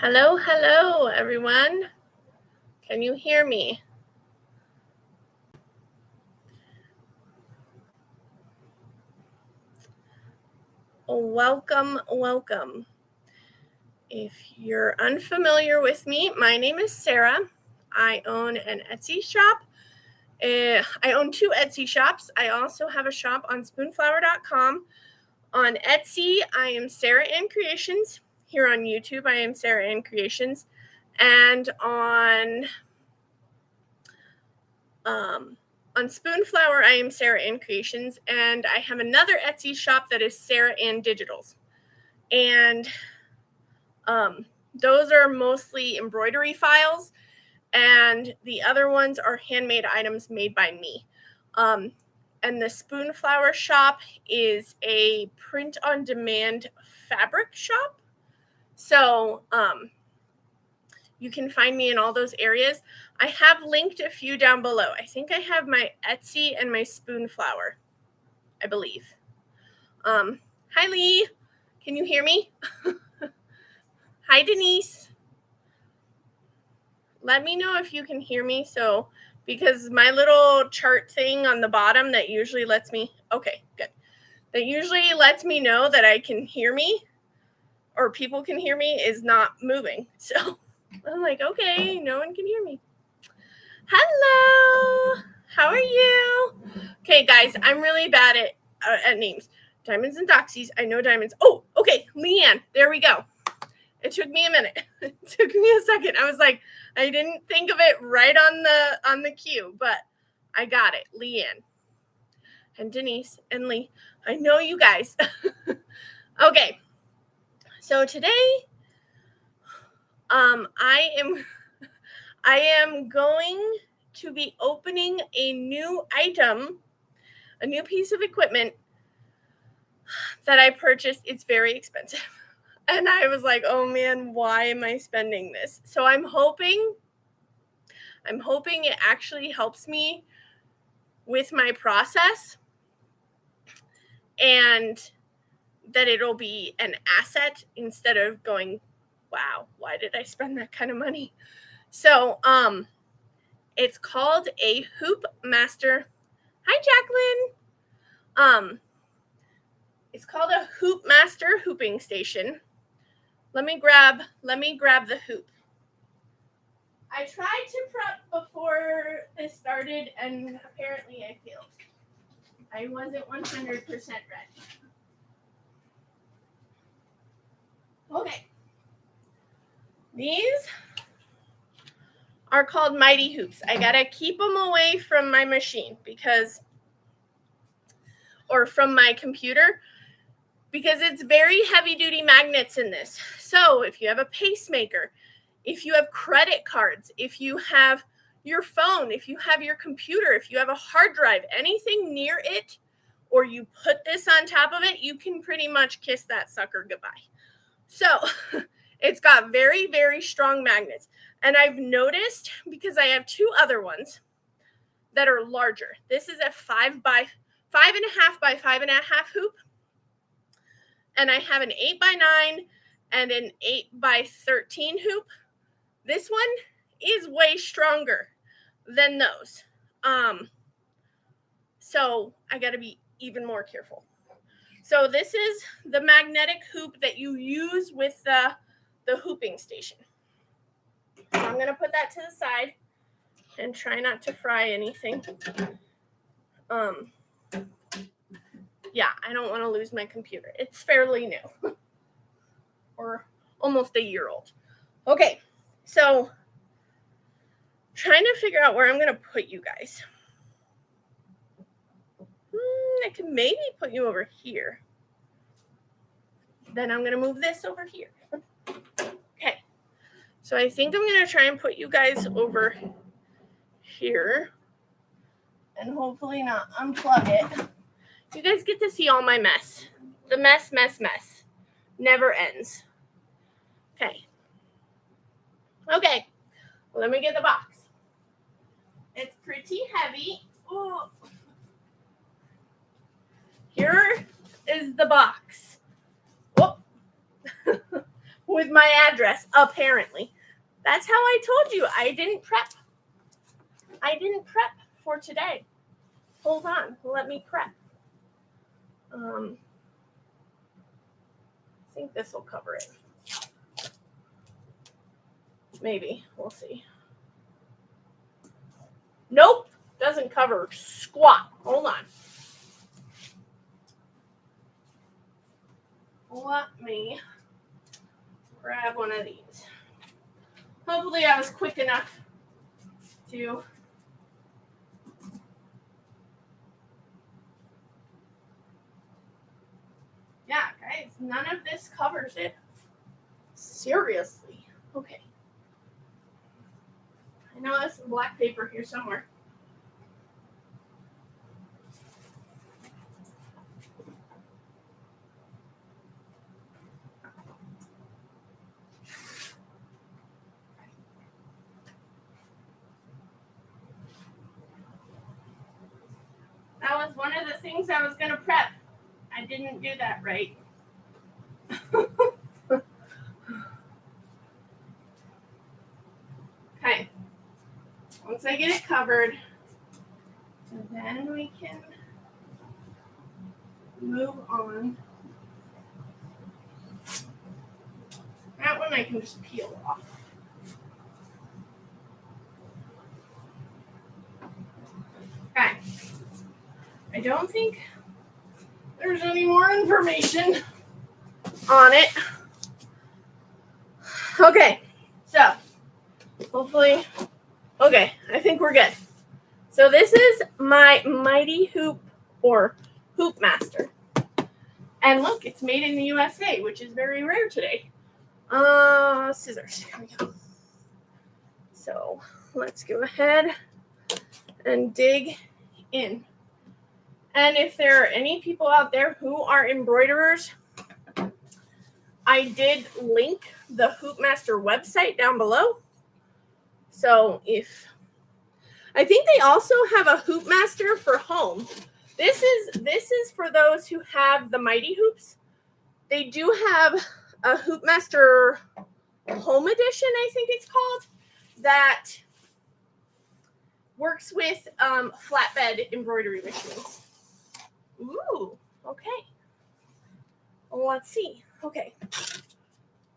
Hello, hello, everyone. Can you hear me? Welcome, welcome. If you're unfamiliar with me, my name is Sarah. I own an Etsy shop. I own 2 Etsy shops. I also have a shop on spoonflower.com. On Etsy, I am Sarah Ann Creations. Here on YouTube, I am Sarah Ann Creations. And on Spoonflower, I am Sarah Ann Creations, and I have another Etsy shop that is Sarah Ann Digitals. And those are mostly embroidery files, and the other ones are handmade items made by me. And the Spoonflower shop is a print-on-demand fabric shop. So you can find me in all those areas. I have linked a few down below. I think I have my Etsy and my Spoonflower, I believe. Hi, Lee. Can you hear me? Hi, Denise. Let me know if you can hear me. Because my little chart thing on the bottom that usually lets me, okay, good. That usually lets me know that I can hear me or people can hear me is not moving. So I'm like, okay, no one can hear me. Hello, how are you? Okay, guys, I'm really bad at names. Diamonds and Doxies, I know diamonds. Oh, okay, Leanne, there we go. It took me a minute. It took me a second. I was like, I didn't think of it right on the cue, but I got it. Leanne and Denise and Lee. I know you guys. Okay, so today, I am going to be opening a new item, a new piece of equipment that I purchased. It's very expensive. And I was like, oh man, why am I spending this? So I'm hoping it actually helps me with my process and that it'll be an asset instead of going, wow, why did I spend that kind of money? So, it's called a Hoop Master. Hi, Jacqueline. It's called a Hoop Master Hooping Station. Let me grab the hoop. I tried to prep before this started, and apparently I failed. I wasn't 100% ready. Okay. These are called Mighty Hoops. I gotta keep them away from my machine or from my computer because it's very heavy-duty magnets in this. So if you have a pacemaker, if you have credit cards, if you have your phone, if you have your computer, if you have a hard drive, anything near it, or you put this on top of it, you can pretty much kiss that sucker goodbye. So it's got very, very strong magnets. And I've noticed, because I have 2 other ones that are larger. This is a 5.5 by 5.5 hoop. And I have an 8x9 and an 8x13 hoop. This one is way stronger than those. So I got to be even more careful. So this is the magnetic hoop that you use with the hooping station. So I'm going to put that to the side and try not to fry anything. Yeah, I don't want to lose my computer. It's fairly new. Or almost a year old. Okay, so trying to figure out where I'm going to put you guys. I can maybe put you over here. Then I'm going to move this over here. Okay, so I think I'm going to try and put you guys over here. And hopefully not unplug it. You guys get to see all my mess. The mess never ends. Okay. Okay, let me get the box. It's pretty heavy. Ooh. Here is the box. Whoop. with my address, apparently. That's how I told you I didn't prep. I didn't prep for today. Hold on, let me prep. I think this will cover it. Maybe, we'll see. Nope, doesn't cover squat. Hold on. Let me grab one of these. Hopefully I was quick enough to yeah, guys, none of this covers it. Seriously. Okay. I know there's some black paper here somewhere. That was one of the things I was going to prep. I didn't do that right. Okay. Once I get it covered, then we can move on. That one I can just peel off. Okay. I don't think there's any more information on it. Okay. So, hopefully, okay, I think we're good. So this is my Mighty Hoop or Hoop Master. And look, it's made in the USA, which is very rare today. Scissors. Here we go. So let's go ahead and dig in. And if there are any people out there who are embroiderers, I did link the Hoop Master website down below. So I think they also have a Hoop Master for home. This is for those who have the Mighty Hoops. They do have a Hoop Master Home Edition, I think it's called, that works with flatbed embroidery machines. Ooh, okay. Well, let's see. Okay.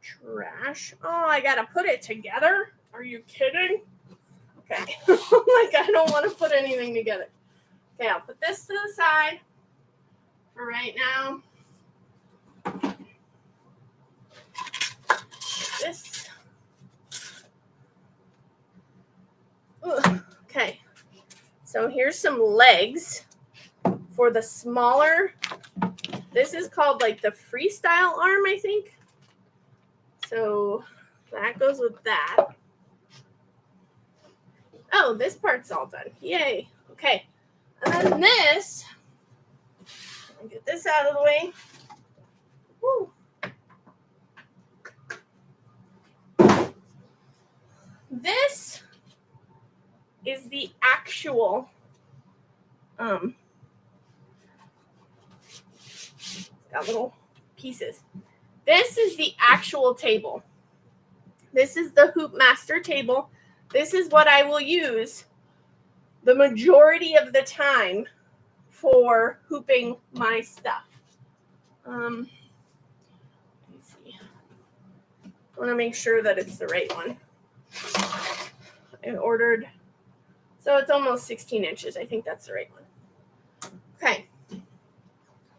Trash. Oh, I gotta put it together? Are you kidding? Okay. Like, I don't want to put anything together. Okay, I'll put this to the side for right now. This. Ugh. Okay. So here's some legs for the smaller. This is called like the freestyle arm, I think. So that goes with that. Oh, this part's all done. Yay. Okay. And then this, I'll get this out of the way. Woo. This is the actual, it's got little pieces. This is the actual table. This is the Hoop Master table. This is what I will use the majority of the time for hooping my stuff. Let me see. I want to make sure that it's the right one. I ordered, so it's almost 16 inches. I think that's the right one. Okay.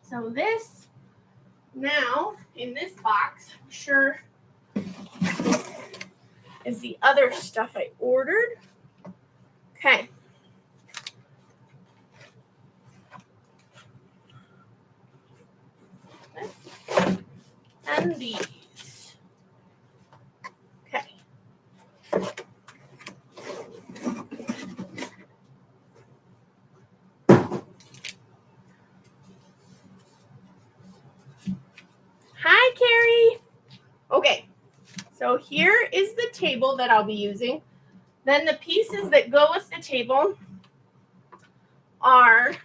So this, now, in this box, I'm sure is the other stuff I ordered. Okay. And these. Okay. Hi, Carrie. Okay. So here is the table that I'll be using. Then the pieces that go with the table are,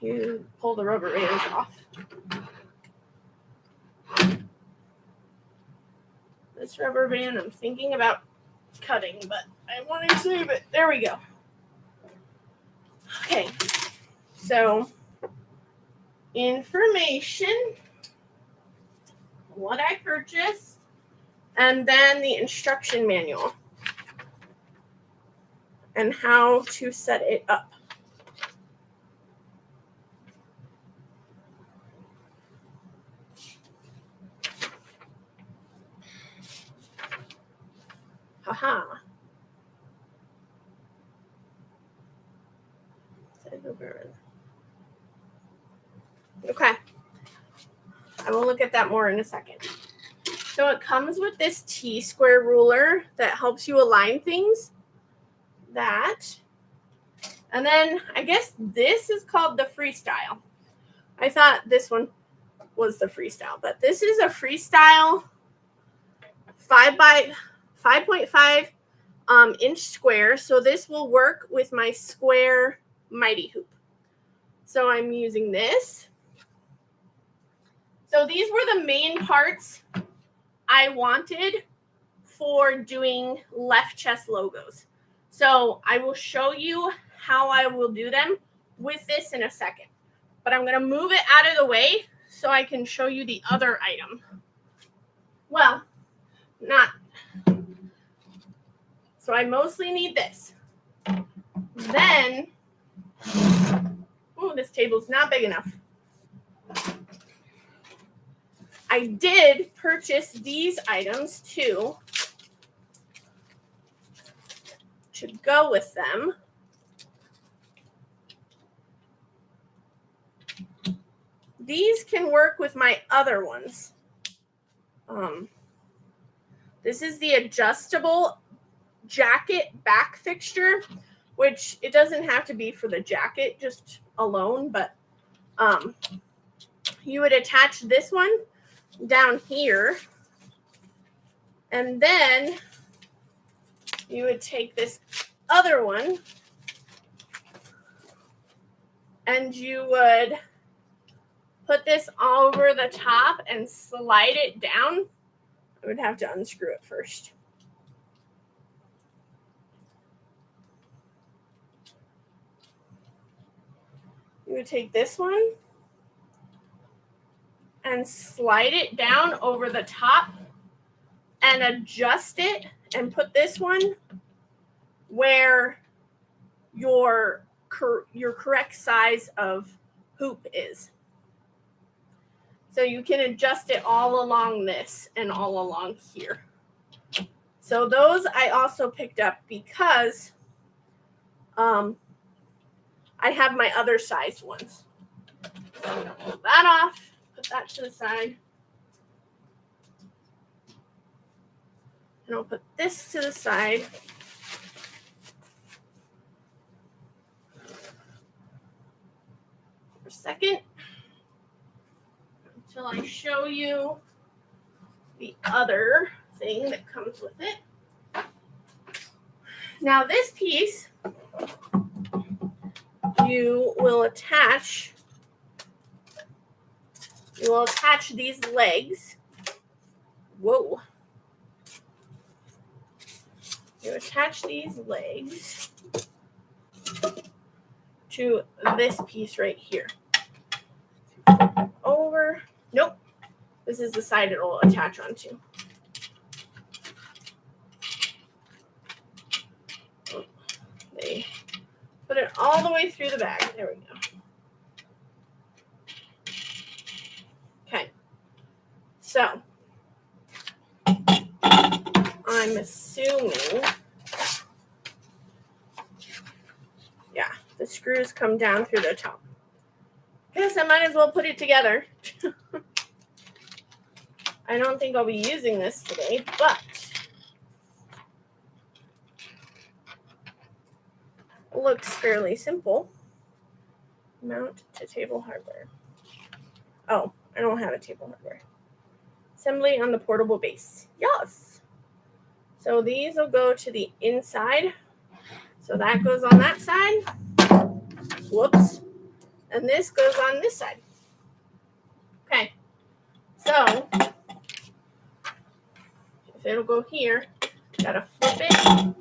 you pull the rubber bands off. this rubber band I'm thinking about cutting, but I want to save it. There we go. Okay, so information, what I purchased, and then the instruction manual and how to set it up. Haha. Okay. I will look at that more in a second. So it comes with this T-square ruler that helps you align things. That. And then I guess this is called the freestyle. I thought this one was the freestyle, but this is a freestyle 5.5 inch square. So this will work with my square mighty hoop. So I'm using this. So these were the main parts I wanted for doing left chest logos. So I will show you how I will do them with this in a second. But I'm going to move it out of the way so I can show you the other item. Well, not. So I mostly need this. Then, oh, this table's not big enough. I did purchase these items too to go with them. These can work with my other ones. This is the adjustable jacket back fixture, which it doesn't have to be for the jacket just alone, but you would attach this one down here, and then you would take this other one and you would put this all over the top and slide it down. I would have to unscrew it first. You would take this one and slide it down over the top and adjust it and put this one where your correct size of hoop is. So you can adjust it all along this and all along here. So those I also picked up because I have my other sized ones. So I'm going to pull that off, put that to the side. And I'll put this to the side. For a second. Until I show you the other thing that comes with it. Now this piece, you will attach these legs. Whoa. You attach these legs to this piece right here. Over. Nope. This is the side it will attach onto. They put it all the way through the bag. There we go. Okay. So, I'm assuming, yeah, the screws come down through the top. Guess I might as well put it together. I don't think I'll be using this today, but it looks fairly simple. Mount to table hardware. Oh, I don't have a table hardware. Assembly on the portable base. Yes. So these will go to the inside. So that goes on that side. Whoops. And this goes on this side. Okay. So if it'll go here, gotta flip it,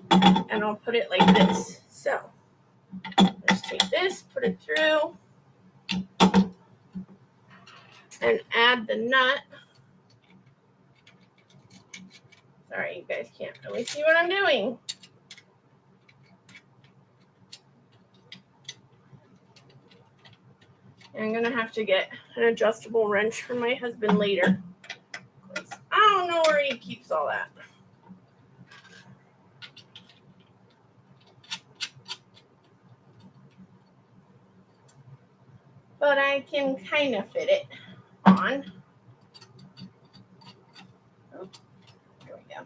and I'll put it like this. So let's take this, put it through, and add the nut. Sorry, you guys can't really see what I'm doing. I'm gonna have to get an adjustable wrench from my husband later. I don't know where he keeps all that. But I can kind of fit it on. Oh, there we go.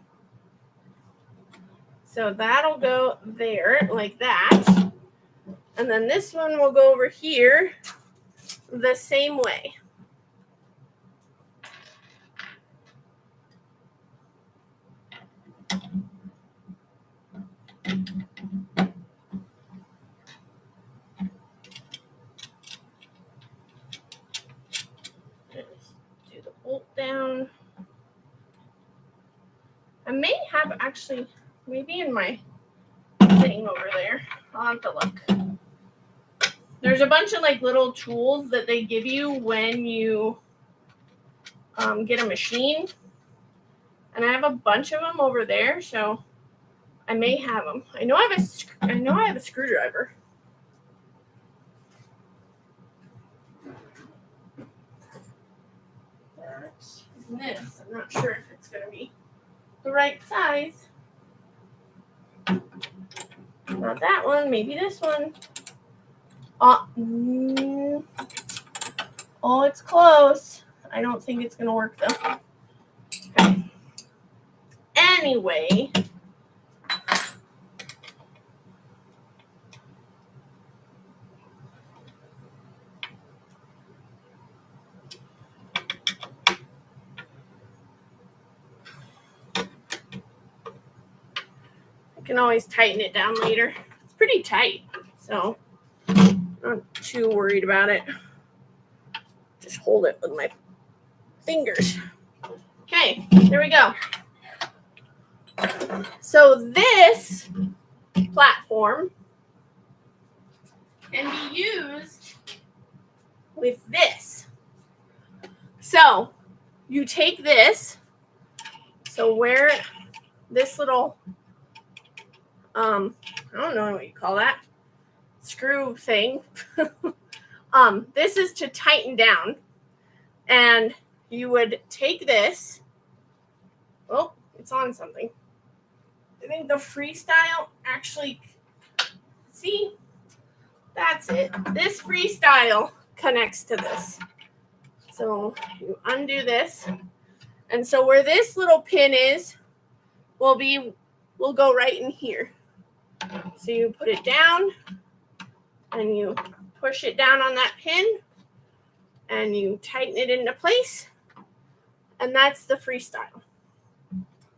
So that'll go there like that. And then this one will go over here the same way. Just do the bolt down. I may have actually, maybe in my thing over there. I'll have to look. There's a bunch of like little tools that they give you when you get a machine. And I have a bunch of them over there, so I may have them. I know I have a screwdriver. This, I'm not sure if it's going to be the right size. Not that one, maybe this one. Oh, it's close. I don't think it's going to work though. Okay. Anyway, I can always tighten it down later. It's pretty tight, so I'm not too worried about it. Just hold it with my fingers. Okay, there we go. So this platform can be used with this. So you take this, so where this little, I don't know what you call that, screw thing. This is to tighten down, and you would take this. Oh, it's on something. I think the freestyle actually, see, that's it. This freestyle connects to this. So you undo this, and so where this little pin is will go right in here. So you put it down, and you push it down on that pin, and you tighten it into place, and that's the freestyle.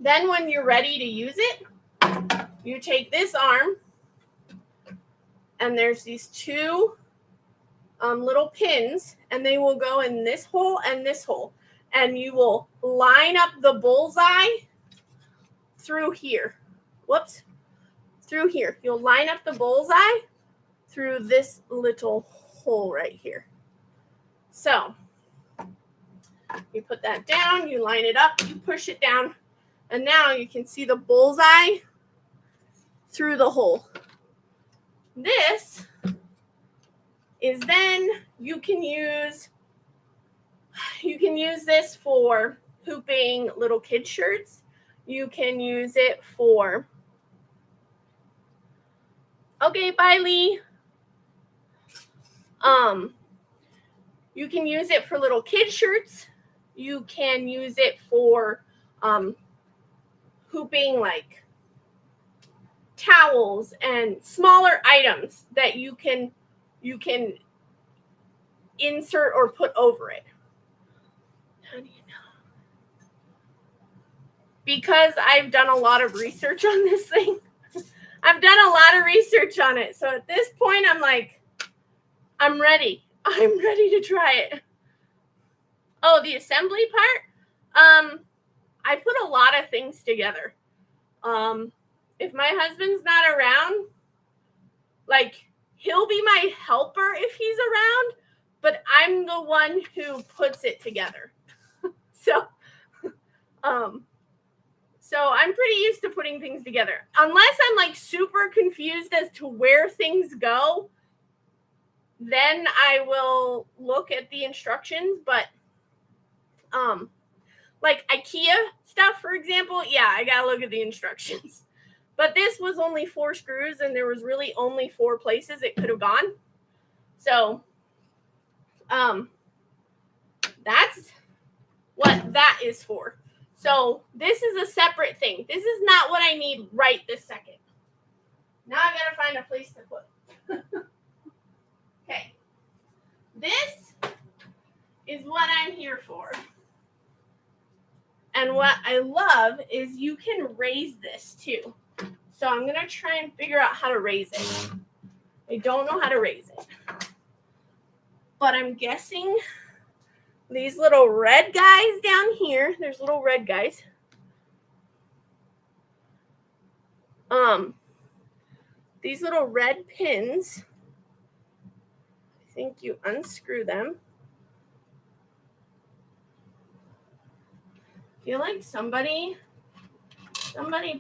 Then when you're ready to use it, you take this arm, and there's these two little pins, and they will go in this hole and this hole, and you will line up the bullseye through here. Whoops. Through here. You'll line up the bullseye through this little hole right here. So you put that down, you line it up, you push it down, and now you can see the bullseye through the hole. This is then you can use this for hooping little kid shirts. You can use it for, okay, bye Lee. You can use it for little kid shirts. You can use it for hooping like towels and smaller items that you can insert or put over it. How do you know? Because I've done a lot of research on this thing. I've done a lot of research on it. So at this point, I'm like, I'm ready. I'm ready to try it. Oh, the assembly part? I put a lot of things together. If my husband's not around, like, he'll be my helper if he's around, but I'm the one who puts it together. So I'm pretty used to putting things together. Unless I'm like super confused as to where things go, then I will look at the instructions. But like IKEA stuff, for example, yeah, I gotta look at the instructions. But this was only 4 screws, and there was really only 4 places it could have gone. So that's what that is for. So this is a separate thing. This is not what I need right this second. Now I gotta find a place to put. Okay. This is what I'm here for. And what I love is you can raise this too. So I'm gonna try and figure out how to raise it. I don't know how to raise it. But I'm guessing these little red guys down here, there's little red guys. These little red pins, I think you unscrew them. I feel like somebody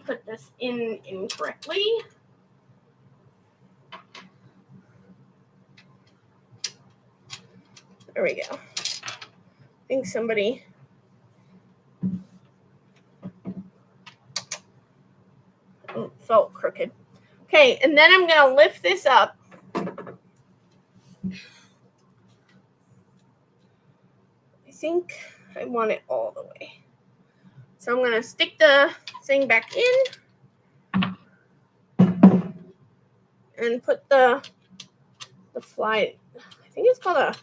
put this in incorrectly. There we go. I think somebody felt crooked. Okay, and then I'm going to lift this up. I think I want it all the way. So I'm going to stick the thing back in and put the fly, I think it's called a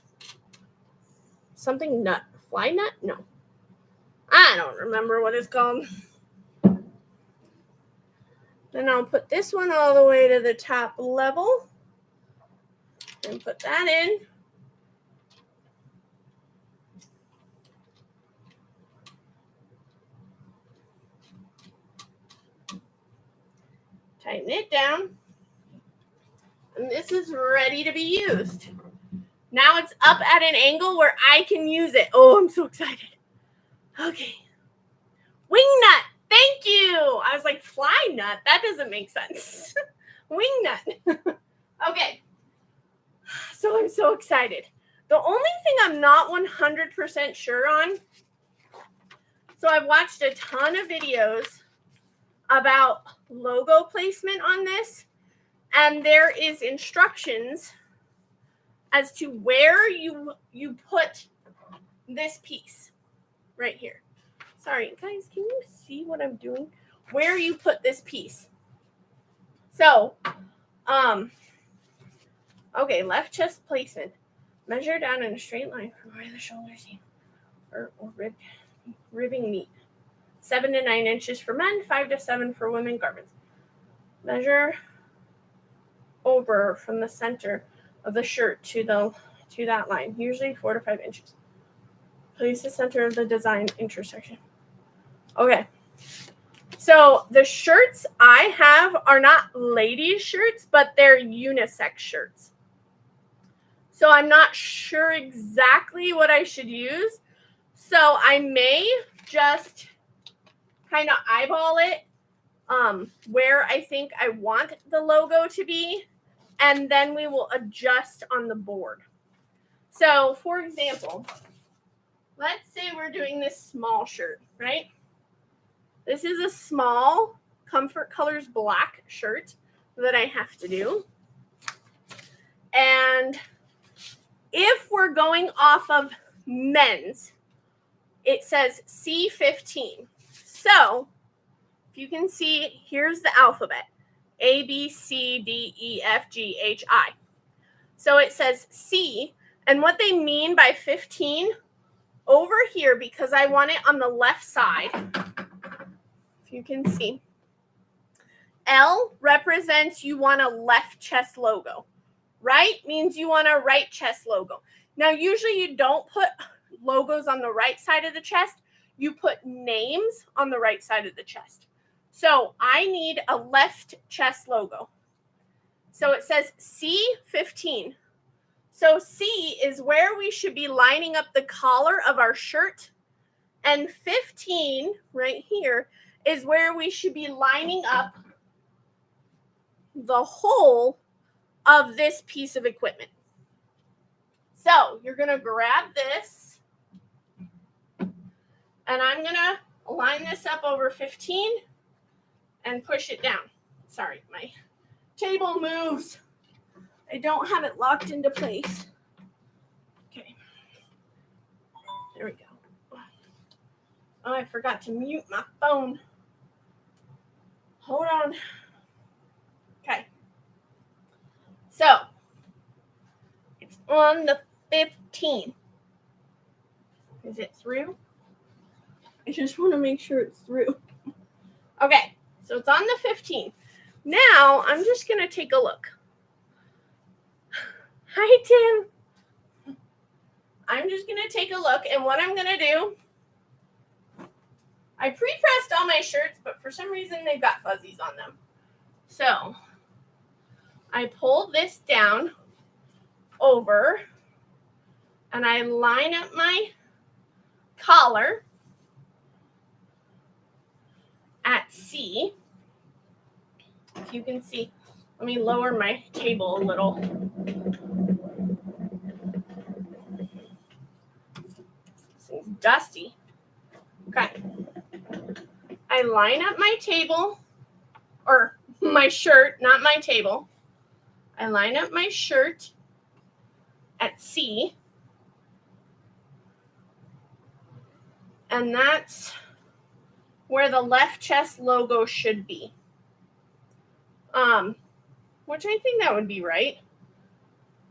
something nut. Fly nut? No. I don't remember what it's called. Then I'll put this one all the way to the top level and put that in. Tighten it down. And this is ready to be used. Now it's up at an angle where I can use it. Oh, I'm so excited. Okay. Wing nut. Thank you. I was like, fly nut? That doesn't make sense. Wing nut. Okay. So I'm so excited. The only thing I'm not 100% sure on, so I've watched a ton of videos about logo placement on this, and there is instructions as to where you put this piece right here. Sorry, guys, can you see what I'm doing? Where you put this piece. So, okay, left chest placement. Measure down in a straight line from where the shoulders seam or ribbing meet. 7 to 9 inches for men, 5 to 7 for women garments. Measure over from the center of the shirt to that line, usually 4 to 5 inches. Place the center of the design intersection. Okay. So the shirts I have are not ladies' shirts, but they're unisex shirts. So I'm not sure exactly what I should use. So I may just kind of eyeball it where I think I want the logo to be, and then we will adjust on the board. So, for example, let's say we're doing this small shirt, right? This is a small Comfort Colors black shirt that I have to do. And if we're going off of men's, it says C15. So, if you can see, here's the alphabet. A, B, C, D, E, F, G, H, I. So it says C. And what they mean by 15, over here, because I want it on the left side, if you can see, L represents you want a left chest logo. Right means you want a right chest logo. Now, usually you don't put logos on the right side of the chest. you put names on the right side of the chest. So I need a left chest logo. So it says C15. So C is where we should be lining up the collar of our shirt. And 15 right here is where we should be lining up the whole of this piece of equipment. So you're going to grab this, and I'm going to line this up over 15 and push it down. Sorry, my table moves. I don't have it locked into place. Okay. There we go. Oh, I forgot to mute my phone. Hold on. Okay. So, it's on the 15. Is it through? I just want to make sure it's through. Okay, so it's on the 15. Now, I'm just going to take a look. Hi, Tim. I'm just going to take a look, and what I'm going to do, I pre-pressed all my shirts, but for some reason they've got fuzzies on them. So, I pull this down over, and I line up my collar at C. If you can see, let me lower my table a little. This thing's dusty. Okay. I line up my table, or my shirt, not my table. I line up my shirt at C. And that's where the left chest logo should be. Which I think that would be right.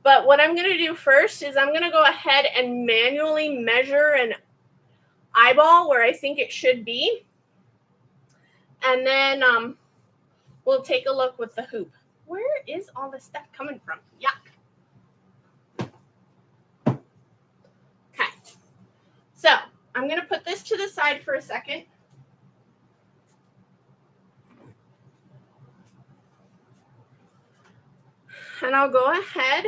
But what I'm going to do first is I'm going to go ahead and manually measure an eyeball where I think it should be. And then we'll take a look with the hoop. Where is all this stuff coming from? Yuck. Okay. So I'm going to put this to the side for a second. And I'll go ahead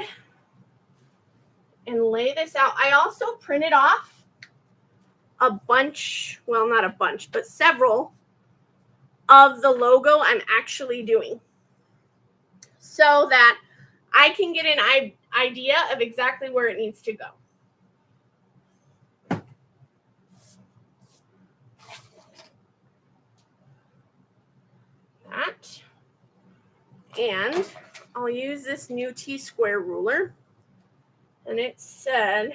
and lay this out. I also printed off a bunch, well, not a bunch, but several of the logo I'm actually doing, so that I can get an idea of exactly where it needs to go. That. And I'll use this new T-square ruler. And it said,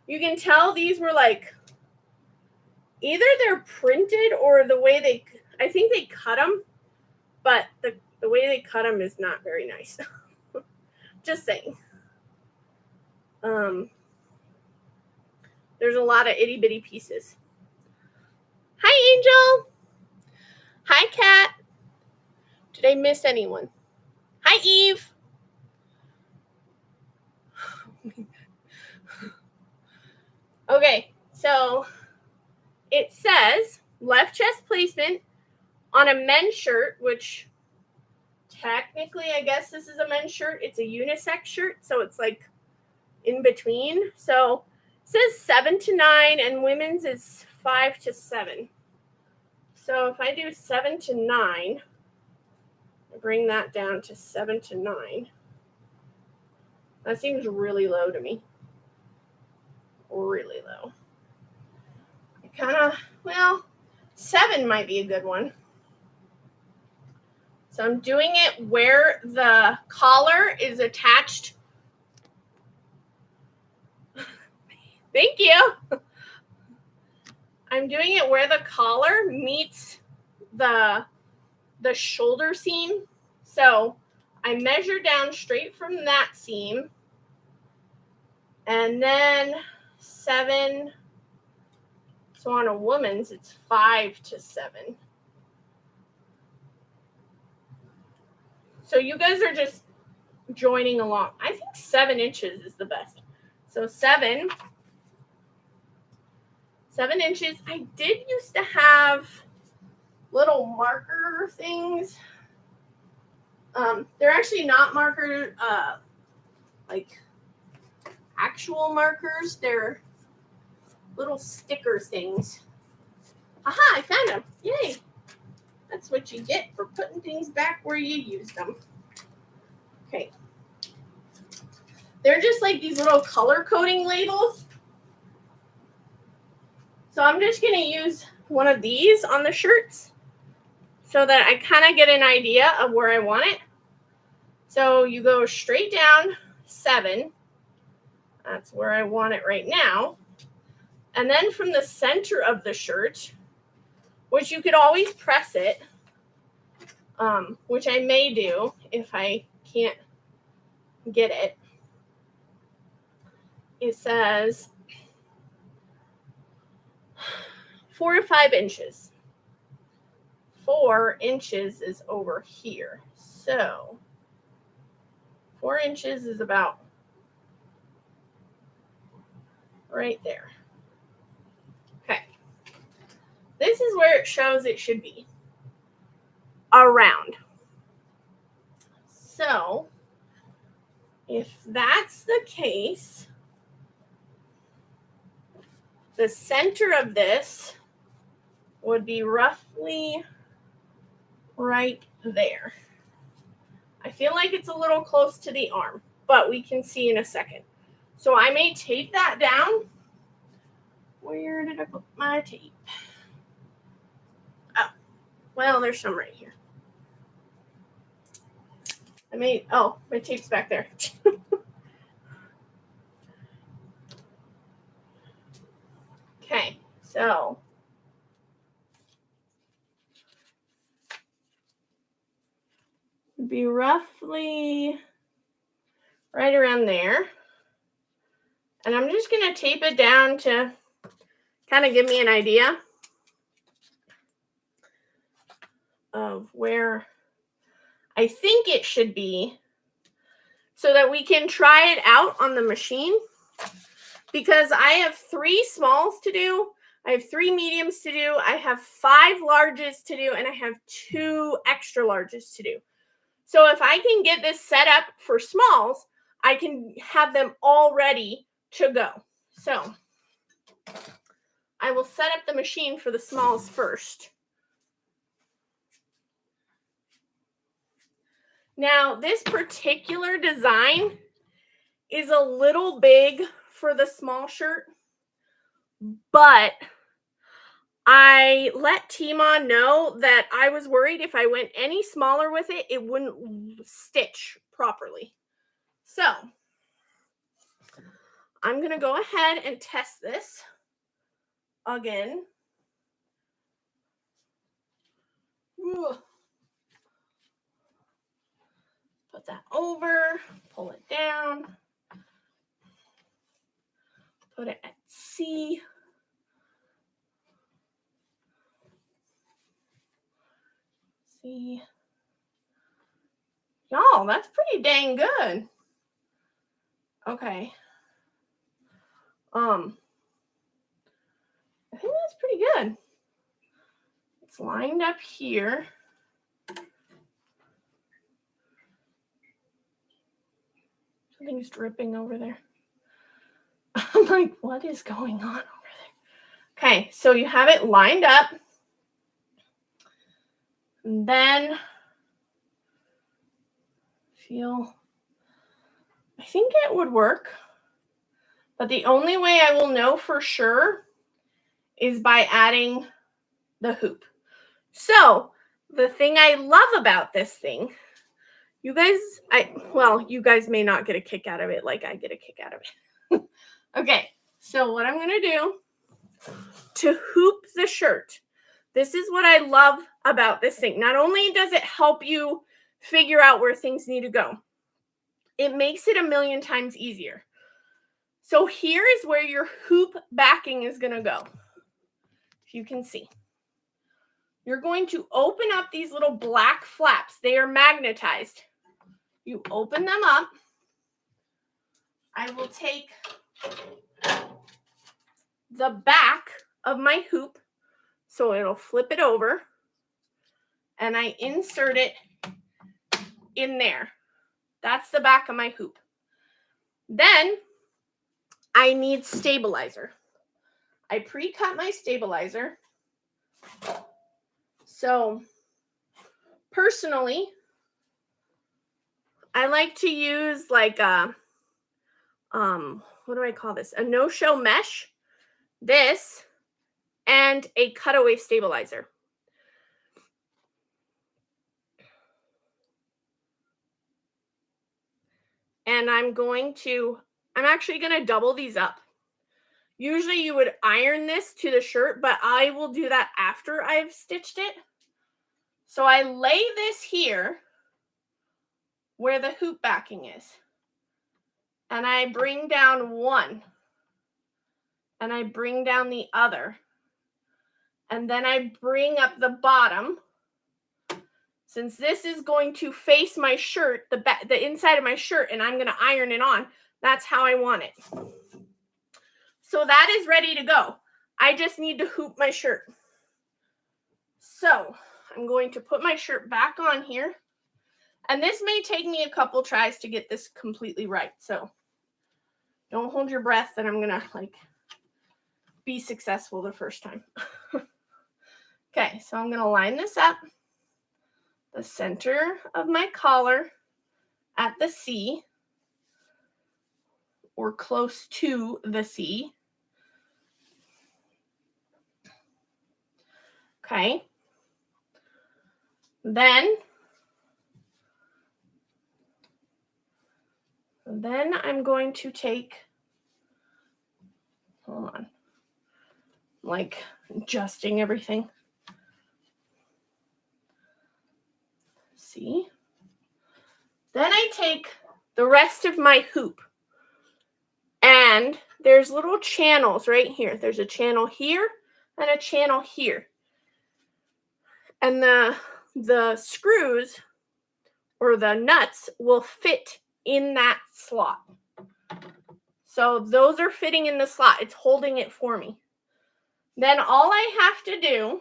you can tell these were like, either they're printed or the way they, I think they cut them, but the way they cut them is not very nice. Just saying. There's a lot of itty bitty pieces. Hi, Angel. Hi, Kat. Did I miss anyone? Hi, Eve. Okay, so it says left chest placement on a men's shirt, which technically I guess this is a men's shirt. It's a unisex shirt, so it's like in between. So it says 7 to 9 and women's is 5 to 7. So if I do 7 to 9, I bring that down to 7 to 9. That seems really low to me. Really low. Well, 7 might be a good one. So I'm doing it where the collar is attached. Thank you. I'm doing it where the collar meets the shoulder seam. So I measure down straight from that seam. And then 7. So on a woman's, it's 5 to 7. So you guys are just joining along. I think 7 inches is the best. So 7 7 inches. I did used to have little marker things. They're actually not marker, like actual markers. They're little sticker things. Aha, I found them. Yay. That's what you get for putting things back where you used them. Okay. They're just like these little color coding labels. So I'm just going to use one of these on the shirts so that I kind of get an idea of where I want it. So you go straight down 7. That's where I want it right now. And then from the center of the shirt, which you could always press it, which I may do if I can't get it. It says 4 to 5 inches. 4 inches is over here. So 4 inches is about right there. Okay. This is where it shows it should be. Around. So if that's the case, the center of this would be roughly right there. I feel like it's a little close to the arm, but we can see in a second. So I may tape that down. Where did I put my tape? Oh, well, there's some right here. My tape's back there. Okay, so it'd be roughly right around there. And I'm just going to tape it down to kind of give me an idea of where I think it should be so that we can try it out on the machine, because I have 3 smalls to do, I have 3 mediums to do, I have 5 larges to do, and I have 2 extra larges to do. So if I can get this set up for smalls, I can have them all ready to go. So I will set up the machine for the smalls first. Now, this particular design is a little big for the small shirt, but I let Timon know that I was worried if I went any smaller with it, it wouldn't stitch properly. So I'm going to go ahead and test this again. Put that over, pull it down, put it at C. See. Y'all, that's pretty dang good. Okay. I think that's pretty good. It's lined up here. Something's dripping over there. I'm like, what is going on over there? Okay, so you have it lined up. And then I think it would work. But the only way I will know for sure is by adding the hoop. So the thing I love about this thing, you guys may not get a kick out of it like I get a kick out of it. Okay, so what I'm going to do to hoop the shirt, this is what I love about this thing. Not only does it help you figure out where things need to go, it makes it a million times easier. So here is where your hoop backing is going to go. If you can see. You're going to open up these little black flaps. They are magnetized. You open them up. I will take the back of my hoop. So it'll flip it over and I insert it in there. That's the back of my hoop. Then I need stabilizer. I pre-cut my stabilizer. So personally, I like to use like a, what do I call this? A no-show mesh, this, and a cutaway stabilizer. And I'm actually going to double these up. Usually you would iron this to the shirt, but I will do that after I've stitched it. So I lay this here where the hoop backing is. And I bring down one. And I bring down the other. And then I bring up the bottom. Since this is going to face my shirt, the inside of my shirt, and I'm going to iron it on, that's how I want it. So that is ready to go. I just need to hoop my shirt. So I'm going to put my shirt back on here. And this may take me a couple tries to get this completely right. So don't hold your breath that I'm going to be successful the first time. Okay, so I'm going to line this up. The center of my collar at the C, or close to the C. Okay. Then I'm going to take, hold on, like adjusting everything. See? Then I take the rest of my hoop, and there's little channels right here. There's a channel here and a channel here. And the screws or the nuts will fit in that slot. So those are fitting in the slot. It's holding it for me. Then all I have to do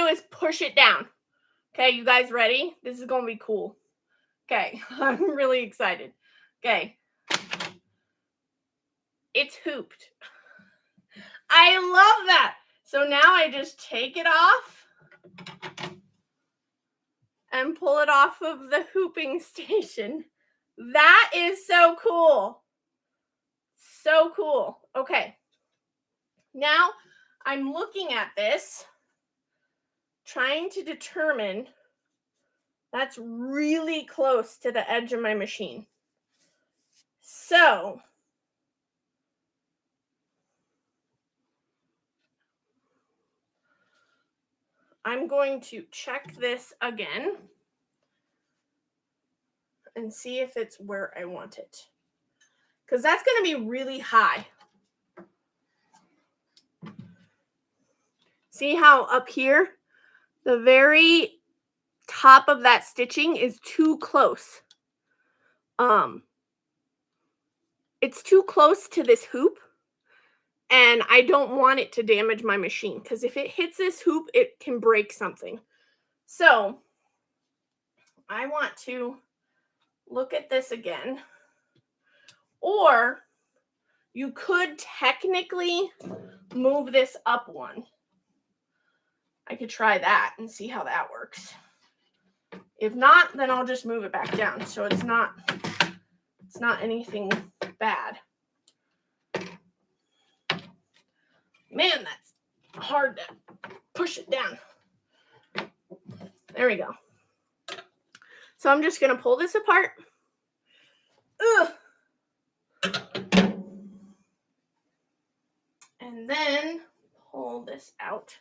is push it down. Okay, you guys ready? This is going to be cool. Okay, I'm really excited. Okay. It's hooped. I love that. So now I just take it off and pull it off of the hooping station. That is so cool. So cool. Okay. Now I'm looking at this, trying to determine that's really close to the edge of my machine. So I'm going to check this again and see if it's where I want it. Because that's going to be really high. See how up here, the very top of that stitching is too close. It's too close to this hoop, and I don't want it to damage my machine, because if it hits this hoop, it can break something. So I want to look at this again. Or you could technically move this up one. I could try that and see how that works. If not, then I'll just move it back down. So it's not anything bad. Man, that's hard to push it down. There we go. So I'm just going to pull this apart. Ugh. And then pull this out.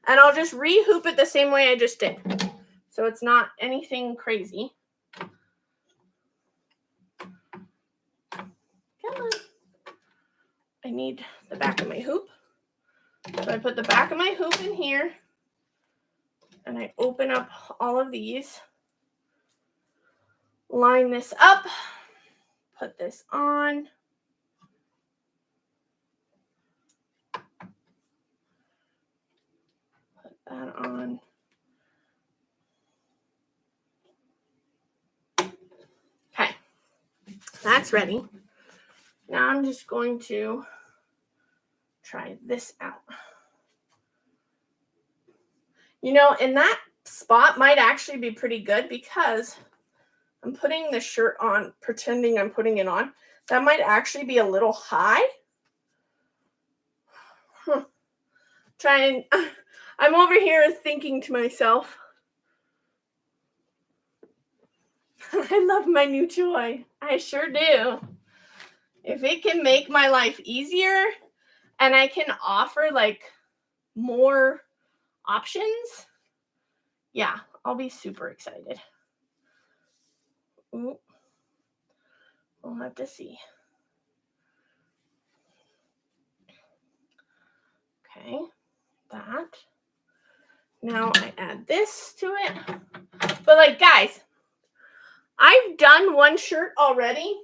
And I'll just re-hoop it the same way I just did. So it's not anything crazy. Come on. I need the back of my hoop. So I put the back of my hoop in here. And I open up all of these. Line this up. Put this on. that on. Okay, that's ready. Now I'm just going to try this out. You know, and that spot might actually be pretty good because I'm putting the shirt on, pretending I'm putting it on. That might actually be a little high. I'm over here thinking to myself, I love my new toy. I sure do. If it can make my life easier and I can offer like more options, yeah, I'll be super excited. Ooh. We'll have to see. Okay, that. Now I add this to it. But like, guys, I've done one shirt already.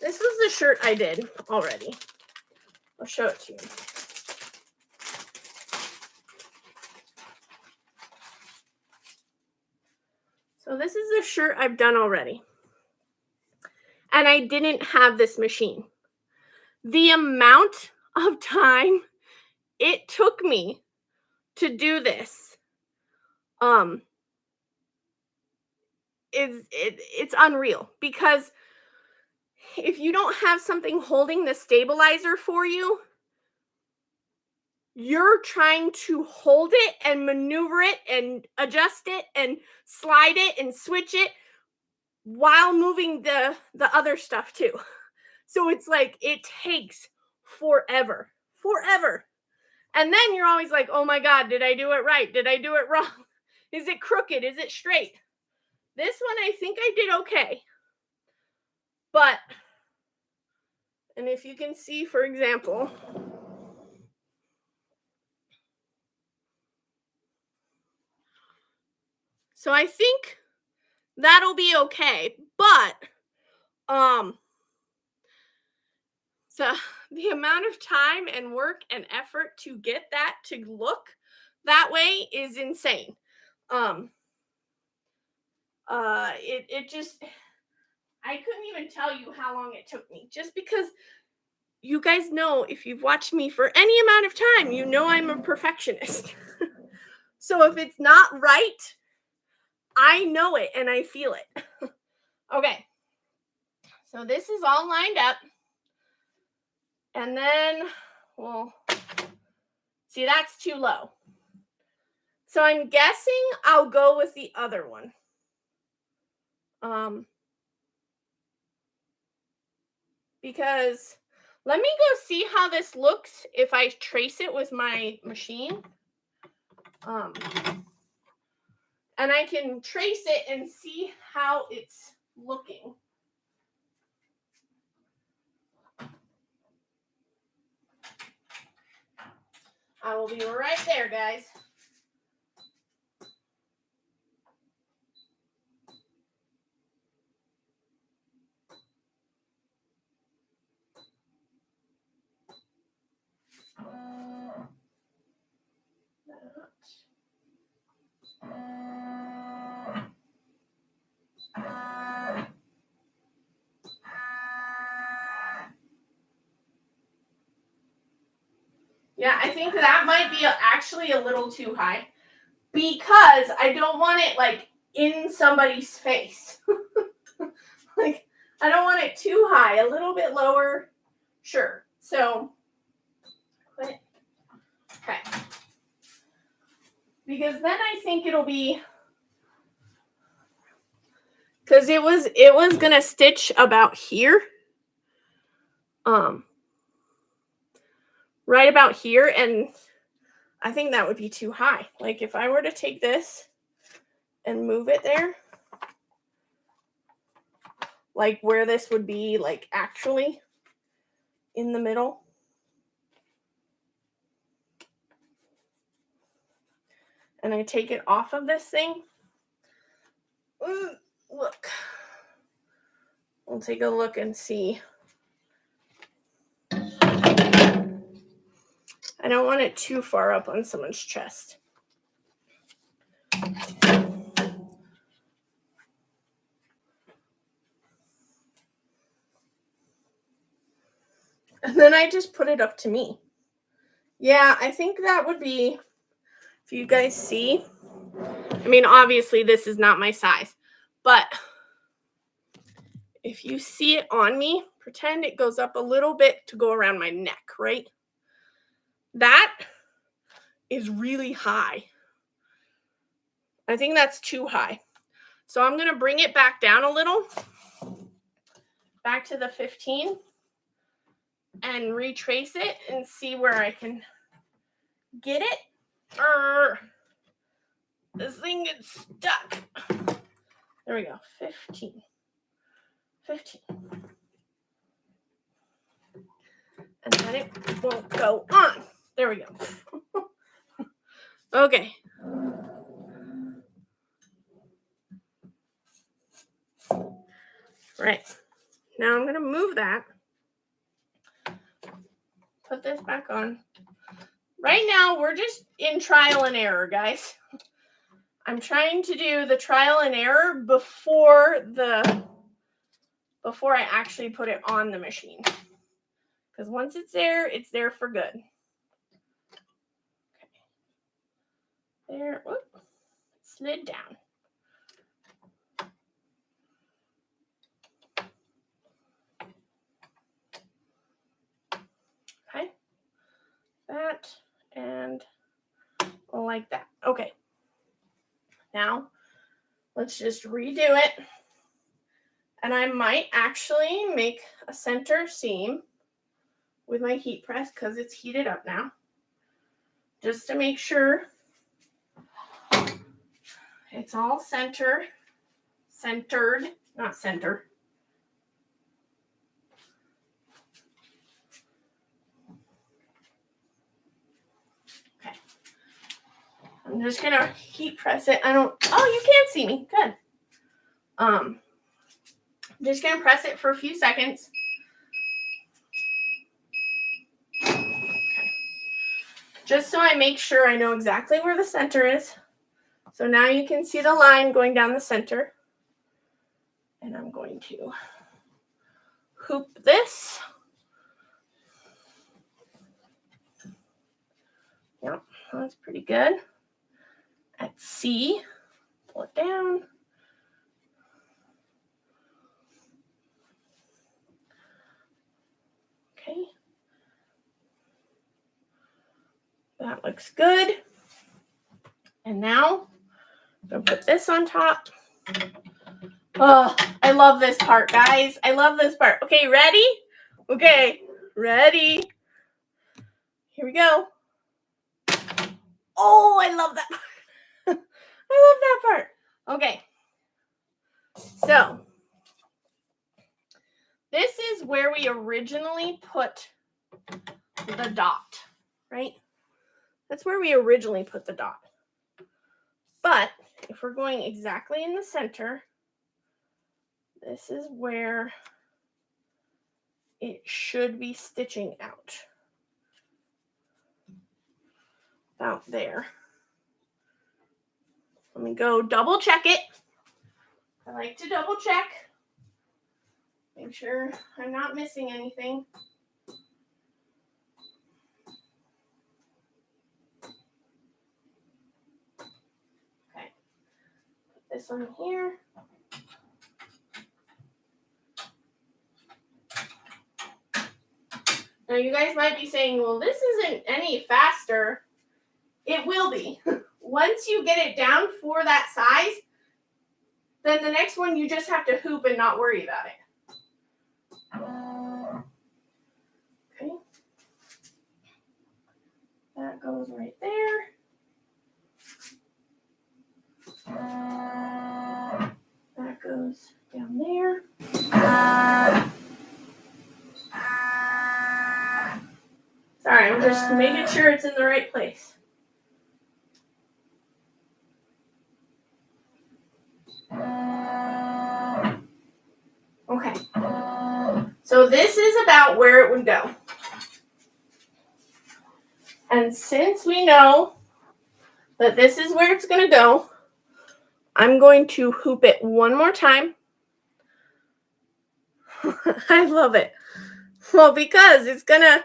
This is the shirt I did already. I'll show it to you. So this is the shirt I've done already. And I didn't have this machine. The amount of time it took me to do this it's unreal, because if you don't have something holding the stabilizer for you, you're trying to hold it and maneuver it and adjust it and slide it and switch it while moving the other stuff too. So it's like it takes forever. And then you're always like, oh my God, did I do it right? Did I do it wrong? Is it crooked? Is it straight? This one, I think I did okay. But, and if you can see, for example, so I think that'll be okay. But, so the amount of time and work and effort to get that to look that way is insane. It just, I couldn't even tell you how long it took me, just because you guys know, if you've watched me for any amount of time, you know I'm a perfectionist. So if it's not right, I know it and I feel it. Okay. So this is all lined up. And then, well, see, that's too low. So I'm guessing I'll go with the other one. Because let me go see how this looks if I trace it with my machine. And I can trace it and see how it's looking. I will be right there, guys. Yeah, I think that might be actually a little too high, because I don't want it like in somebody's face. Like, I don't want it too high, a little bit lower. Sure. So, okay. Because then I think it'll be, because it was gonna stitch about here. Right about here, and I think that would be too high. Like, if I were to take this and move it there, like where this would be like actually in the middle. And I take it off of this thing. Look. We'll take a look and see. I don't want it too far up on someone's chest. And then I just put it up to me. Yeah, I think that would be, if you guys see, I mean, obviously this is not my size, but if you see it on me, pretend it goes up a little bit to go around my neck, right? That is really high. I think that's too high. So I'm going to bring it back down a little, back to the 15, and retrace it and see where I can get it. This thing gets stuck. There we go. 15. And then it won't go on. There we go. Okay. Right. Now I'm going to move that. Put this back on. Right now, we're just in trial and error, guys. I'm trying to do the trial and error before I actually put it on the machine. Because once it's there for good. Okay. There. Whoop. Slid down. Okay. That and like that. Okay. Now, let's just redo it. And I might actually make a center seam with my heat press because it's heated up now. Just to make sure it's all centered, not center. Okay. I'm just gonna heat press it. Oh, you can't see me. Good. I'm just gonna press it for a few seconds. Just so I make sure I know exactly where the center is. So now you can see the line going down the center. And I'm going to hoop this. Yep, that's pretty good. At C, pull it down. Okay. That looks good. And now I'm going to put this on top. Oh, I love this part, guys. I love this part. Okay, ready? Okay, ready. Here we go. Oh, I love that part. I love that part. Okay. So, this is where we originally put the dot, right? That's where we originally put the dot. But if we're going exactly in the center, this is where it should be stitching out. About there. Let me go double check it. I like to double check. Make sure I'm not missing anything. Okay. Put this on here. Now you guys might be saying, well, this isn't any faster. It will be. Once you get it down for that size, then the next one you just have to hoop and not worry about it. Okay. That goes right there. That goes down there. Sorry, I'm just making sure it's in the right place. Okay. So this is about where it would go. And since we know that this is where it's going to go, I'm going to hoop it one more time. I love it. Well, because it's going to,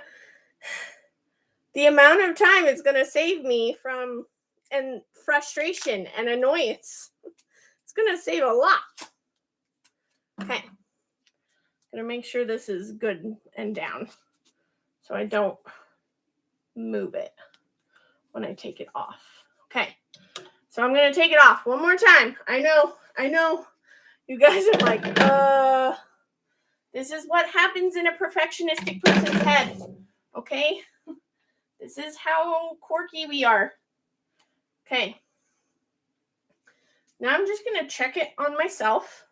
the amount of time it's going to save me from and frustration and annoyance. It's going to save a lot. Okay. Going to make sure this is good and down so I don't move it when I take it off. Okay. So I'm going to take it off one more time. I know. You guys are like, this is what happens in a perfectionistic person's head. Okay? This is how quirky we are. Okay. Now I'm just going to check it on myself.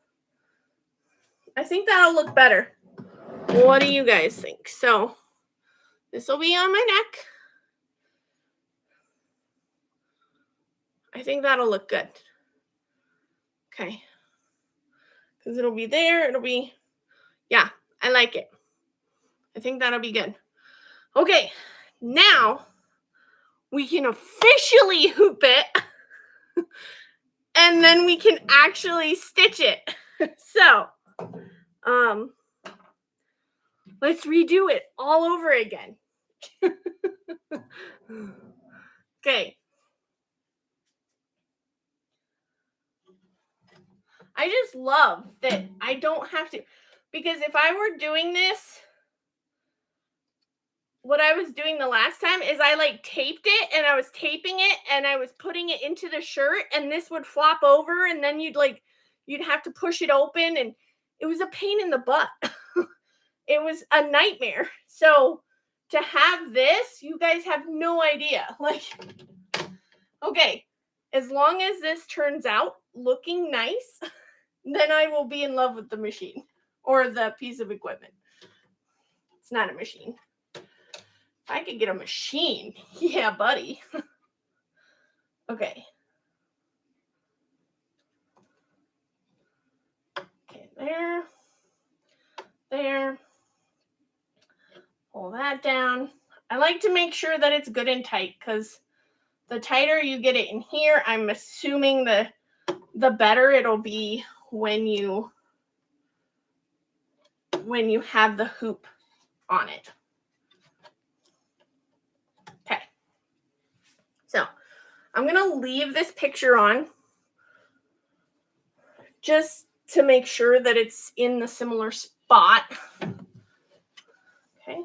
I think that'll look better. What do you guys think? So this will be on my neck. I think that'll look good. Okay. Because it'll be there. It'll be, yeah, I like it. I think that'll be good. Okay. Now we can officially hoop it. And then we can actually stitch it. So, let's redo it all over again. Okay. I just love that I don't have to, because if I were doing this, what I was doing the last time is I like taped it and I was taping it and I was putting it into the shirt and this would flop over and then you'd have to push it open and it was a pain in the butt. It was a nightmare. So to have this, you guys have no idea. Like, okay, as long as this turns out looking nice, then I will be in love with the machine or the piece of equipment. It's not a machine. If I could get a machine, yeah, buddy. Okay. Okay, there. Pull that down. I like to make sure that it's good and tight because the tighter you get it in here, I'm assuming the better it'll be when you have the hoop on it. Okay. So I'm going to leave this picture on just to make sure that it's in the similar spot. Okay.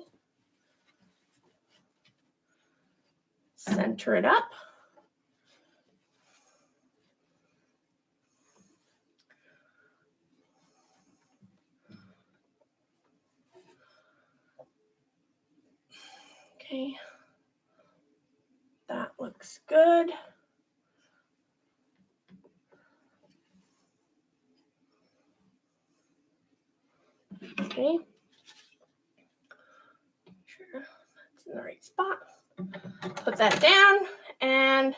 Center it up. Okay. That looks good. Okay. Sure that's in the right spot. Put that down and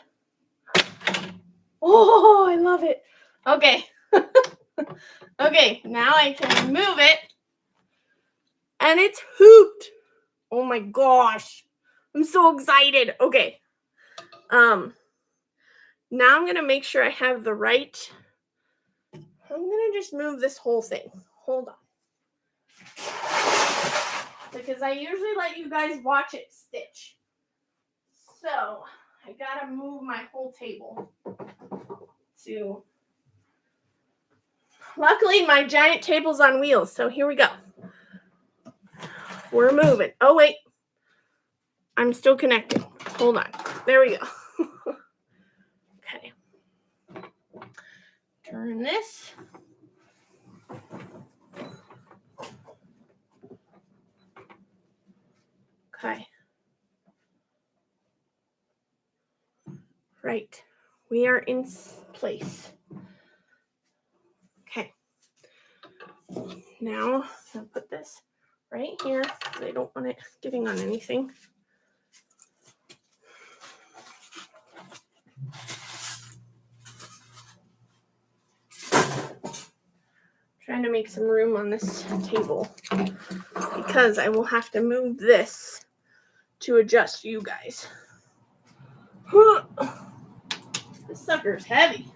oh, I love it. Okay. Okay, now I can move it and it's hooped. Oh my gosh. I'm so excited. Okay. Now I'm going to make sure I have the right. I'm going to just move this whole thing. Hold on. Because I usually let you guys watch it stitch. So I got to move my whole table to. Luckily, my giant table's on wheels. So here we go. We're moving. Oh, wait. I'm still connected. Hold on. There we go. Okay. Turn this. Okay. Right. We are in place. Okay. Now, I'll put this right here because I don't want it getting on anything. Trying to make some room on this table because I will have to move this to adjust you guys. This sucker's heavy.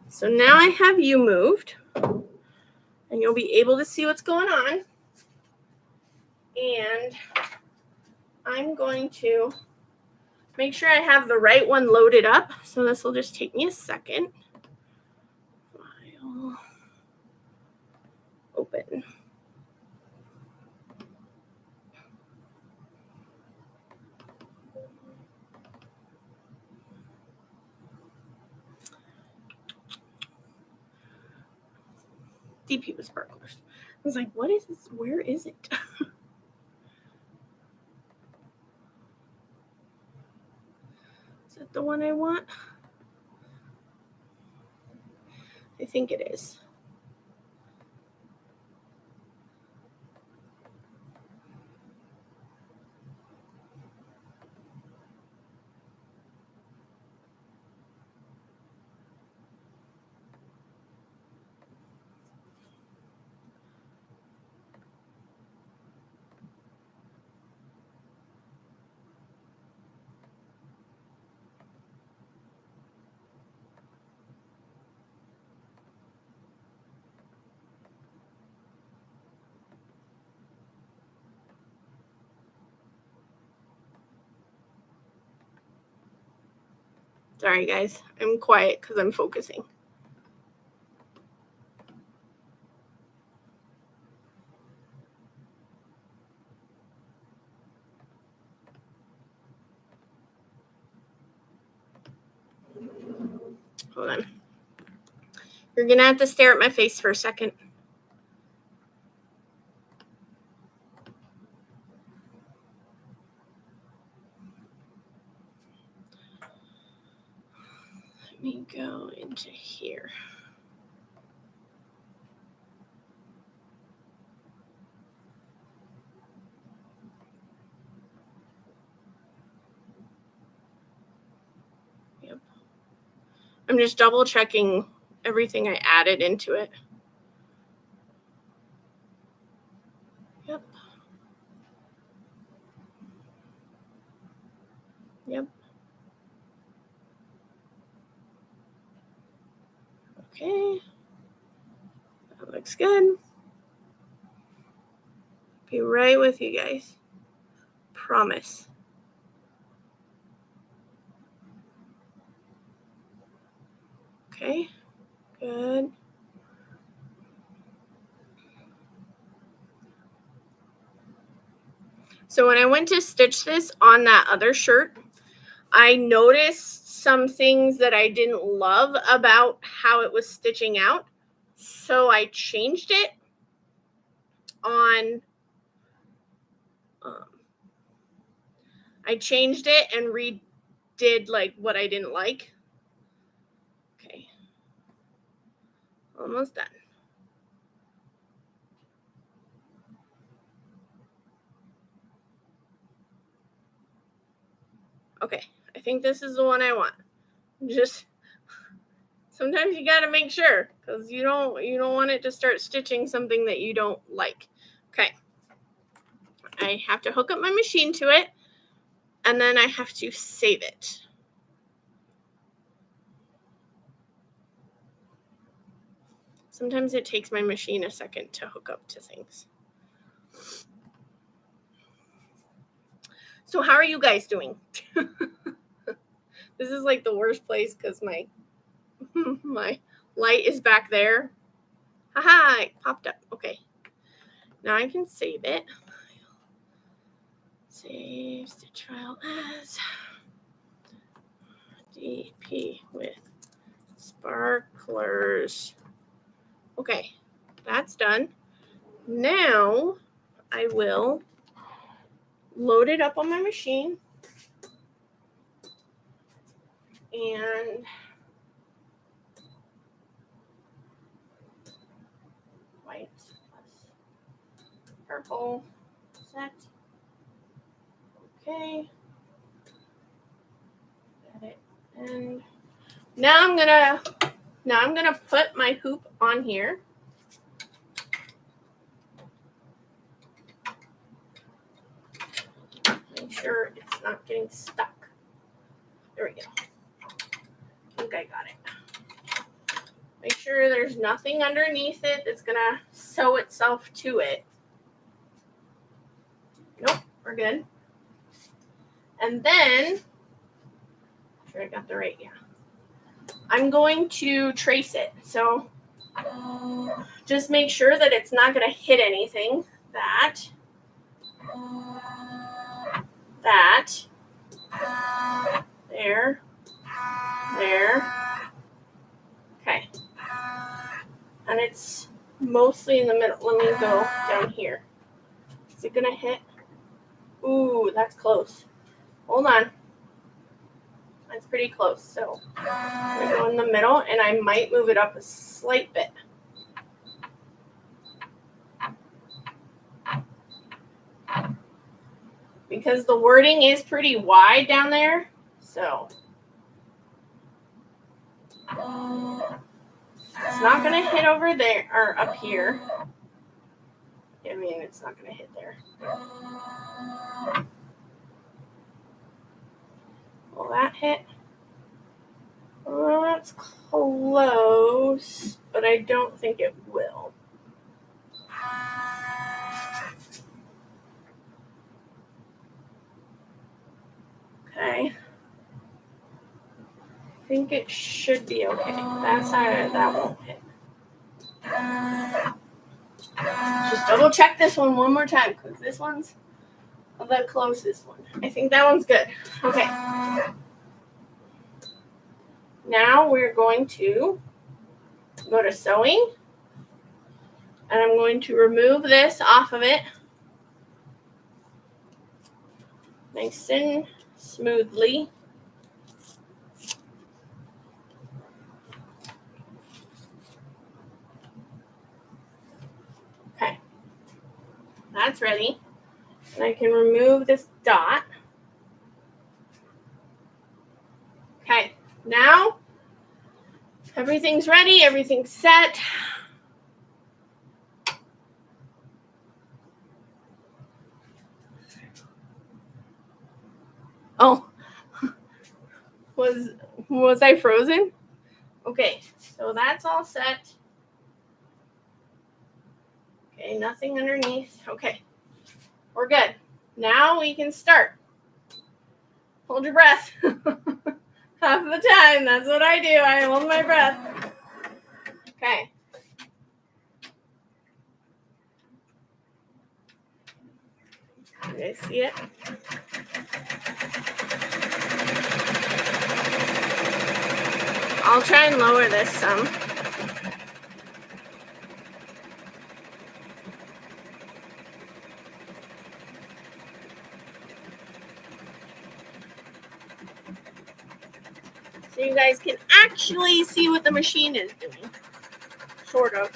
So now I have you moved, and you'll be able to see what's going on. And I'm going to make sure I have the right one loaded up. So this will just take me a second. File. Open. DP with sparklers. I was like, what is this? Where is it? Is that the one I want? I think it is. Sorry, guys. I'm quiet because I'm focusing. Hold on. You're going to have to stare at my face for a second. Let me go into here. Yep. I'm just double checking everything I added into it. Yep. Yep. Okay. That looks good. Be right with you guys. Promise. Okay. Good. So when I went to stitch this on that other shirt, I noticed some things that I didn't love about how it was stitching out. So I changed it on, I changed it and redid like what I didn't like. Okay. Almost done. Okay, I think this is the one I want. Just sometimes you got to make sure because you don't want it to start stitching something that you don't like. Okay, I have to hook up my machine to it, and then I have to save it. Sometimes it takes my machine a second to hook up to things. So how are you guys doing? This is like the worst place because my light is back there. Haha, it popped up. Okay. Now I can save it. Save stitch file as DP with sparklers. Okay, that's done. Now I will load it up on my machine and white plus purple set. Okay. Got it. And now I'm gonna put my hoop on here. sure it's not getting stuck. There we go. I think I got it. Make sure there's nothing underneath it that's going to sew itself to it. Nope, we're good. And then, make sure I got the right, yeah. I'm going to trace it. So just make sure that it's not going to hit anything. That. There. Okay. And it's mostly in the middle. Let me go down here. Is it going to hit? Ooh, that's close. Hold on. That's pretty close. So I'm going to go in the middle, and I might move it up a slight bit. Because the wording is pretty wide down there. So it's not going to hit over there or up here. I mean, it's not going to hit there. Will that hit? Well, that's close, but I don't think it will. Okay. I think it should be okay. That side, that won't hit. Just double check this one more time, because this one's the closest one. I think that one's good. Okay. Now we're going to go to sewing, and I'm going to remove this off of it nice and smoothly. Okay, that's ready. And I can remove this dot. Okay, now everything's ready, everything's set. Oh, was I frozen? Okay, so that's all set. Okay, nothing underneath. Okay, we're good. Now we can start. Hold your breath. Half the time, that's what I do. I hold my breath. Okay. You guys see it? I'll try and lower this some. So you guys can actually see what the machine is doing. Sort of.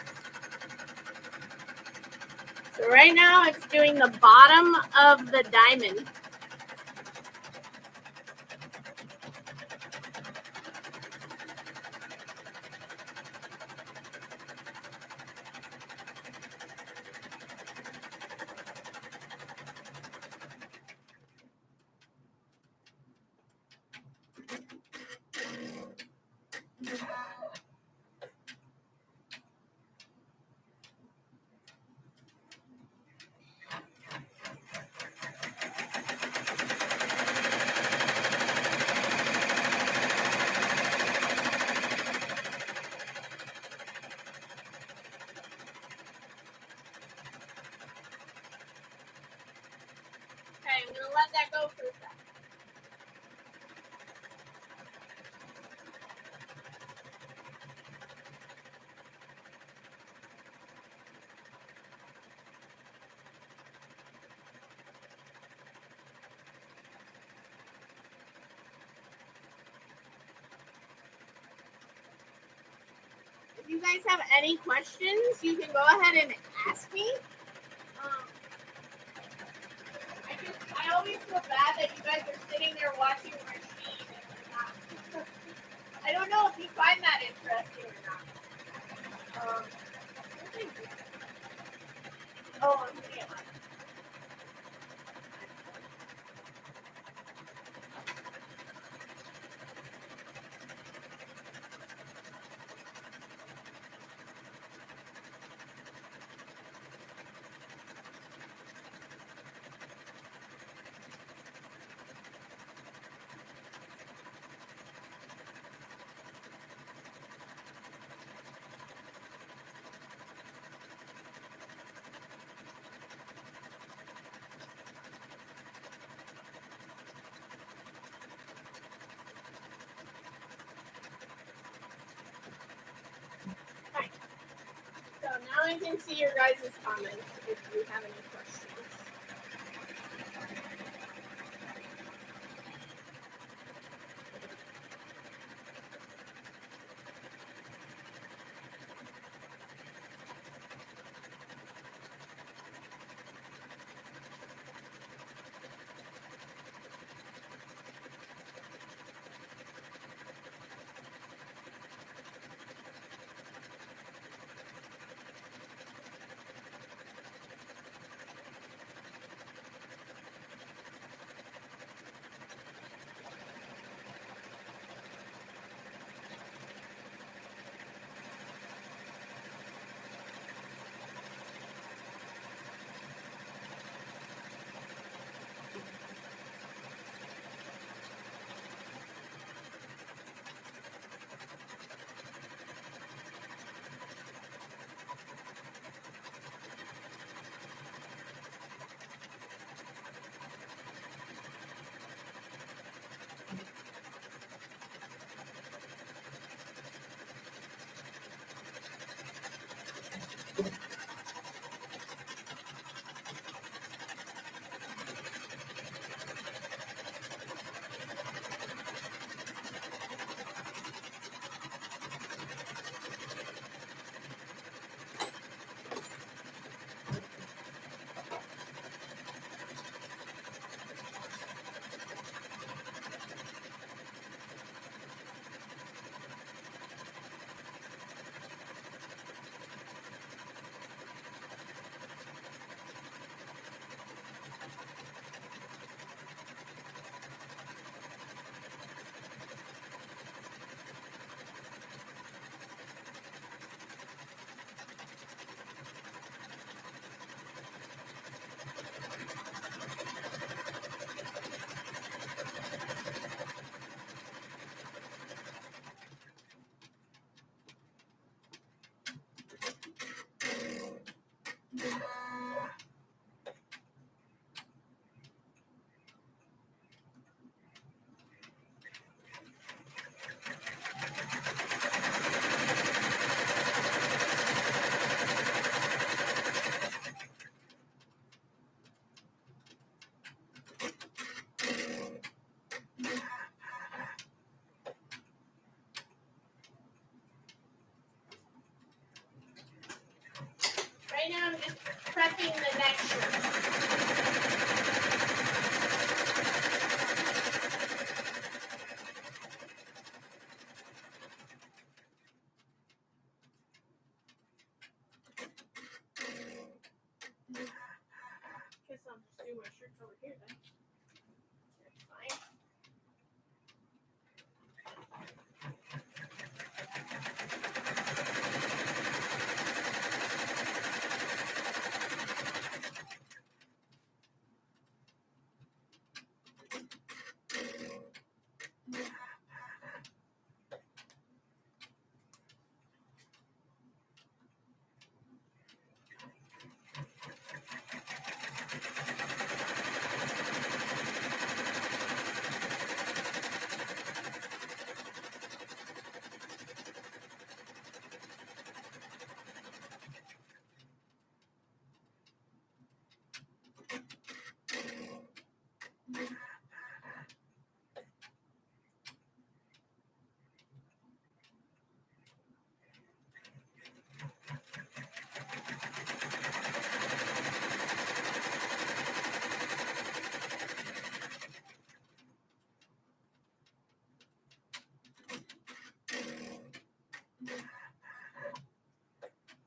So right now it's doing the bottom of the diamond. Okay, I'm going to let that go for a second. If you guys have any questions, you can go ahead and ask me. I always feel bad that you guys are sitting there watching a machine and you're not. I don't know if you find that interesting or not. Oh, I'm gonna get mine. I can see your guys' comments if you have any questions. Right now I'm just prepping the next shirt. Guess I'll just do my shirts over here then. That's fine.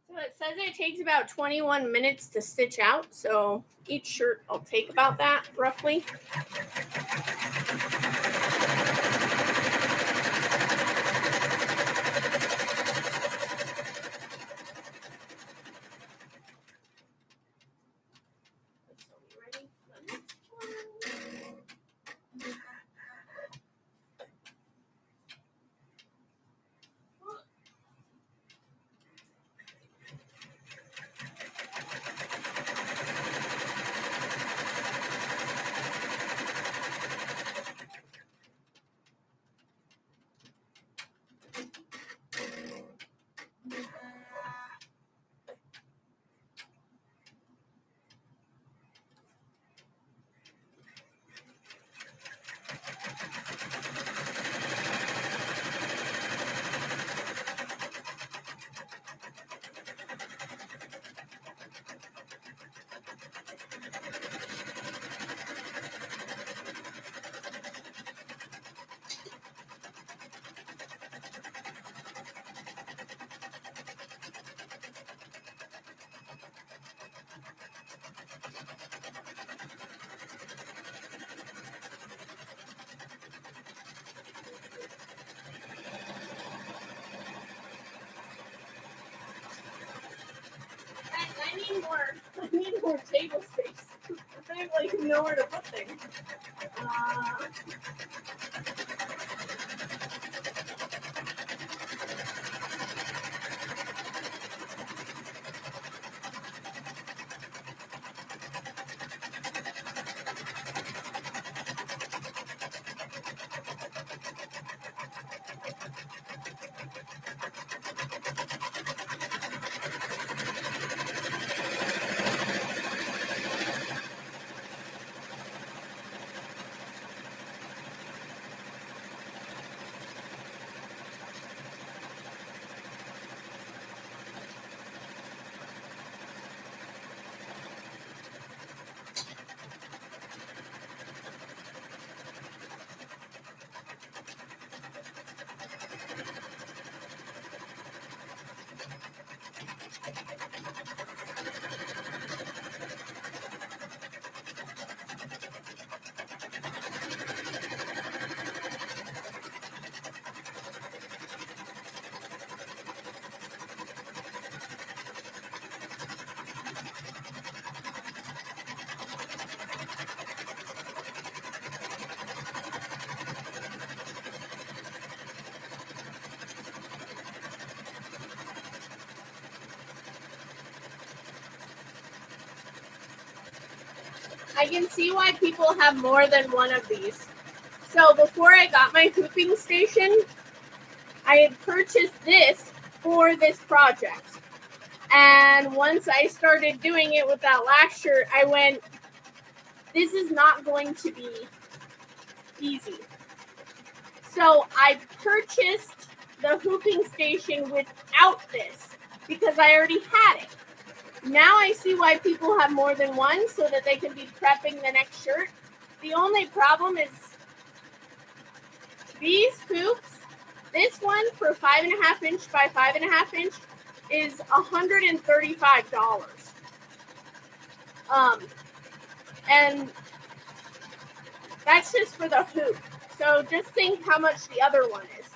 So it says it takes about 21 minutes to stitch out. So each shirt will take about that roughly. need more table space. I have like nowhere to put things. I can see why people have more than one of these. So before I got my hooping station, I had purchased this for this project. And once I started doing it with that last shirt, I went, this is not going to be easy. So I purchased the hooping station without this because I already had it. Now I see why people have more than one so that they can be prepping the next shirt. The only problem is these hoops, this one for 5.5 inch by 5.5 inch is $135. And that's just for the hoop. So just think how much the other one is.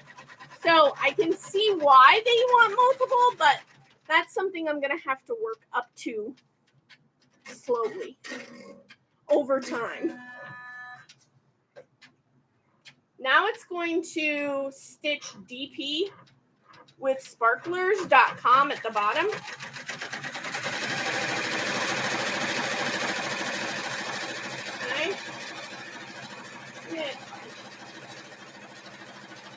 So I can see why they want multiple, but that's something I'm going to have to work up to slowly over time. Now it's going to stitch DP with sparklers.com at the bottom. Okay.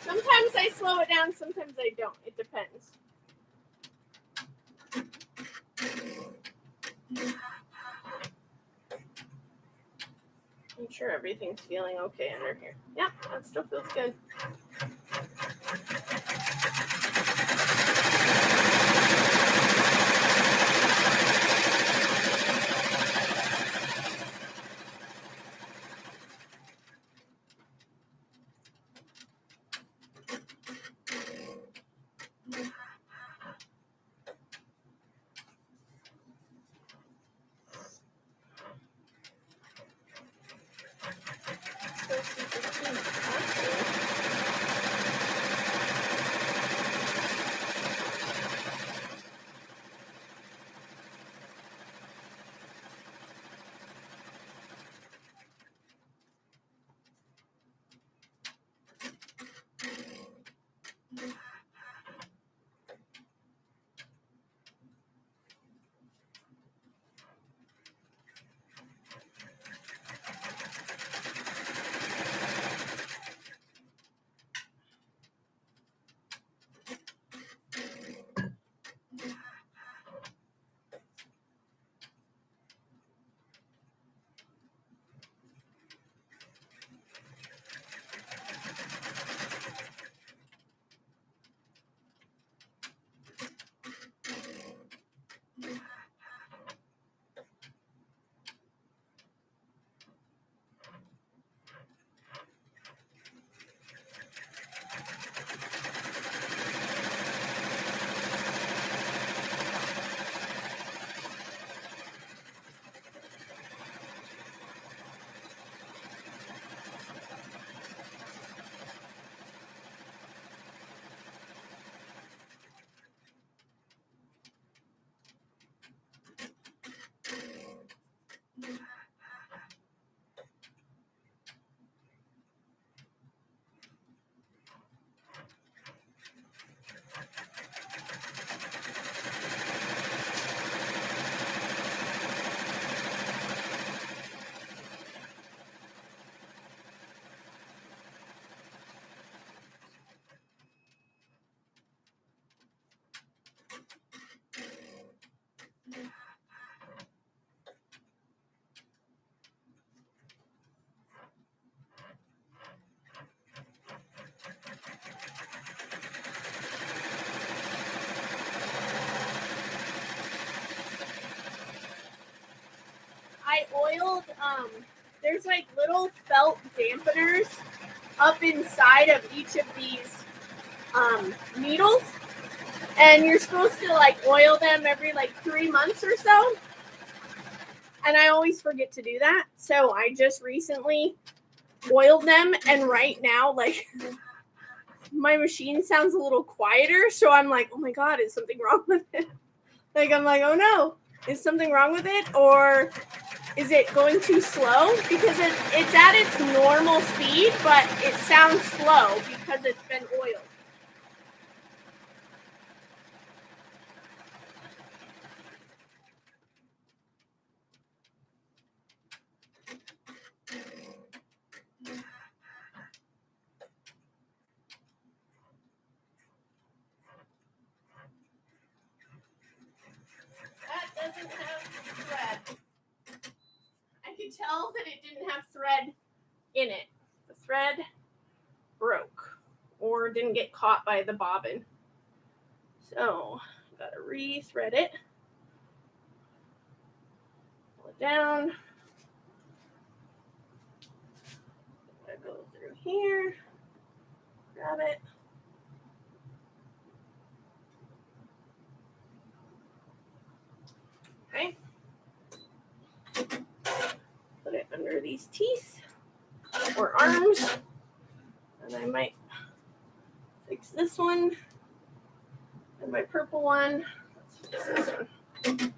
Sometimes I slow it down, sometimes I don't. It depends. I'm sure everything's feeling okay under here. Yeah, that still feels good. oiled, there's like little felt dampeners up inside of each of these needles. And you're supposed to like oil them every like 3 months or so. And I always forget to do that. So I just recently oiled them. And right now, like, my machine sounds a little quieter. So I'm like, oh my God, is something wrong with it? Like, I'm like, oh no, is something wrong with it? Or is it going too slow? Because it's at its normal speed, but it sounds slow because it's been oiled. That doesn't have thread. I could tell that it didn't have thread in it. The thread broke or didn't get caught by the bobbin. So, gotta re-thread it. Pull it down. Gotta go through here. Grab it. Okay. Put it under these teeth or arms. And I might fix this one. And my purple one. Let's fix this one.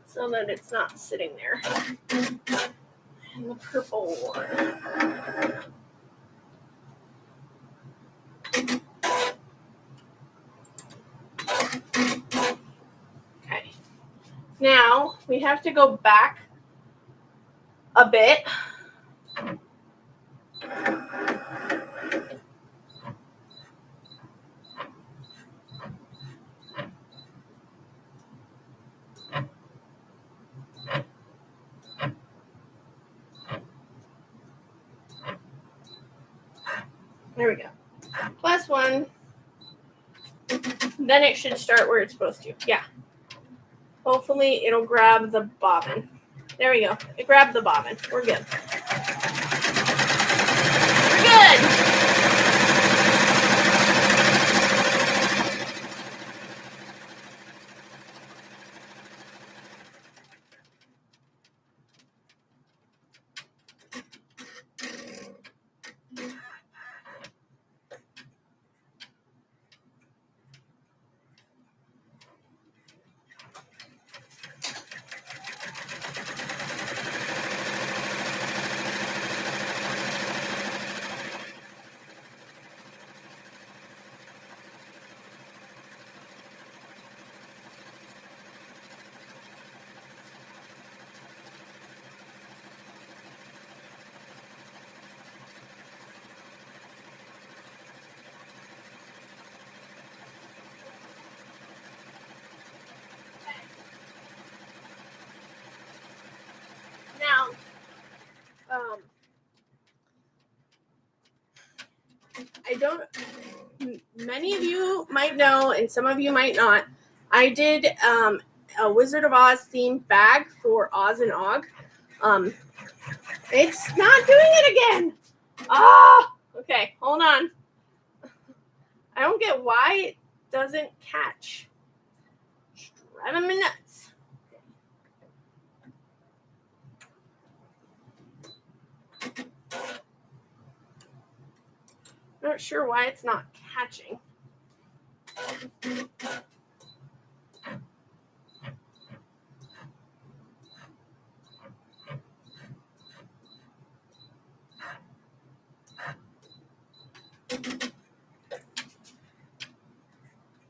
So that it's not sitting there. And the purple one. Okay. Now we have to go back a bit. There we go. Plus one. Then it should start where it's supposed to. Yeah. Hopefully it'll grab the bobbin. There we go. It grabbed the bobbin. We're good. We're good. Now, many of you might know, and some of you might not, I did a Wizard of Oz themed bag for Oz and Og. It's not doing it again. Okay, hold on. I don't get why it doesn't catch. It's driving me nuts. Not sure why it's not catching.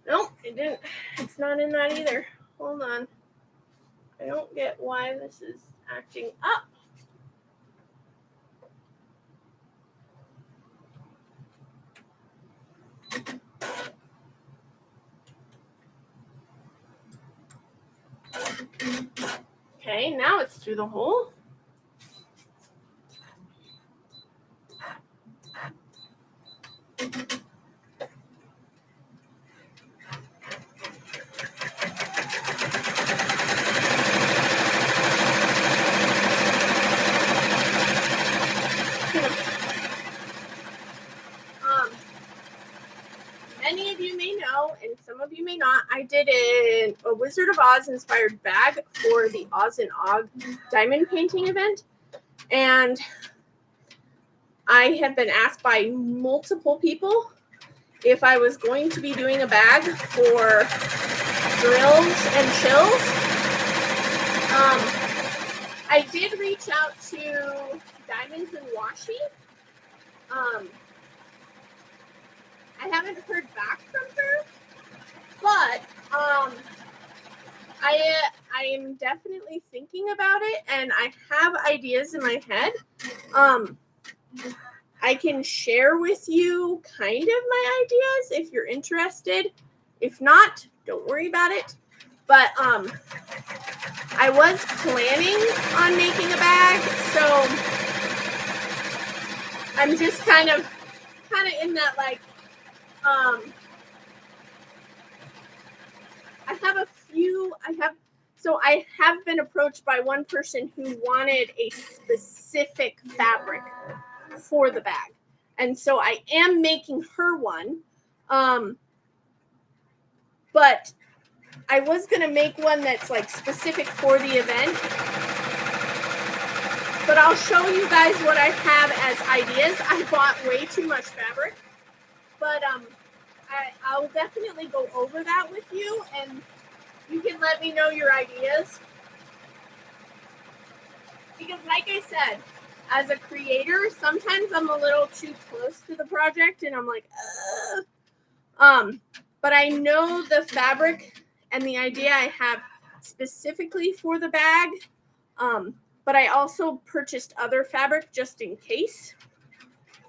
Nope, it didn't. It's not in that either. Hold on. I don't get why this is acting up. Okay, now it's through the hole. many of you may know, and some of you may not, I did a Wizard of Oz inspired bag for the Oz and Og diamond painting event. And I have been asked by multiple people if I was going to be doing a bag for drills and chills. I did reach out to Diamonds and Washi. I haven't heard back from her, but I am definitely thinking about it, and I have ideas in my head. I can share with you kind of my ideas if you're interested. If not, don't worry about it. But I was planning on making a bag, so I'm just kind of in that like I have been approached by one person who wanted a specific fabric for the bag. And so I am making her one. But I was going to make one that's like specific for the event. But I'll show you guys what I have as ideas. I bought way too much fabric. But I'll definitely go over that with you, and you can let me know your ideas. Because like I said, as a creator, sometimes I'm a little too close to the project and I'm like, but I know the fabric and the idea I have specifically for the bag. But I also purchased other fabric just in case.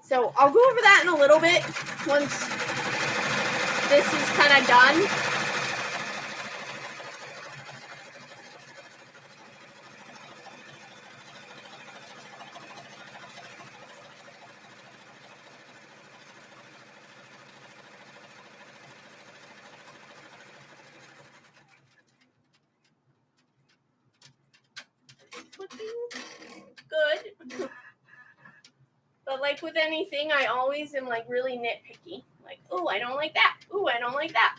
So I'll go over that in a little bit once this is kind of done. Good. But like with anything, I always am like really nitpicky. Like, oh, I don't like that. Oh, I don't like that.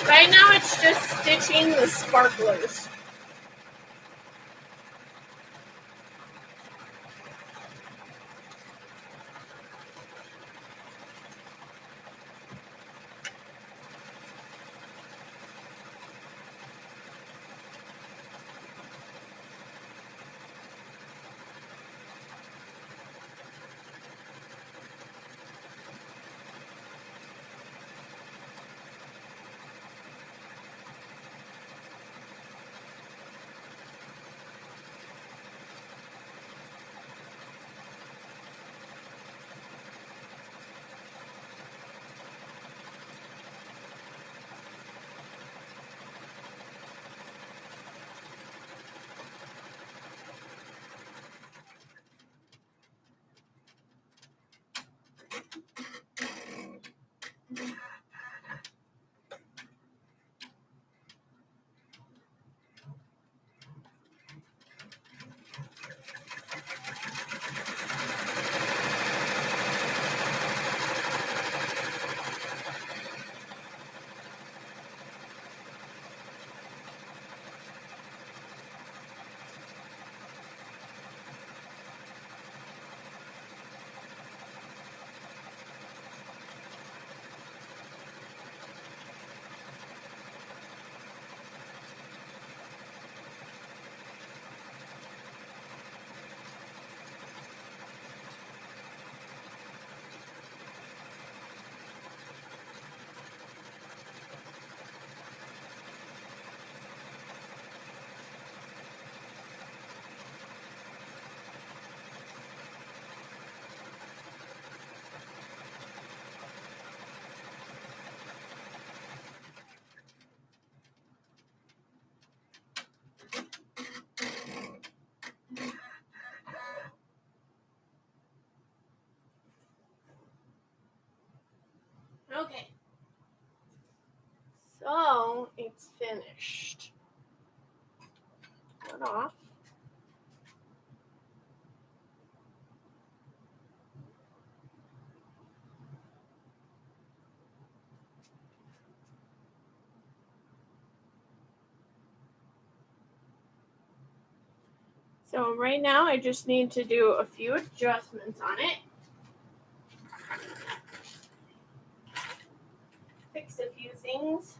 Right now it's just stitching the sparklers. Okay. So it's finished. Cut off. So right now I just need to do a few adjustments on it. Fix a few things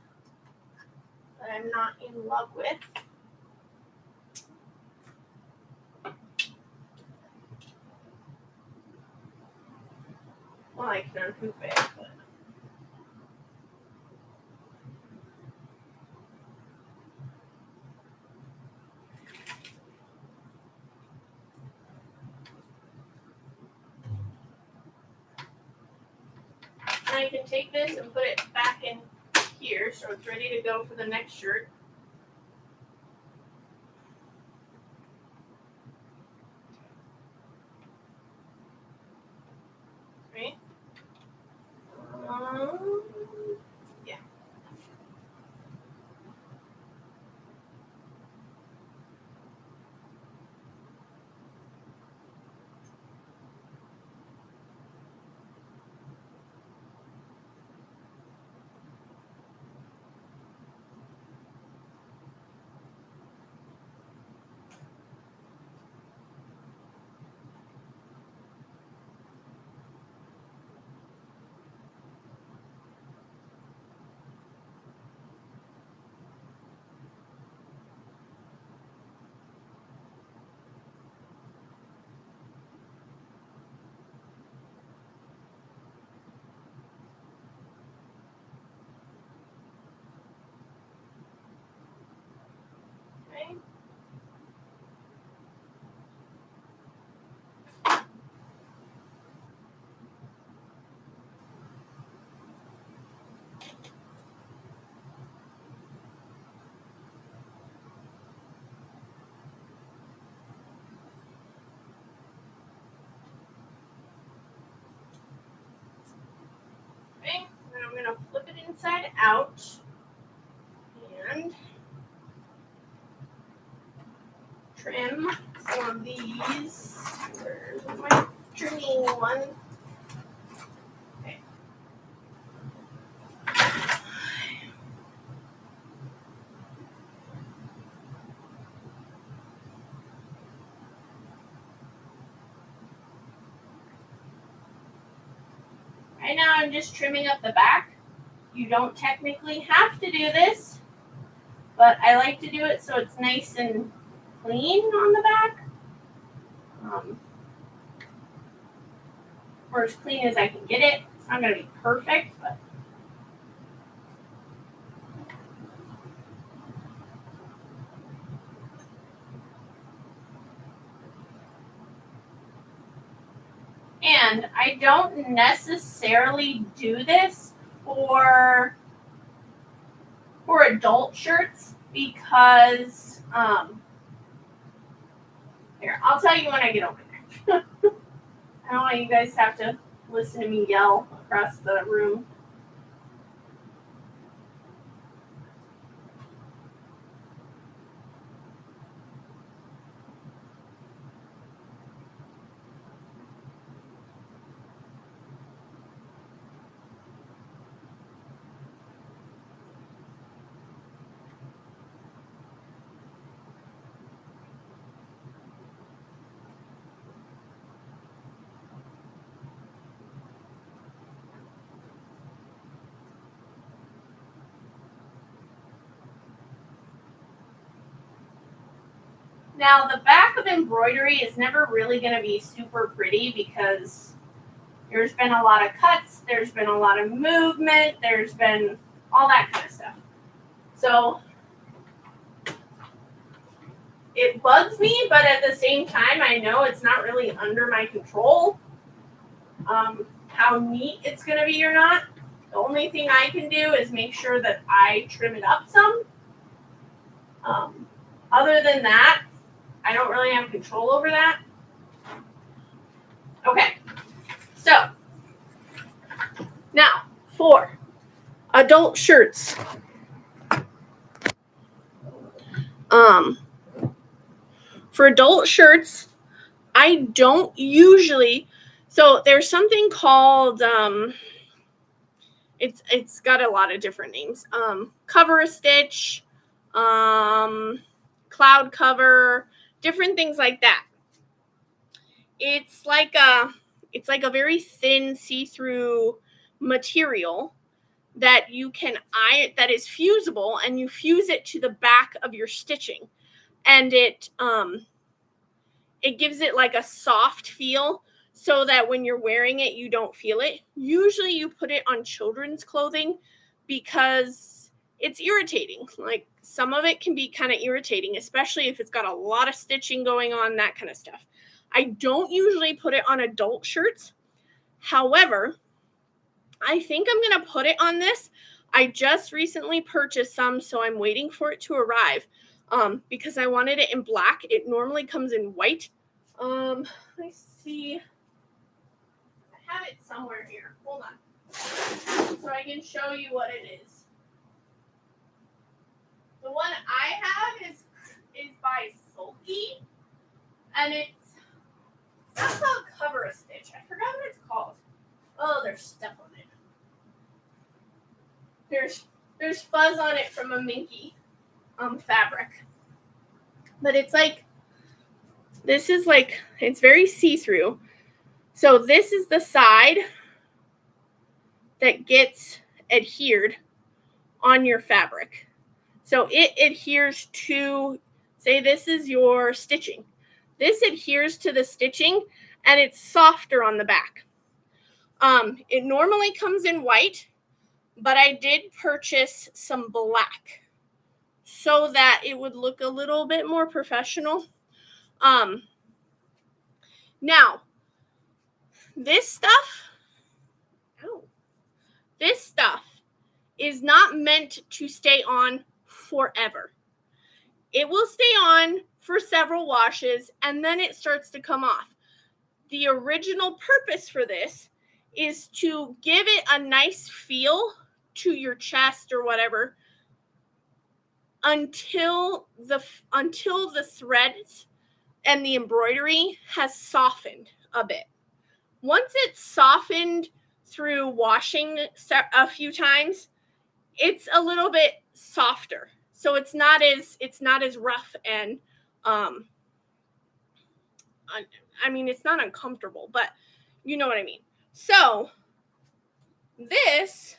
that I'm not in love with. Well, I can unhoop it, but I can take this and put it back in here so it's ready to go for the next shirt. Right? Yeah. Okay. Okay. Now I'm gonna flip it inside out and trim some of these. Where's my trimming one? Okay. Right now I'm just trimming up the back. You don't technically have to do this, but I like to do it so it's nice and clean on the back. Or as clean as I can get it. It's not going to be perfect, but and I don't necessarily do this for adult shirts because here, I'll tell you when I get over there. I don't want you guys to have to listen to me yell across the room. Now, the back of embroidery is never really going to be super pretty because there's been a lot of cuts, there's been a lot of movement, there's been all that kind of stuff. So it bugs me, but at the same time, I know it's not really under my control how neat it's going to be or not. The only thing I can do is make sure that I trim it up some. Other than that, I don't really have control over that. Okay, so now for adult shirts. For adult shirts, I don't usually. So there's something called it's got a lot of different names. Cover a stitch, cloud cover, different things like that. It's like a very thin see-through material that you can iron, that is fusible, and you fuse it to the back of your stitching, and it gives it like a soft feel so that when you're wearing it you don't feel it. Usually you put it on children's clothing because it's irritating. Like some of it can be kind of irritating, especially if it's got a lot of stitching going on, that kind of stuff. I don't usually put it on adult shirts. However, I think I'm going to put it on this. I just recently purchased some, so I'm waiting for it to arrive because I wanted it in black. It normally comes in white. Let me see. I have it somewhere here. Hold on. So I can show you what it is. The one I have is by Sulky, and it's not called Cover a Stitch. I forgot what it's called. Oh, there's stuff on it. There's fuzz on it from a Minky fabric. But it's like, this is like, it's very see-through. So this is the side that gets adhered on your fabric. So it adheres to, say this is your stitching. This adheres to the stitching and it's softer on the back. It normally comes in white, but I did purchase some black so that it would look a little bit more professional. Now, this stuff is not meant to stay on forever. It will stay on for several washes and then it starts to come off. The original purpose for this is to give it a nice feel to your chest or whatever until the threads and the embroidery has softened a bit. Once it's softened through washing a few times, it's a little bit softer. So it's not as rough and I mean, it's not uncomfortable, but you know what I mean. So this,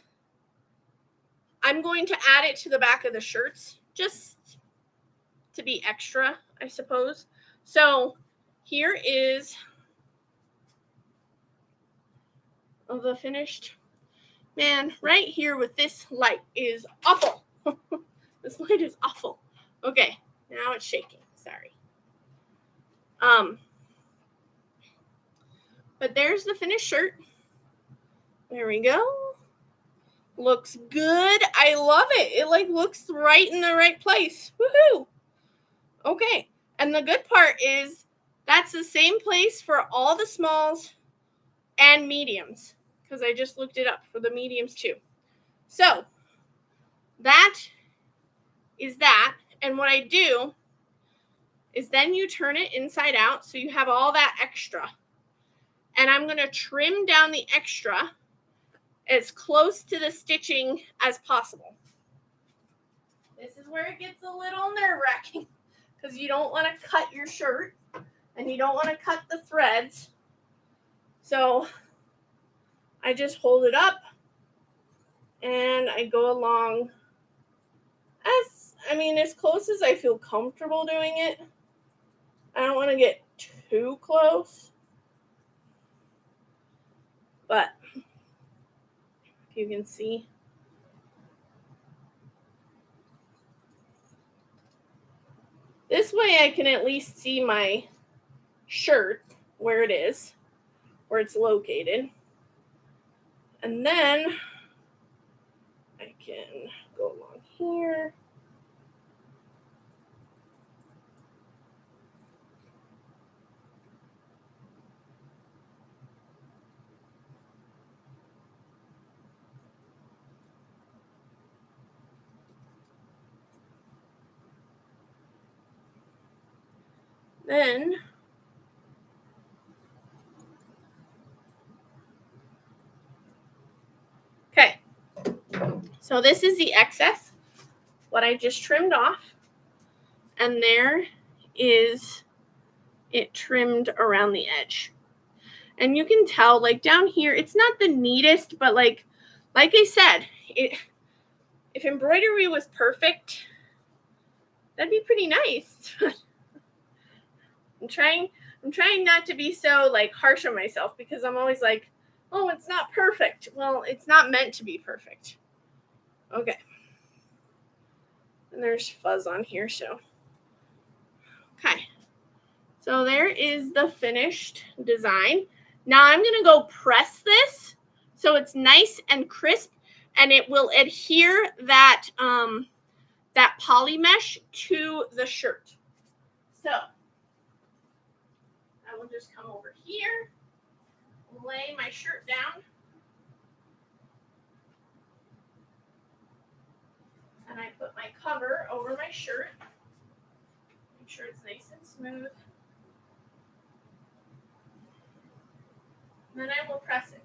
I'm going to add it to the back of the shirts just to be extra, I suppose. So here is the finished. Man, right here with this light is awful. This light is awful. Okay, now it's shaking. Sorry. But there's the finished shirt. There we go. Looks good. I love it. It like looks right in the right place. Woohoo! Okay. And the good part is that's the same place for all the smalls and mediums, because I just looked it up for the mediums too. So that is that. And what I do is then you turn it inside out so you have all that extra. And I'm going to trim down the extra as close to the stitching as possible. This is where it gets a little nerve-wracking because you don't want to cut your shirt and you don't want to cut the threads. So I just hold it up and I go along as close as I feel comfortable doing it. I don't want to get too close. But if you can see, this way I can at least see my shirt where it is, where it's located. And then I can go along here. Then okay, so this is the excess, what I just trimmed off, and there is it trimmed around the edge. And you can tell, like down here, it's not the neatest, but like I said, if embroidery was perfect, that'd be pretty nice. I'm trying not to be so like harsh on myself, because I'm always like, oh, it's not perfect. Well, it's not meant to be perfect. Okay. And there's fuzz on here, so. Okay. So there is the finished design. Now I'm going to go press this so it's nice and crisp, and it will adhere that that poly mesh to the shirt. So I will just come over here, lay my shirt down, and I put my cover over my shirt. Make sure it's nice and smooth. And then I will press it.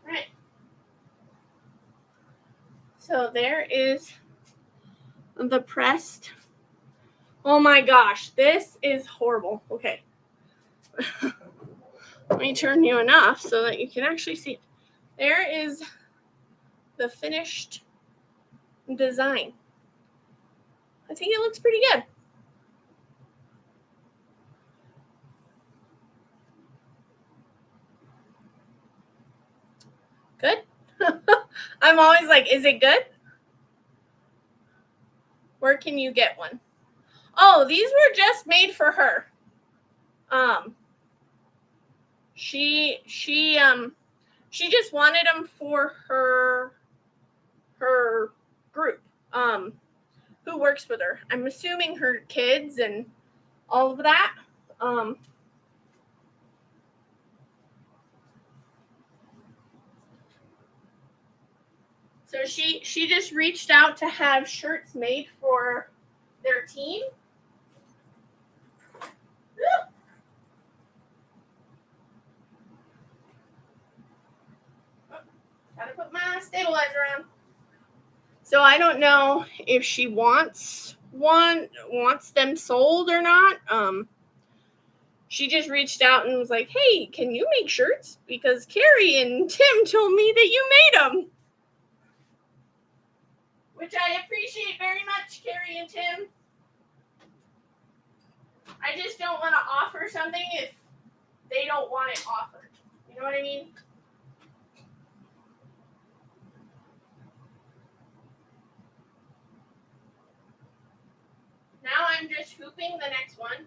Right. So there is the pressed. Oh my gosh, this is horrible. Okay. Let me turn you enough so that you can actually see it. There is the finished design. I think it looks pretty good. Good? I'm always like, is it good? Where can you get one? Oh, these were just made for her. She just wanted them for her group. Who works with her? I'm assuming her kids and all of that. So she just reached out to have shirts made for their team. Gotta put my stabilizer on. So I don't know if she wants them sold or not. She just reached out and was like, hey, can you make shirts? Because Carrie and Tim told me that you made them. Which I appreciate very much, Carrie and Tim. I just don't want to offer something if they don't want it offered. You know what I mean? Now I'm just hooping the next one.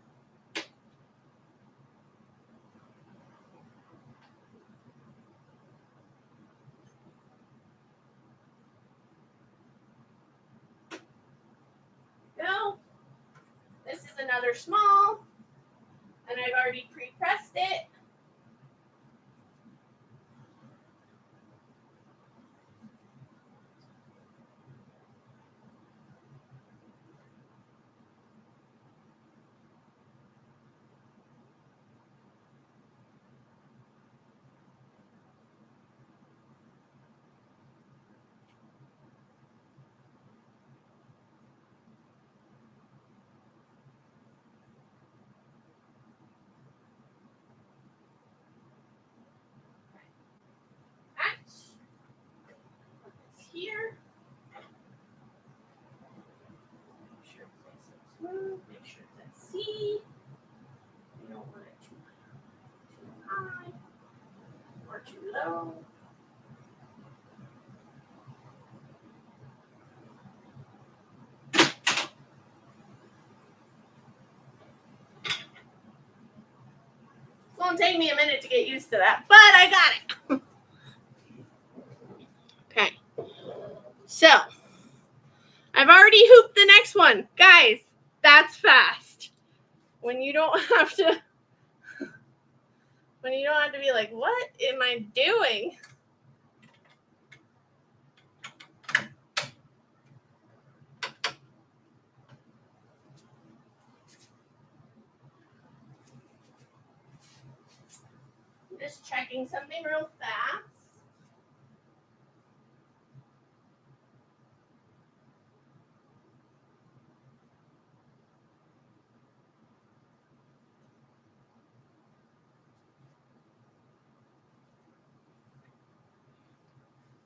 Go. This is another small, and I've already pre-pressed it. Here. Make sure it's nice and smooth. Make sure it's at C. You don't want it too high or too low. It's gonna take me a minute to get used to that, but I got it. Okay. So I've already hooped the next one. Guys, that's fast. When you don't have to be like, what am I doing? just checking something real fast.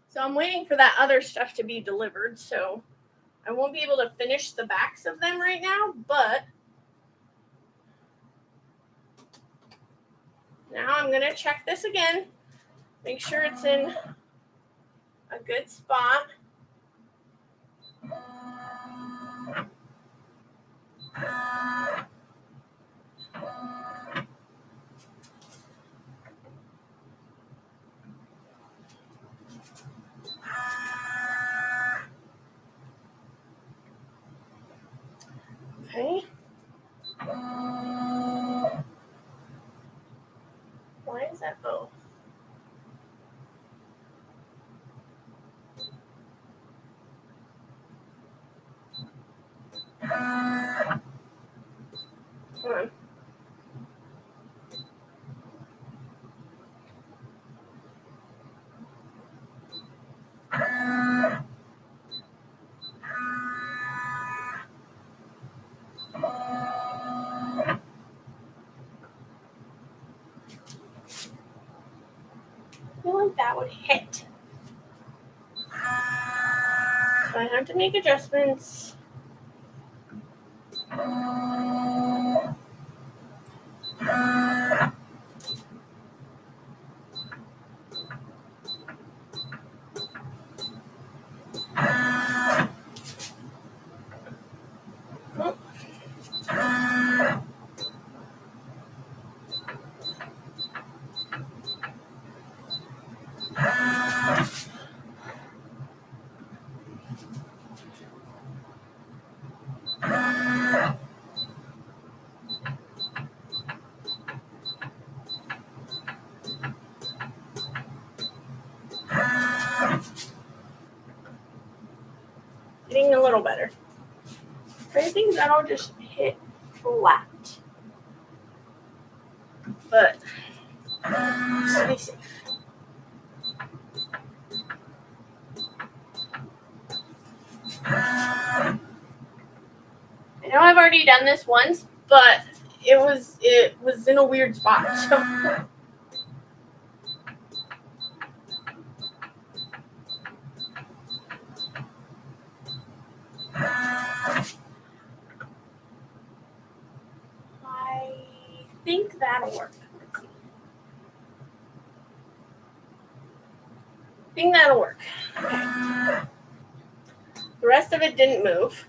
So I'm waiting for that other stuff to be delivered, so I won't be able to finish the backs of them right now, but now I'm going to check this again, make sure it's in a good spot. Okay. Why is that? Oh. Come on. I feel like that would hit. So I have to make adjustments. Getting a little better. I think that'll just hit flat. But just to be safe. I know I've already done this once, but it was in a weird spot. So I think that'll work. Let's see. I think that'll work. Okay. The rest of it didn't move,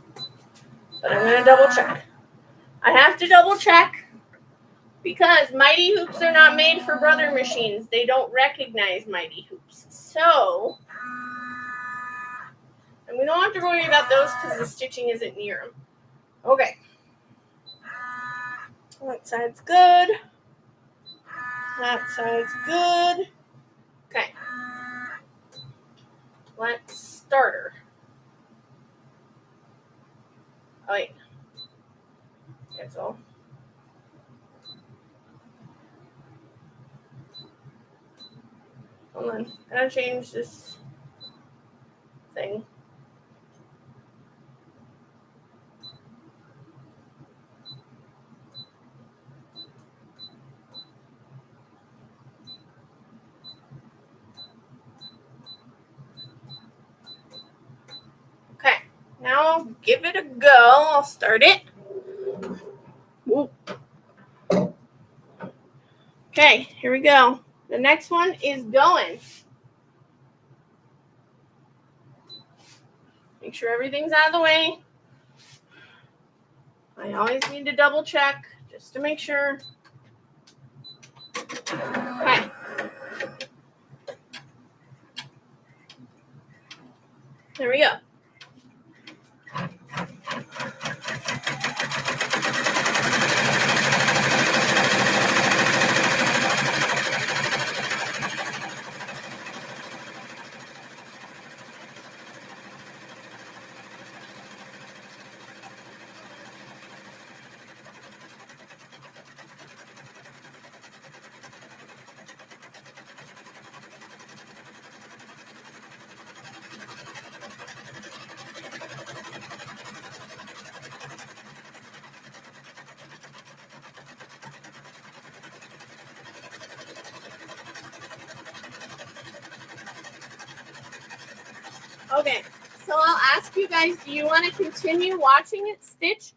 but I'm going to double check. I have to double check because Mighty Hoops are not made for brother machines. They don't recognize Mighty Hoops. So, and we don't have to worry about those because the stitching isn't near them. Okay. That side's good. That side's good. Okay. Let's start her. Oh, wait. That's all. Hold on. Gotta change this thing. Okay. Now I'll give it a go. I'll start it. Whoop. Okay, here we go. The next one is going. Make sure everything's out of the way. I always need to double check just to make sure. Okay. There we go. Okay, so I'll ask you guys, do you want to continue watching it stitch?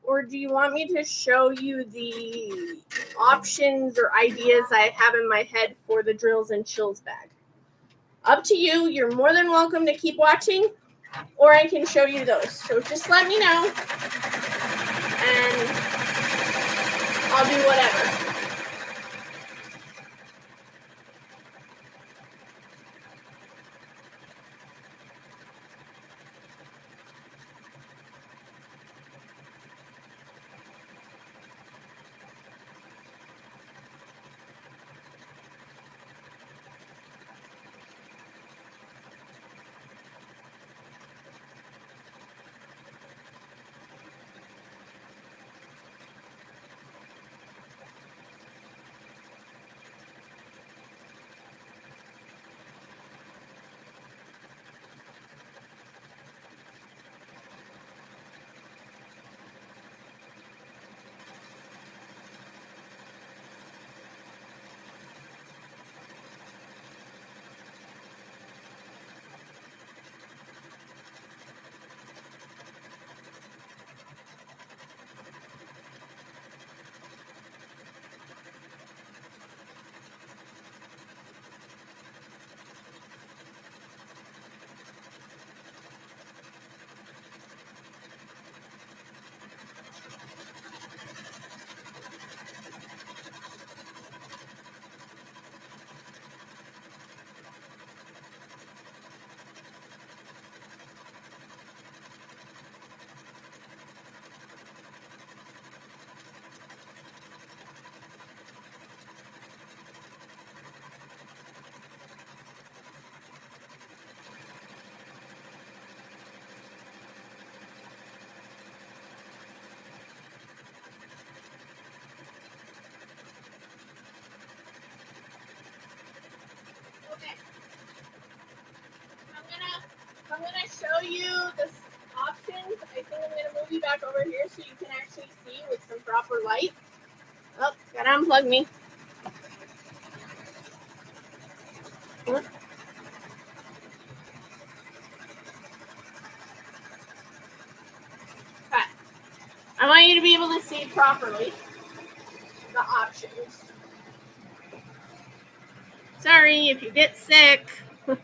Or do you want me to show you the options or ideas I have in my head for the drills and chills bag? Up to you. You're more than welcome to keep watching, or I can show you those. So just let me know, and I'll do whatever. Okay. I'm gonna show you the options. I think I'm gonna move you back over here so you can actually see with some proper light. Oh, gotta unplug me. Okay. I want you to be able to see properly the options. Sorry if you get sick. Here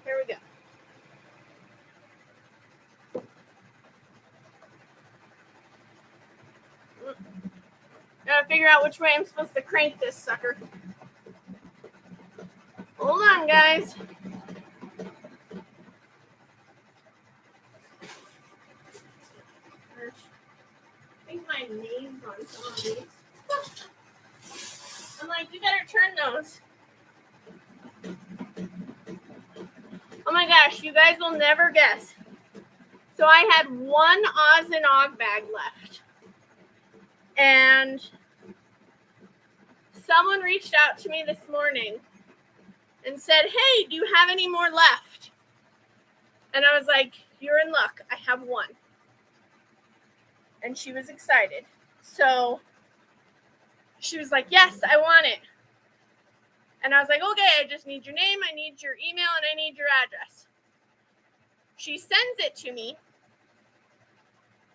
we go. Gotta figure out which way I'm supposed to crank this sucker. Hold on, guys. I think my name's on some of these. I'm like, you better turn those. Oh my gosh, you guys will never guess. So I had one Oz and Og bag left. And someone reached out to me this morning and said, hey, do you have any more left? And I was like, you're in luck. I have one. And she was excited. So she was like, yes, I want it. And I was like, okay, I just need your name, I need your email, and I need your address. She sends it to me.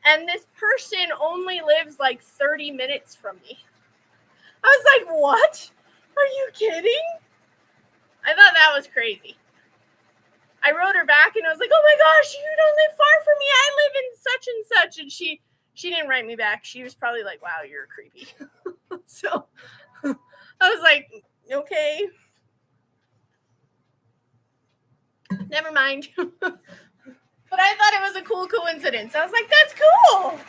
And this person only lives like 30 minutes from me. I was like, what? Are you kidding? I thought that was crazy. I wrote her back and I was like, oh my gosh, you don't live far from me. I live in such and such. And she didn't write me back. She was probably like, wow, you're creepy. So I was like, okay. Never mind. But I thought it was a cool coincidence. I was like, that's cool.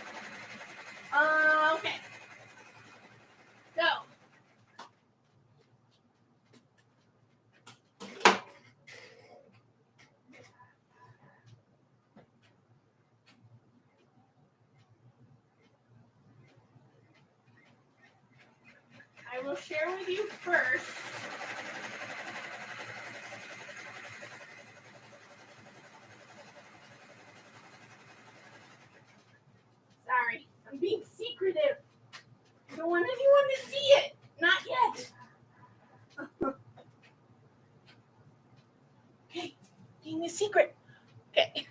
Okay. So. I will share with you first. Sorry, I'm being secretive. I don't want anyone to see it. Not yet. me a secret. Okay.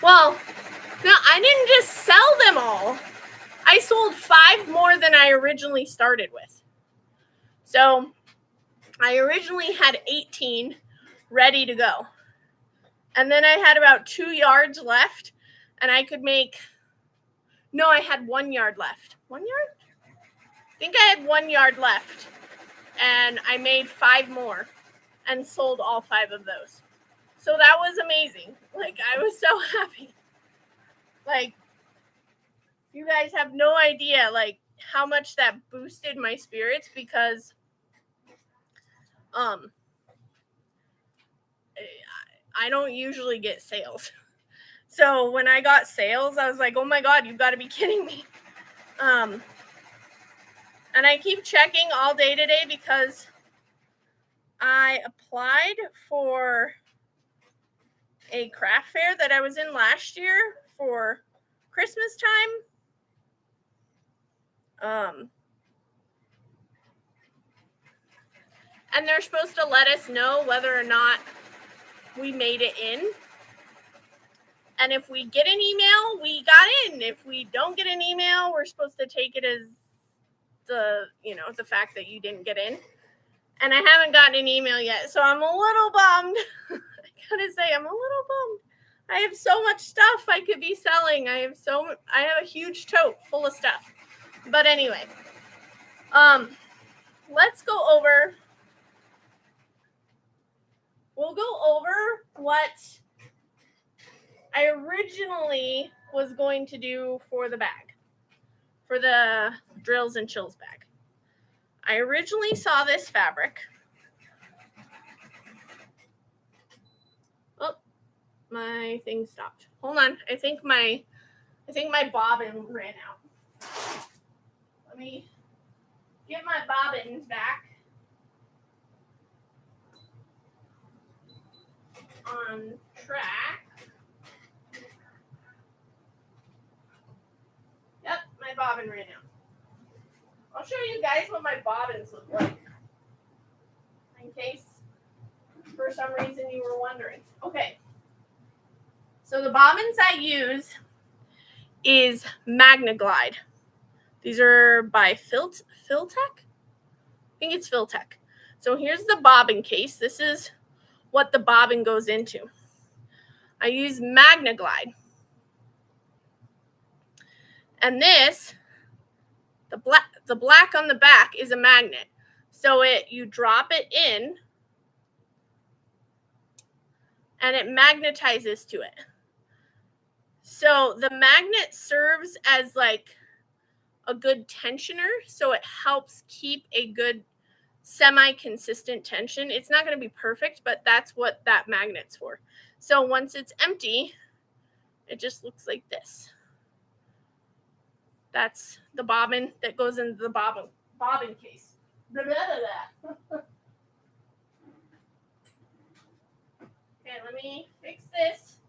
Well, no, I didn't just sell them all. I sold 5 more than I originally started with. So I originally had 18 ready to go. And then I had about 2 yards left, and I could make, no, I had 1 yard left. 1 yard? I think I had 1 yard left, and I made 5 more and sold all 5 of those. So that was amazing. Like, I was so happy. Like, you guys have no idea, like, how much that boosted my spirits, because I don't usually get sales. So when I got sales, I was like, oh my God, you've got to be kidding me. And I keep checking all day today because I applied for a craft fair that I was in last year for Christmas time. And they're supposed to let us know whether or not we made it in. And if we get an email, we got in. If we don't get an email, we're supposed to take it as the fact that you didn't get in. And I haven't gotten an email yet, so I'm a little bummed. I gotta say, I'm a little bummed. I have so much stuff I could be selling. I have a huge tote full of stuff. But anyway, let's go over. We'll go over what I originally was going to do for the bag, for the Drills and Chills bag. I originally saw this fabric. Oh, my thing stopped. Hold on. I think my bobbin ran out. Let me get my bobbins back on track. Yep, my bobbin ran out. I'll show you guys what my bobbins look like, in case for some reason you were wondering. Okay, so the bobbins I use is MagnaGlide. These are by Filtech? I think it's Filtech. So here's the bobbin case. This is what the bobbin goes into. I use MagnaGlide. And this, the black on the back is a magnet. So you drop it in and it magnetizes to it. So the magnet serves as like a good tensioner. So it helps keep a good semi-consistent tension. It's not going to be perfect, but that's what that magnet's for. So once it's empty, it just looks like this. That's the bobbin that goes into the bobbin case. Blah, blah, blah, blah. Okay, let me fix this,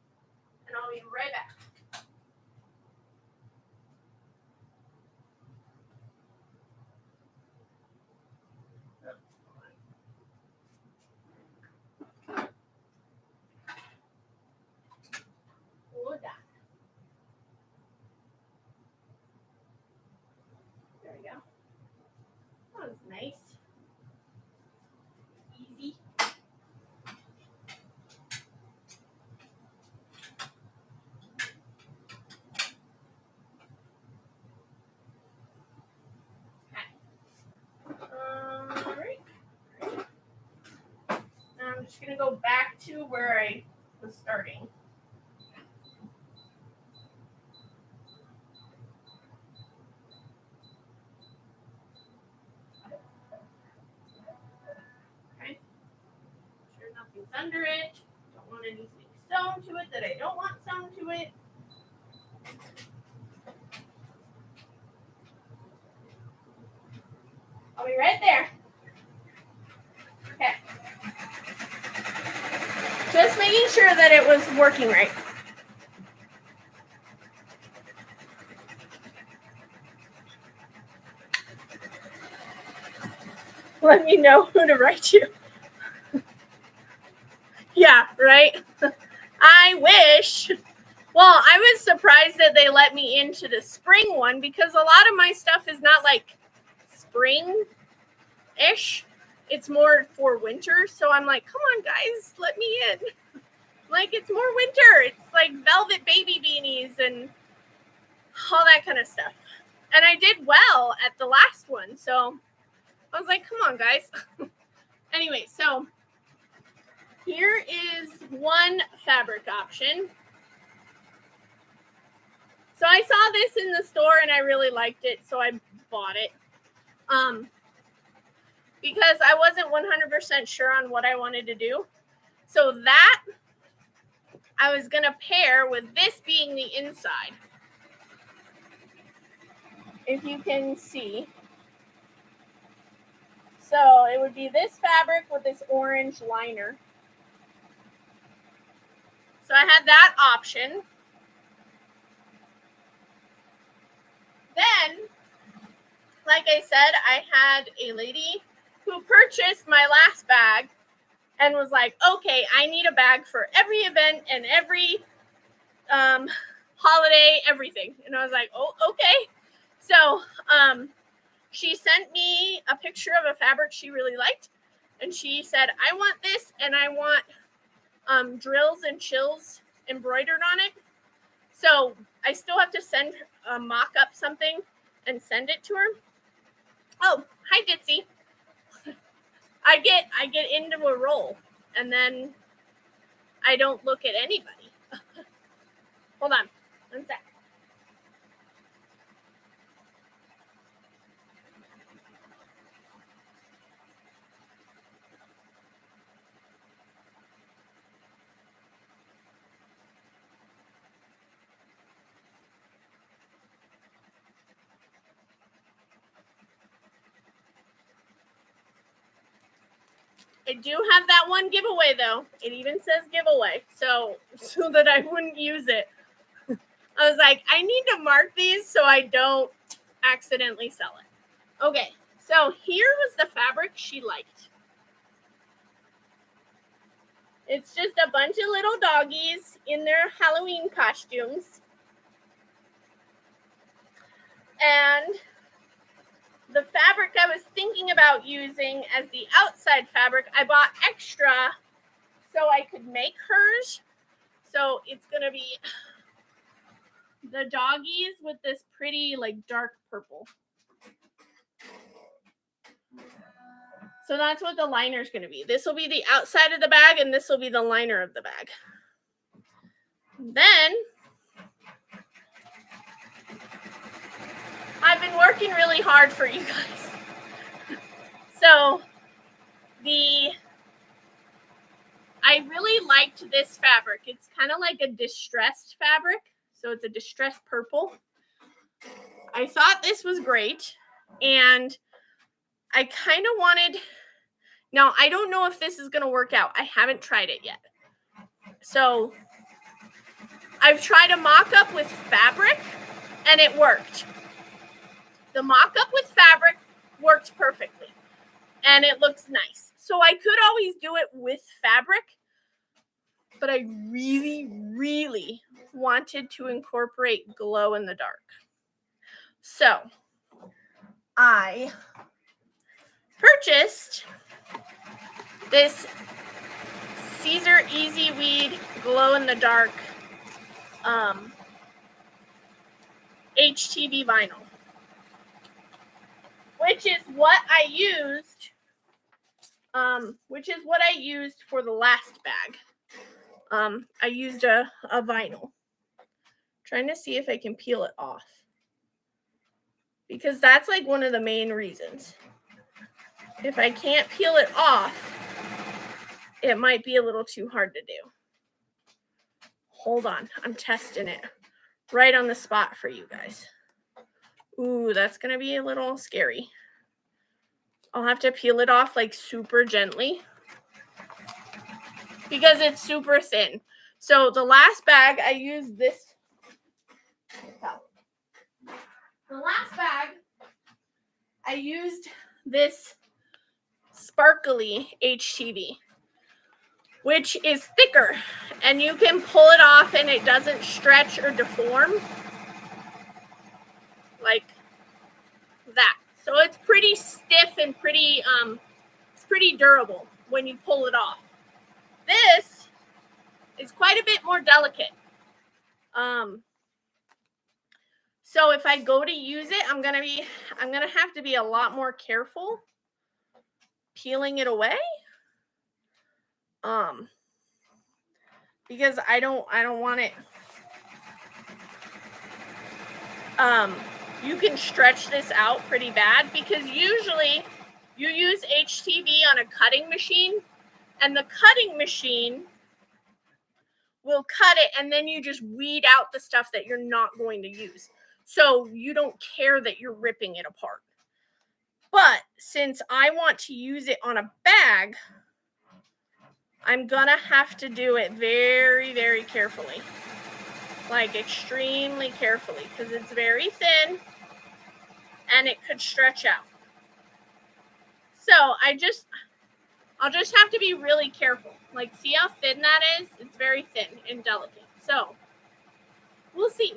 and I'll be right back. There we go. That was nice. Easy. All right. Now I'm just going to go back to where I was starting. Okay. Sure nothing's under it. Don't want anything sewn to it that I don't want sewn to it. I'll be right there. Okay. Just making sure that it was working right. Let me know who to write you. Yeah, right? I wish. Well, I was surprised that they let me into the spring one because a lot of my stuff is not like spring-ish. It's more for winter. So I'm like, come on, guys, let me in. Like, it's more winter. It's like velvet baby beanies and all that kind of stuff. And I did well at the last one. So I was like, come on, guys. Anyway, so here is one fabric option. So I saw this in the store and I really liked it, so I bought it. Because I wasn't 100% sure on what I wanted to do. So that I was going to pair with this being the inside. If you can see. So it would be this fabric with this orange liner. So I had that option. Then, like I said, I had a lady who purchased my last bag and was like, okay, I need a bag for every event and every holiday, everything. And I was like, oh, okay. So she sent me a picture of a fabric she really liked. And she said, I want this and I want drills and chills embroidered on it. So I still have to send mock up something and send it to her. Oh, hi, Ditzy. I get into a roll and then I don't look at anybody. Hold on, one sec. I do have that one giveaway though. It even says giveaway, so that I wouldn't use it. I was like, I need to mark these so I don't accidentally sell it. Okay, so here was the fabric she liked. It's just a bunch of little doggies in their Halloween costumes. And the fabric I was thinking about using as the outside fabric, I bought extra so I could make hers. So it's going to be the doggies with this pretty like dark purple. So that's what the liner is going to be. This will be the outside of the bag and this will be the liner of the bag. Then I've been working really hard for you guys. So I really liked this fabric. It's kind of like a distressed fabric. So it's a distressed purple. I thought this was great. And I kind of wanted, now I don't know if this is going to work out. I haven't tried it yet. So I've tried a mock-up with fabric and it worked. The mock-up with fabric worked perfectly and it looks nice. So I could always do it with fabric, but I really, really wanted to incorporate glow in the dark. So I purchased this Caesar Easy Weed glow in the dark HTV vinyl, which is what I used for the last bag. I used a vinyl. Trying to see if I can peel it off, because that's like one of the main reasons. If I can't peel it off, it might be a little too hard to do. Hold on, I'm testing it right on the spot for you guys. Ooh, that's gonna be a little scary. I'll have to peel it off like super gently because it's super thin. So the last bag, I used this. The last bag, I used this sparkly HTV. which is thicker, and you can pull it off and it doesn't stretch or deform like that. So it's pretty stiff and pretty it's pretty durable when you pull it off. This is quite a bit more delicate. So if I go to use it, I'm gonna have to be a lot more careful peeling it away. Because I don't want it. You can stretch this out pretty bad because usually you use HTV on a cutting machine, and the cutting machine will cut it, and then you just weed out the stuff that you're not going to use. So you don't care that you're ripping it apart. But since I want to use it on a bag, I'm gonna have to do it very, very carefully. Like extremely carefully, because it's very thin and it could stretch out. So I'll just have to be really careful. Like, see how thin that is? It's very thin and delicate. So we'll see.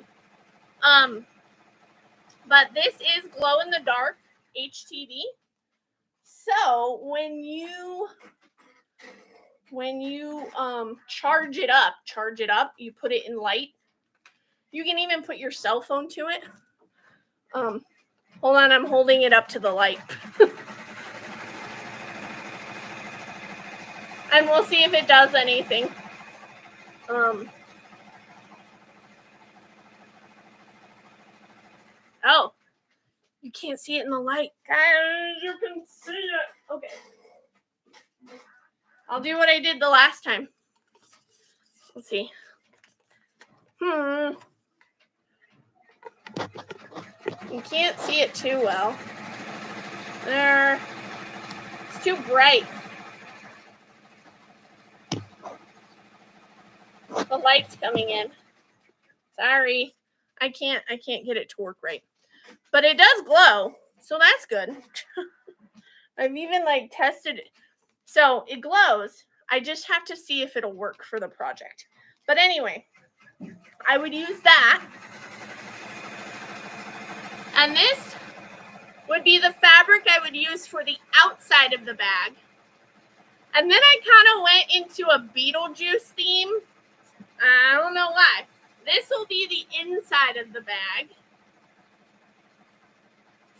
But this is glow in the dark HTV. So when you charge it up, you put it in light. You can even put your cell phone to it. Hold on, I'm holding it up to the light. And we'll see if it does anything. Oh, you can't see it in the light. Guys, you can see it. Okay. I'll do what I did the last time. Let's see. You can't see it too well. There. It's too bright. The light's coming in. Sorry. I can't get it to work right. But it does glow, so that's good. I've even tested it. So it glows. I just have to see if it'll work for the project. But anyway, I would use that. And this would be the fabric I would use for the outside of the bag. And then I kind of went into a Beetlejuice theme. I don't know why. This will be the inside of the bag.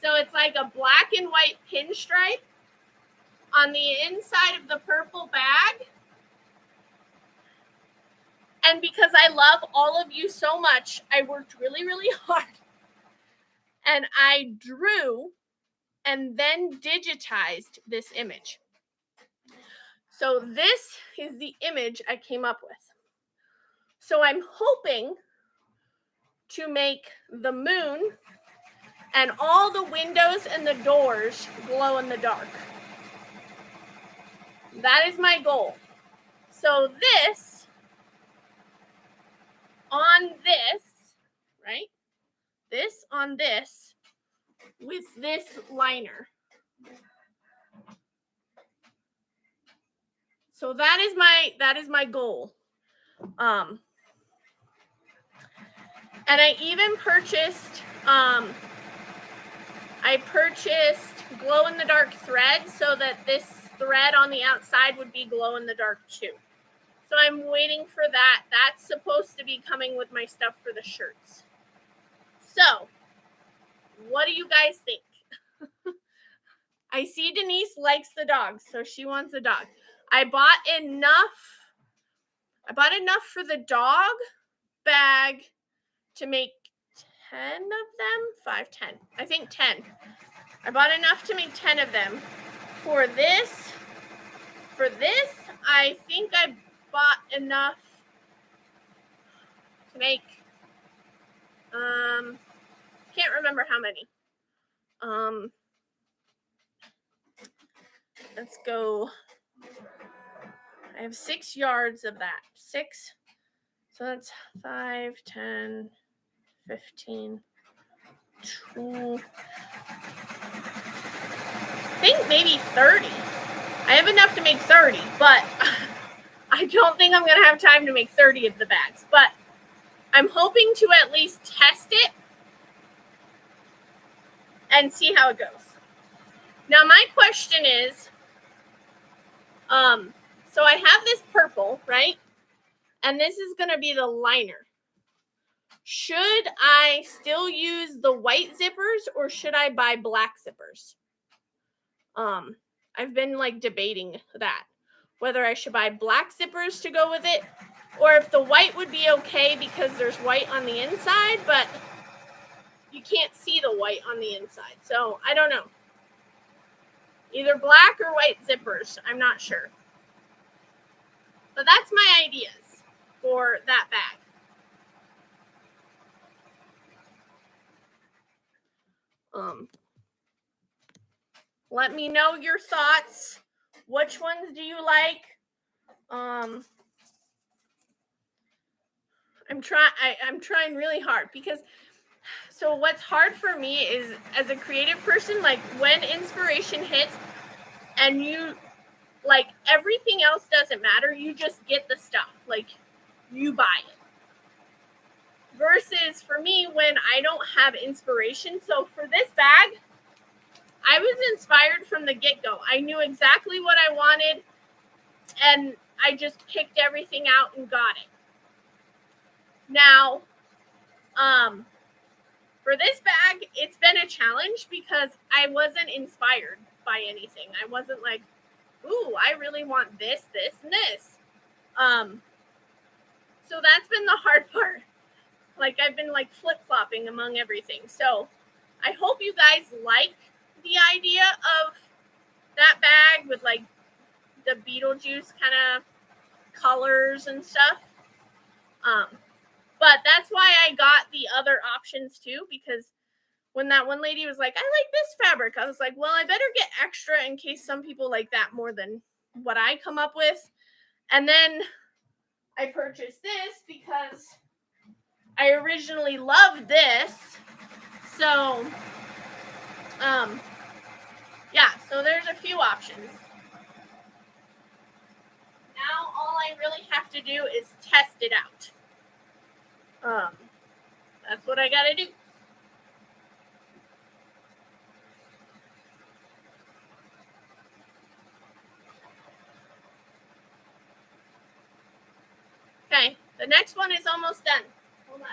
So it's like a black and white pinstripe on the inside of the purple bag. And because I love all of you so much, I worked really, really hard. And I drew and then digitized this image. So this is the image I came up with. So I'm hoping to make the moon and all the windows and the doors glow in the dark. That is my goal. So this, on this, right? This on this, with this liner. So that is my goal. And I even purchased glow in the dark thread so that this thread on the outside would be glow in the dark too. So I'm waiting for that. That's supposed to be coming with my stuff for the shirts. So, what do you guys think? I see Denise likes the dog, so she wants a dog. I bought enough for the dog bag to make 10 of them. 5, 10. I think 10. I bought enough to make 10 of them. For this, I think I bought enough to make, can't remember how many. Let's go. I have 6 yards of that. 6. So that's 5, 10, 15, 2. I think maybe 30. I have enough to make 30, but I don't think I'm going to have time to make 30 of the bags, but I'm hoping to at least test it and see how it goes. Now, my question is, so I have this purple, right? And this is going to be the liner. Should I still use the white zippers or should I buy black zippers? I've been like debating that, whether I should buy black zippers to go with it or if the white would be okay because there's white on the inside, but you can't see the white on the inside. So I don't know. Either black or white zippers. I'm not sure. But that's my ideas for that bag. Let me know your thoughts. Which ones do you like? I'm trying really hard because so what's hard for me is as a creative person, like when inspiration hits and you like everything else doesn't matter, you just get the stuff, like you buy it. Versus for me when I don't have inspiration. So for this bag, I was inspired from the get-go. I knew exactly what I wanted and I just picked everything out and got it. Now, for this bag, it's been a challenge because I wasn't inspired by anything. I wasn't like, ooh, I really want this, this, and this. So that's been the hard part. Like I've been like flip-flopping among everything. So I hope you guys like the idea of that bag with like the Beetlejuice kind of colors and stuff. But that's why I got the other options too, because when that one lady was like, I like this fabric, I was like, well, I better get extra in case some people like that more than what I come up with. And then I purchased this because I originally loved this. So, yeah, so there's a few options. Now all I really have to do is test it out. That's what I got to do. Okay, the next one is almost done. Hold on.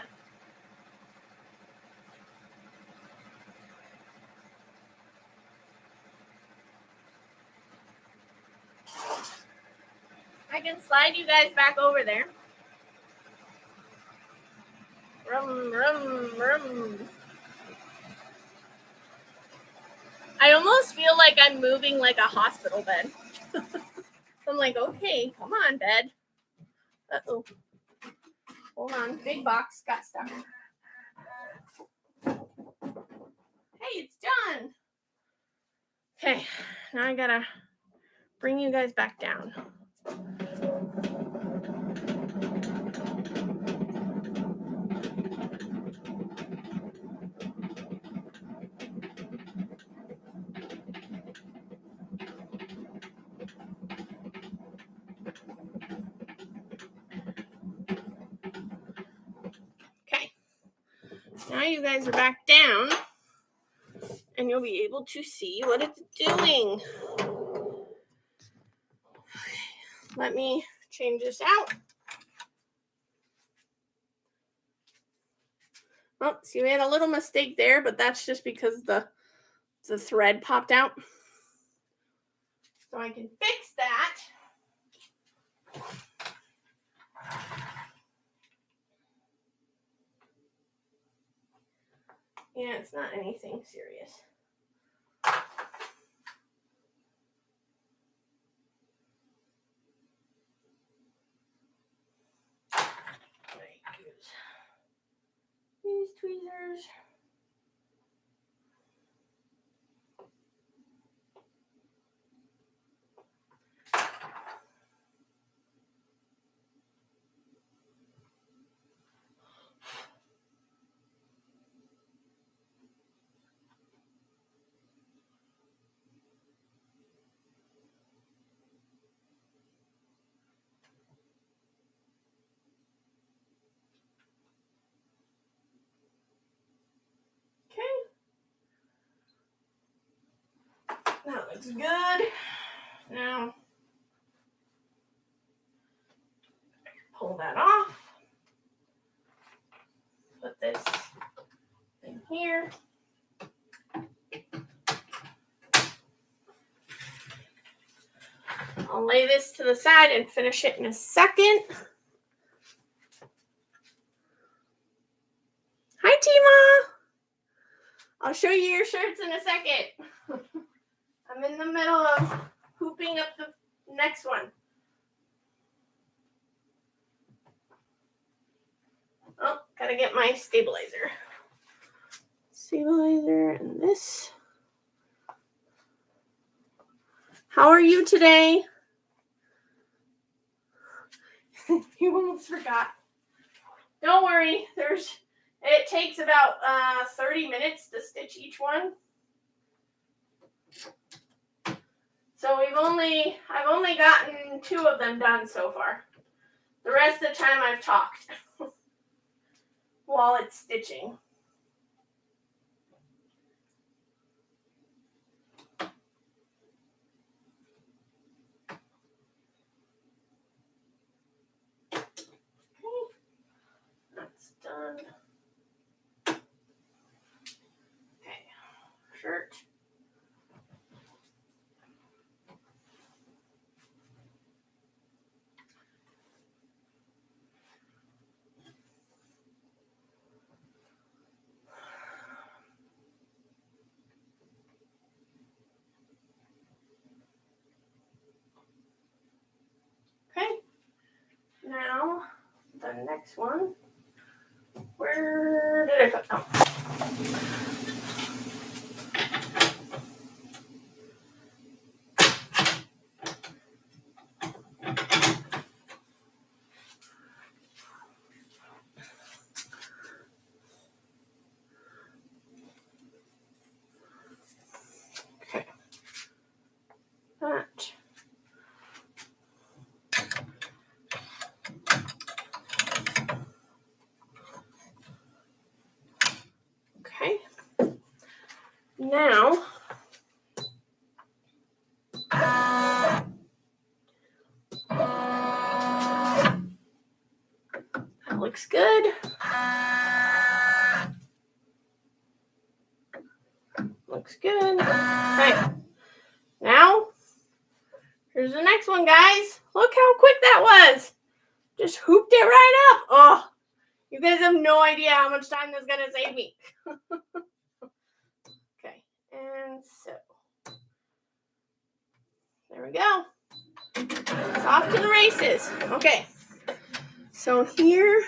I can slide you guys back over there. Rum, rum, rum. I almost feel like I'm moving like a hospital bed. I'm like, okay, come on, bed. Uh-oh. Hold on. Big box got stuck. Hey, it's done. Okay, now I gotta bring you guys back down. Okay, now you guys are back down and you'll be able to see what it's doing. Let me change this out. Oh, see, we had a little mistake there, but that's just because the thread popped out. So I can fix that. Yeah, it's not anything serious. These tweezers. That looks good. Now, pull that off. Put this in here. I'll lay this to the side and finish it in a second. Hi, Tima. I'll show you your shirts in a second. I'm in the middle of hooping up the next one. Oh, gotta get my stabilizer. Stabilizer and this. How are you today? You almost forgot. Don't worry, it takes about 30 minutes to stitch each one. So I've only gotten 2 of them done so far. The rest of the time I've talked while it's stitching. That's done. Okay, shirt. Okay, now the next one. Where did I put them? Okay. That. Okay. Now, that looks good. Looks good. Okay. Now, here's the next one, guys. Look how quick that was. Just hooped it right up. Oh, you guys have no idea how much time that's going to save me. Okay. And so, there we go. It's off to the races. Okay. So here.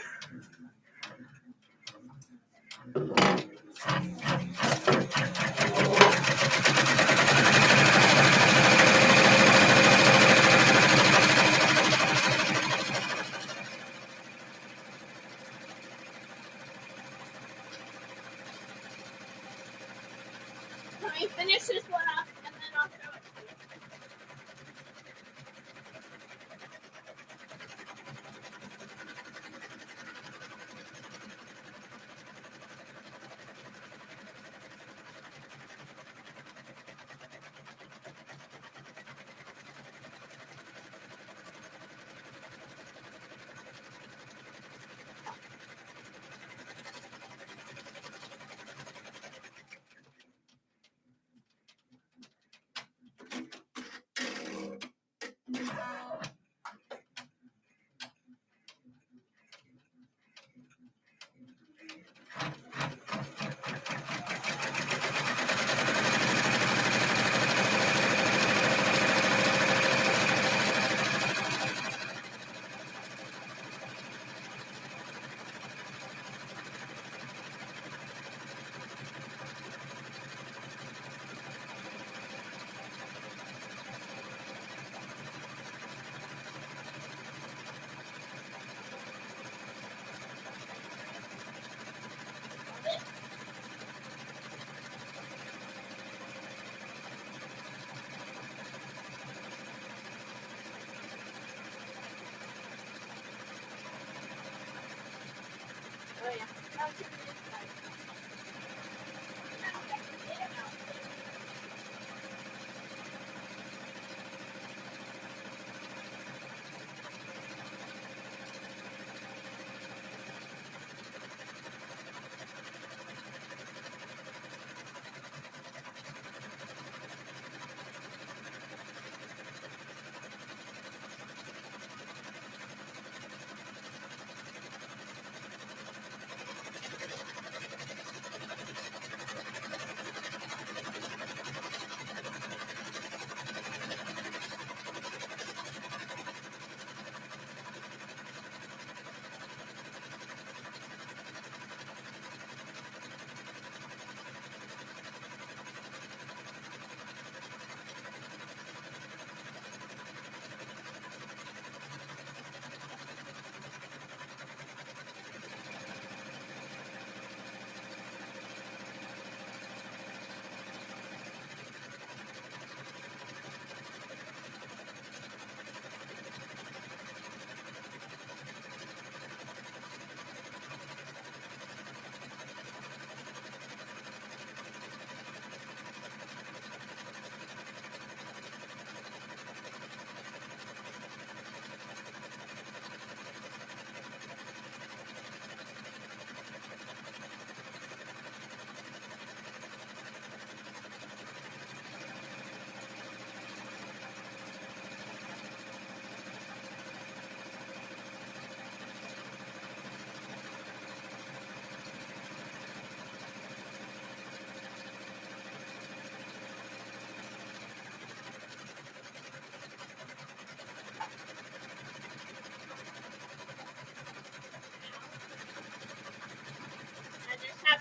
Let me finish this one up and then I'll show it to you.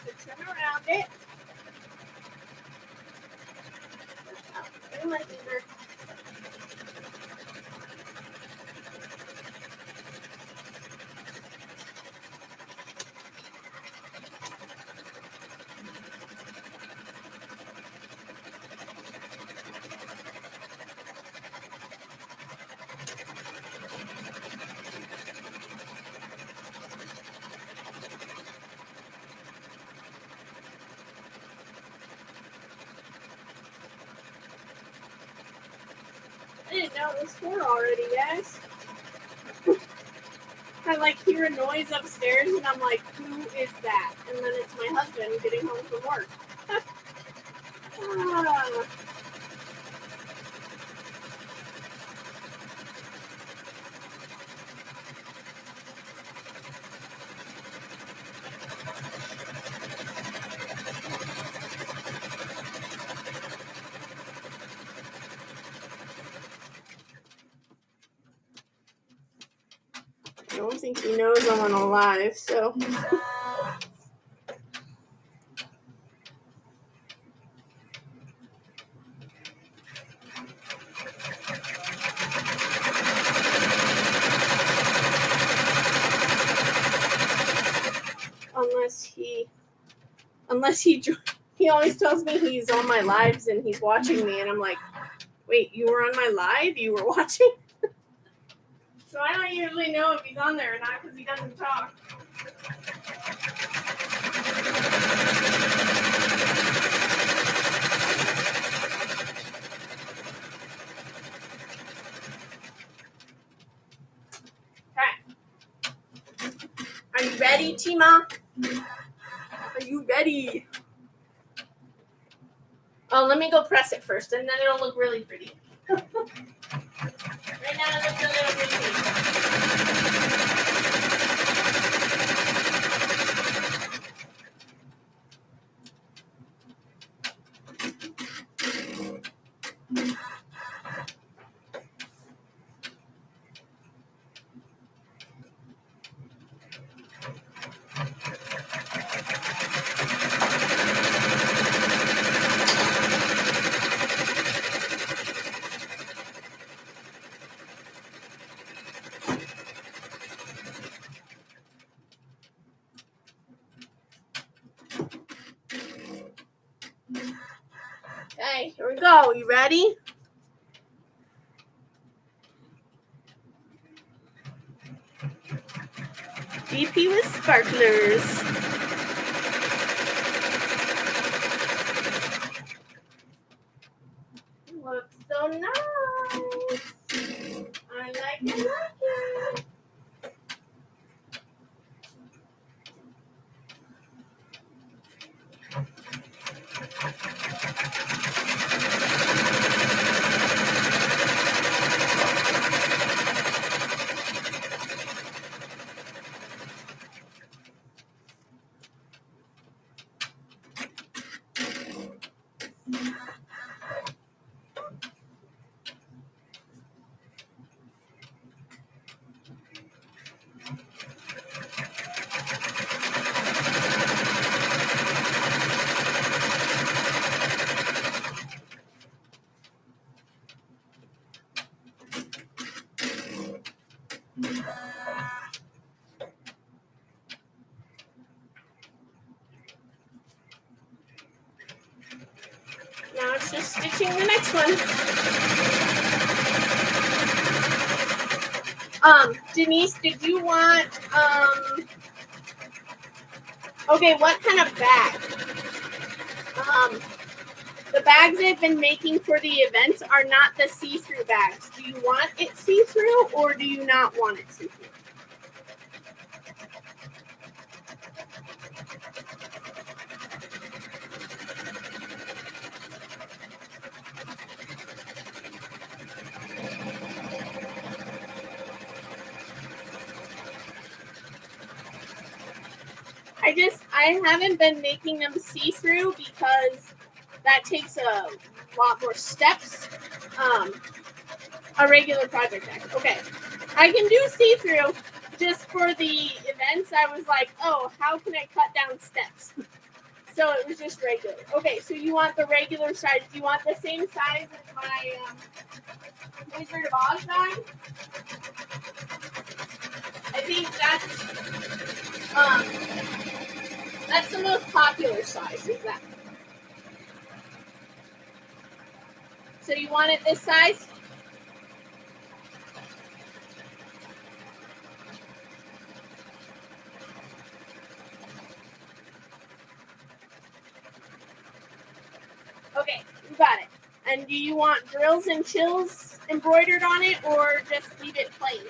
have to trim around it. My finger. I didn't know it was 4 already, guys. I hear a noise upstairs and I'm like, who is that? And then it's my husband getting home from work. I don't think he knows I'm on a live, so. Unless he always tells me he's on my lives and he's watching me, and I'm like, wait, you were on my live? You were watching? So I don't usually know if he's on there or not because he doesn't talk. Okay. Are you ready, Tima? Are you ready? Oh, let me go press it first, and then it'll look really pretty. Right now it looks a little pretty. Okay, here we go. You ready? DP with sparklers. Looks so nice. I like it. Now it's just stitching the next one. Denise, did you want, okay, what kind of bag? The bags I've been making for the events are not the see-through bags. Do you want it see-through or do you not want it see-through? I haven't been making them see-through because that takes a lot more steps. A regular project bag. Okay. I can do see-through. Just for the events, I was like, oh, how can I cut down steps? So it was just regular. Okay, so you want the regular size. Do you want the same size as my Wizard of Oz guy? I think that's the most popular size, is that. So you want it this size? Okay, you got it. And do you want drills and chills embroidered on it, or just leave it plain?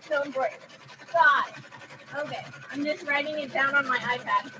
No embroidery. Got it. Okay, I'm just writing it down on my iPad.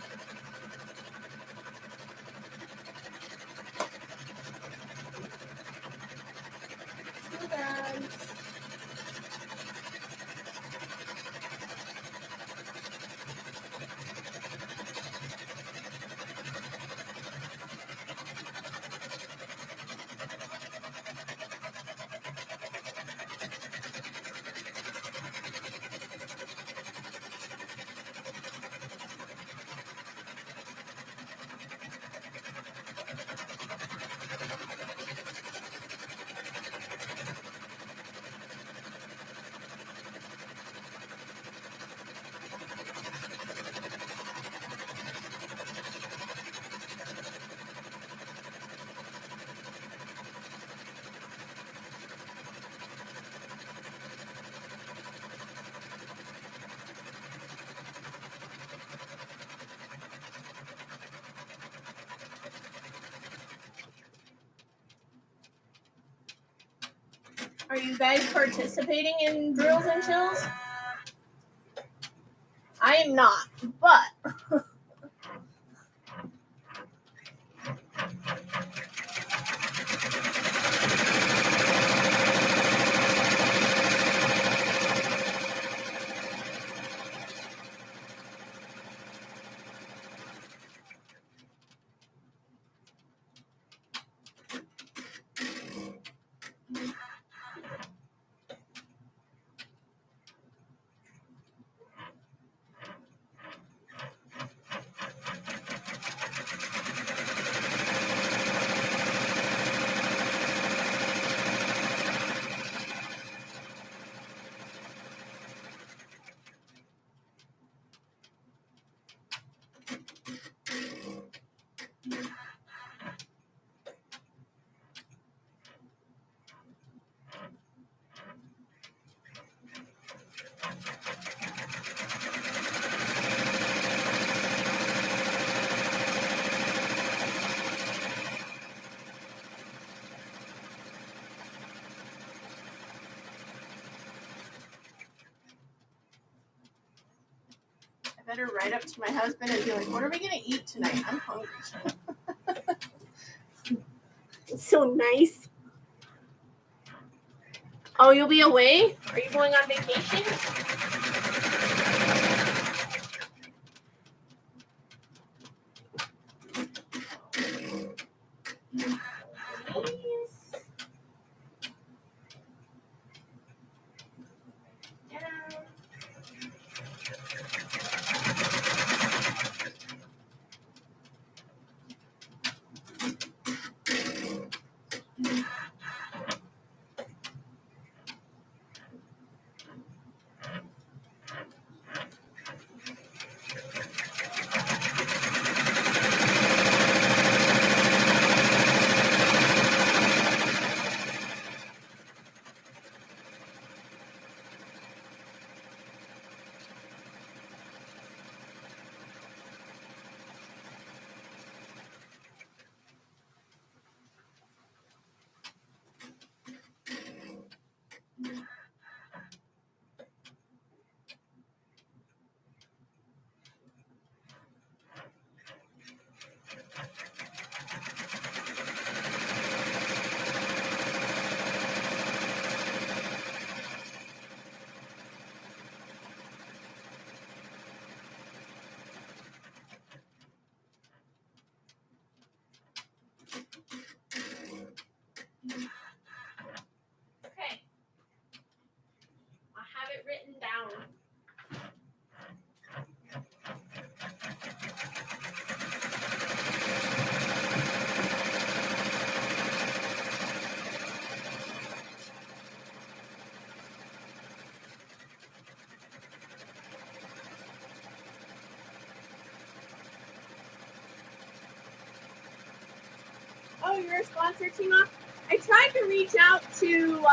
Are you guys participating in drills and chills? I am not, but I better write up to my husband and be like, what are we going to eat tonight? I'm hungry. It's so nice. Oh, you'll be away? Are you going on vacation? you're a sponsor, Tima. I tried to reach out to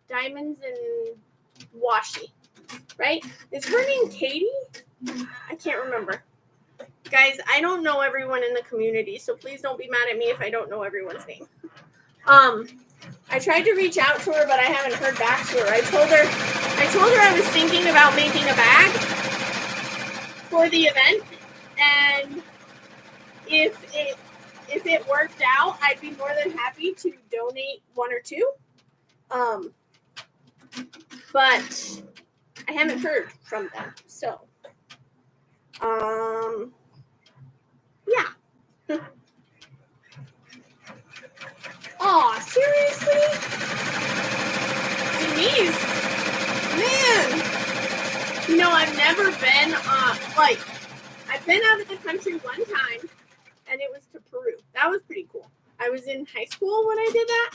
Diamonds and Washi, right? Is her name Katie? I can't remember. Guys, I don't know everyone in the community, so please don't be mad at me if I don't know everyone's name. I tried to reach out to her, but I haven't heard back to her. I told her I was thinking about making a bag for the event, and if it worked out, I'd be more than happy to donate one or two. But I haven't heard from them, so yeah. Aw, seriously? Denise, man. You know, I've never been, I've been out of the country one time, and it was to Peru. That was pretty cool. I was in high school when I did that.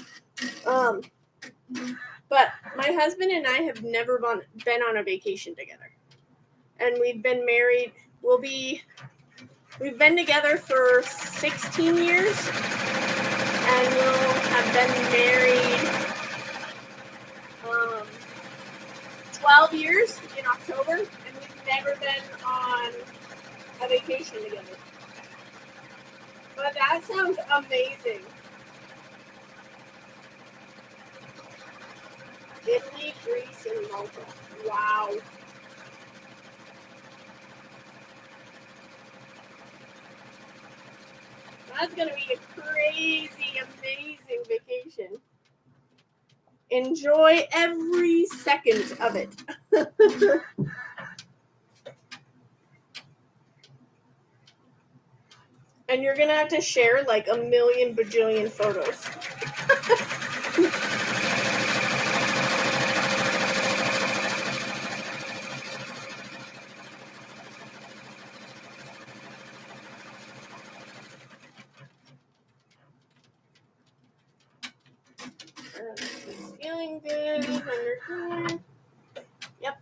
But my husband and I have never been on a vacation together. And we've been married, we've been together for 16 years. And we'll have been married 12 years in October, and we've never been on a vacation together. But that sounds amazing. Italy, Greece, and Malta. Wow. That's going to be a crazy, amazing vacation. Enjoy every second of it. And you're going to have to share like a million bajillion photos. Feeling good under here. Yep.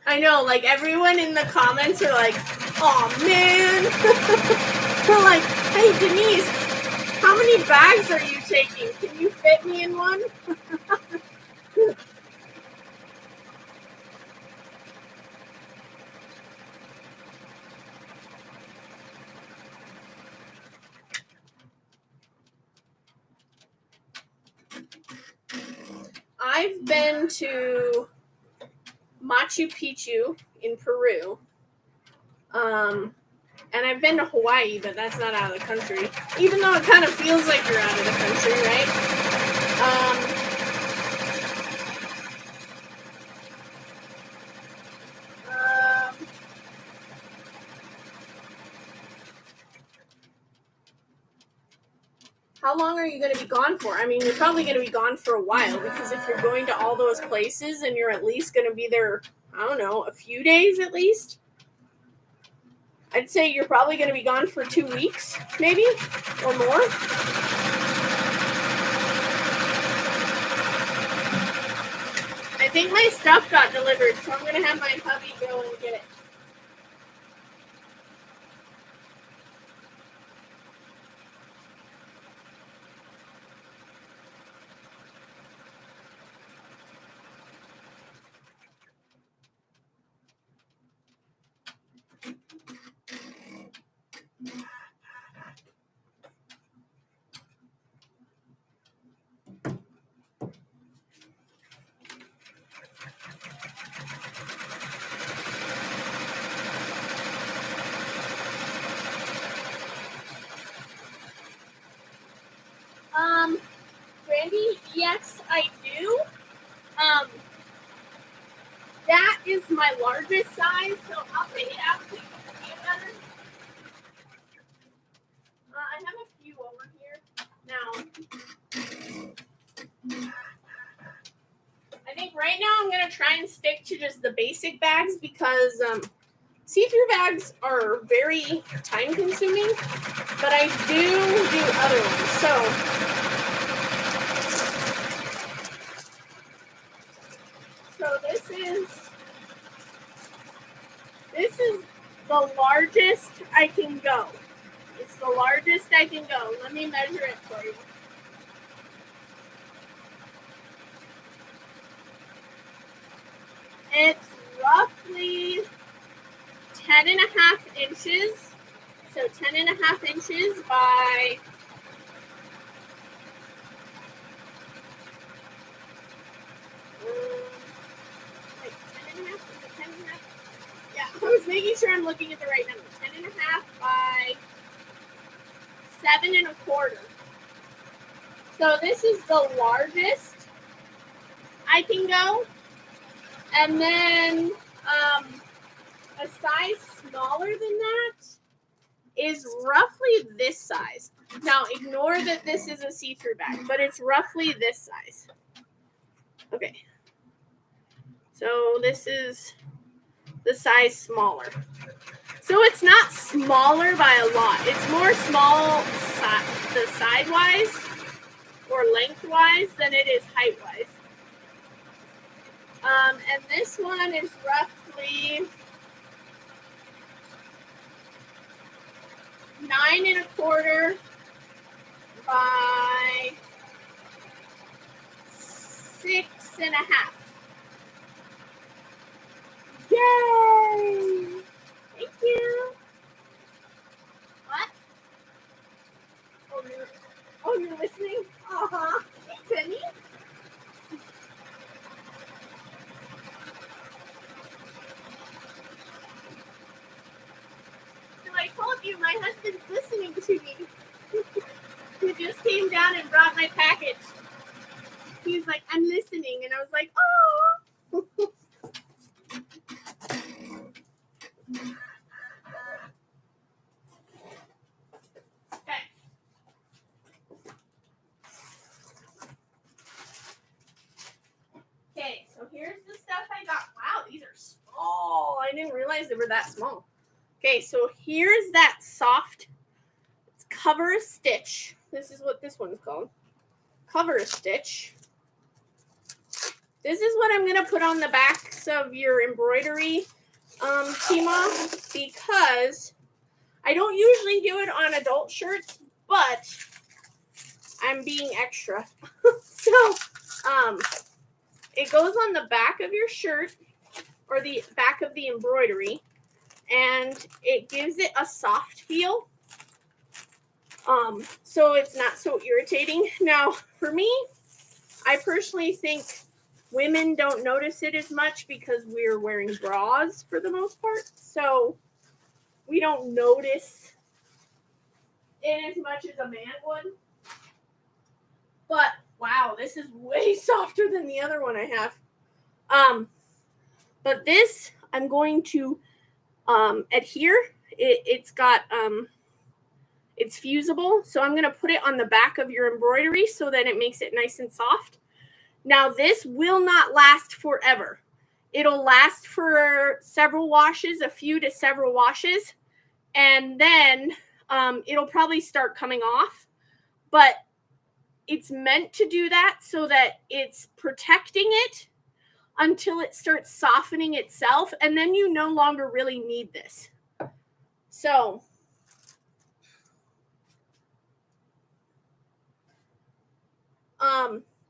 I know, like everyone in the comments are like, "Oh man!" They're like, "Hey Denise, how many bags are you taking? Can you fit me in one?" I've been to Machu Picchu in Peru. And I've been to Hawaii, but that's not out of the country. Even though it kind of feels like you're out of the country, right? How long are you going to be gone for? I mean, you're probably going to be gone for a while, because if you're going to all those places and you're at least going to be there, I don't know, a few days at least. I'd say you're probably going to be gone for 2 weeks, maybe, or more. I think my stuff got delivered, so I'm going to have my hubby go and get it. Randy, yes, I do. That is my largest size, so I'll take it out to you. I have a few over here. Now, I think right now I'm going to try and stick to just the basic bags, because see-through bags are very time-consuming, but I do other ones. So this is the largest I can go. It's the largest I can go. Let me measure it for you. It's roughly 10.5 inches. So 10.5 inches by 10.5. Yeah, I was making sure I'm looking at the right number. 10.5 by 7.25. So this is the largest I can go. And then a size smaller than that is roughly this size. Now, ignore that this is a see-through bag, but it's roughly this size. Okay. So this is the size smaller. So it's not smaller by a lot. It's more small the side-wise or lengthwise than it is height-wise. And this one is roughly 9.25 by 6.5. Yay! Thank you. What? Oh, you're listening? Uh-huh. Hey, Penny. So I told you my husband's listening to me. He just came down and brought my package. He's like, I'm listening. And I was like, oh. Okay, so here's the stuff I got. Wow, these are small. I didn't realize they were that small. Okay, so here's that soft cover a stitch. This is what this one's called. Cover a stitch. This is what I'm going to put on the backs of your embroidery, Tima, because I don't usually do it on adult shirts, but I'm being extra. So, it goes on the back of your shirt or the back of the embroidery, and it gives it a soft feel. So it's not so irritating. Now, for me, I personally think women don't notice it as much because we're wearing bras for the most part. So we don't notice it as much as a man would. But wow, this is way softer than the other one I have. But this I'm going to adhere. It's got it's fusible, so I'm going to put it on the back of your embroidery so that it makes it nice and soft. Now, this will not last forever. It'll last for several washes, a few to several washes, and then it'll probably start coming off. But it's meant to do that so that it's protecting it until it starts softening itself, and then you no longer really need this. So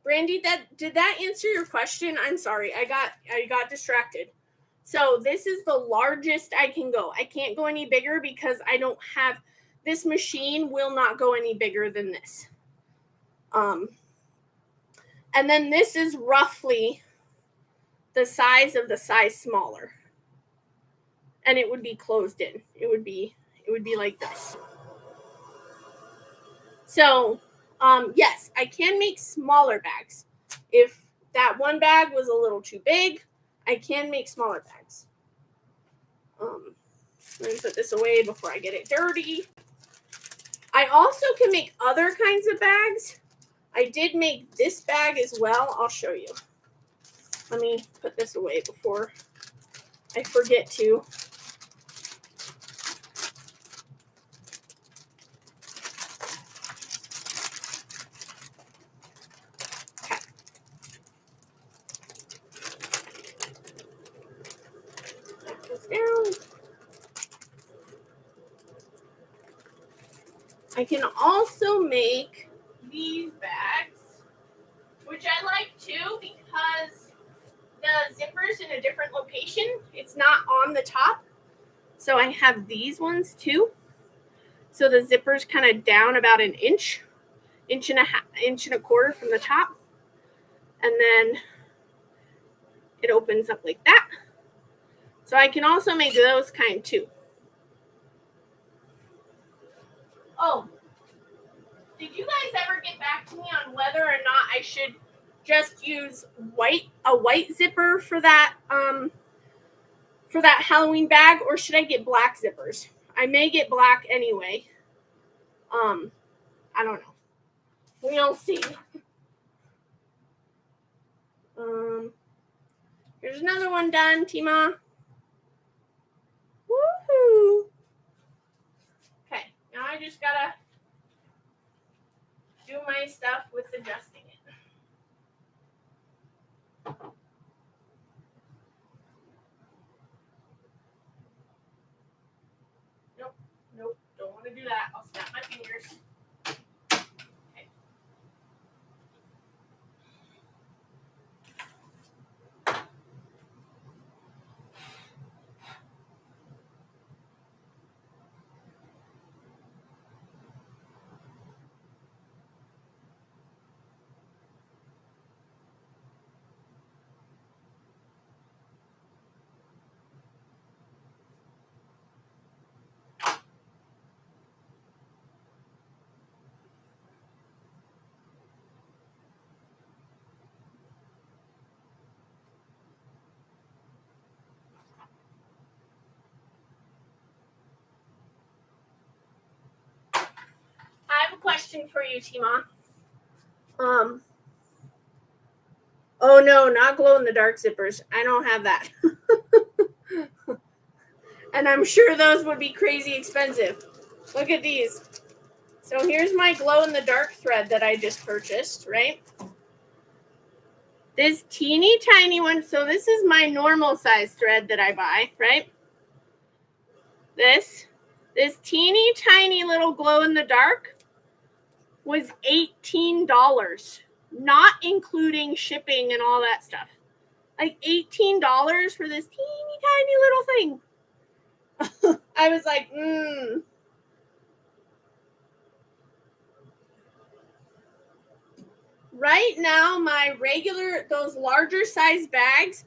Brandy, did that answer your question? I'm sorry, I got distracted. So this is the largest I can go. I can't go any bigger because I don't have, this machine will not go any bigger than this. And then this is roughly the size of the size smaller. And it would be closed in. It would be like this. So, yes, I can make smaller bags. If that one bag was a little too big, I can make smaller bags. Let me put this away before I get it dirty. I also can make other kinds of bags. I did make this bag as well. I'll show you. Let me put this away before I forget to. Down. I can also make these bags, which I like too because the zipper's in a different location. It's not on the top. So I have these ones too. So the zipper's kind of down about an inch and a quarter from the top. And then it opens up like that. So I can also make those kind too. Oh, did you guys ever get back to me on whether or not I should just use a white zipper for that Halloween bag, or should I get black zippers? I may get black anyway. I don't know. We'll see. Here's another one done, Tima. Woohoo! Okay, now I just gotta do my stuff with adjusting it. Nope, don't want to do that. I'll snap my fingers. Okay. I have a question for you, Tima. Oh no, not glow in the dark zippers. I don't have that. And I'm sure those would be crazy expensive. Look at these. So here's my glow in the dark thread that I just purchased, right? This teeny tiny one. So this is my normal size thread that I buy, right? This teeny tiny little glow in the dark was $18, not including shipping and all that stuff. Like $18 for this teeny tiny little thing. I was like, Right now, my those larger size bags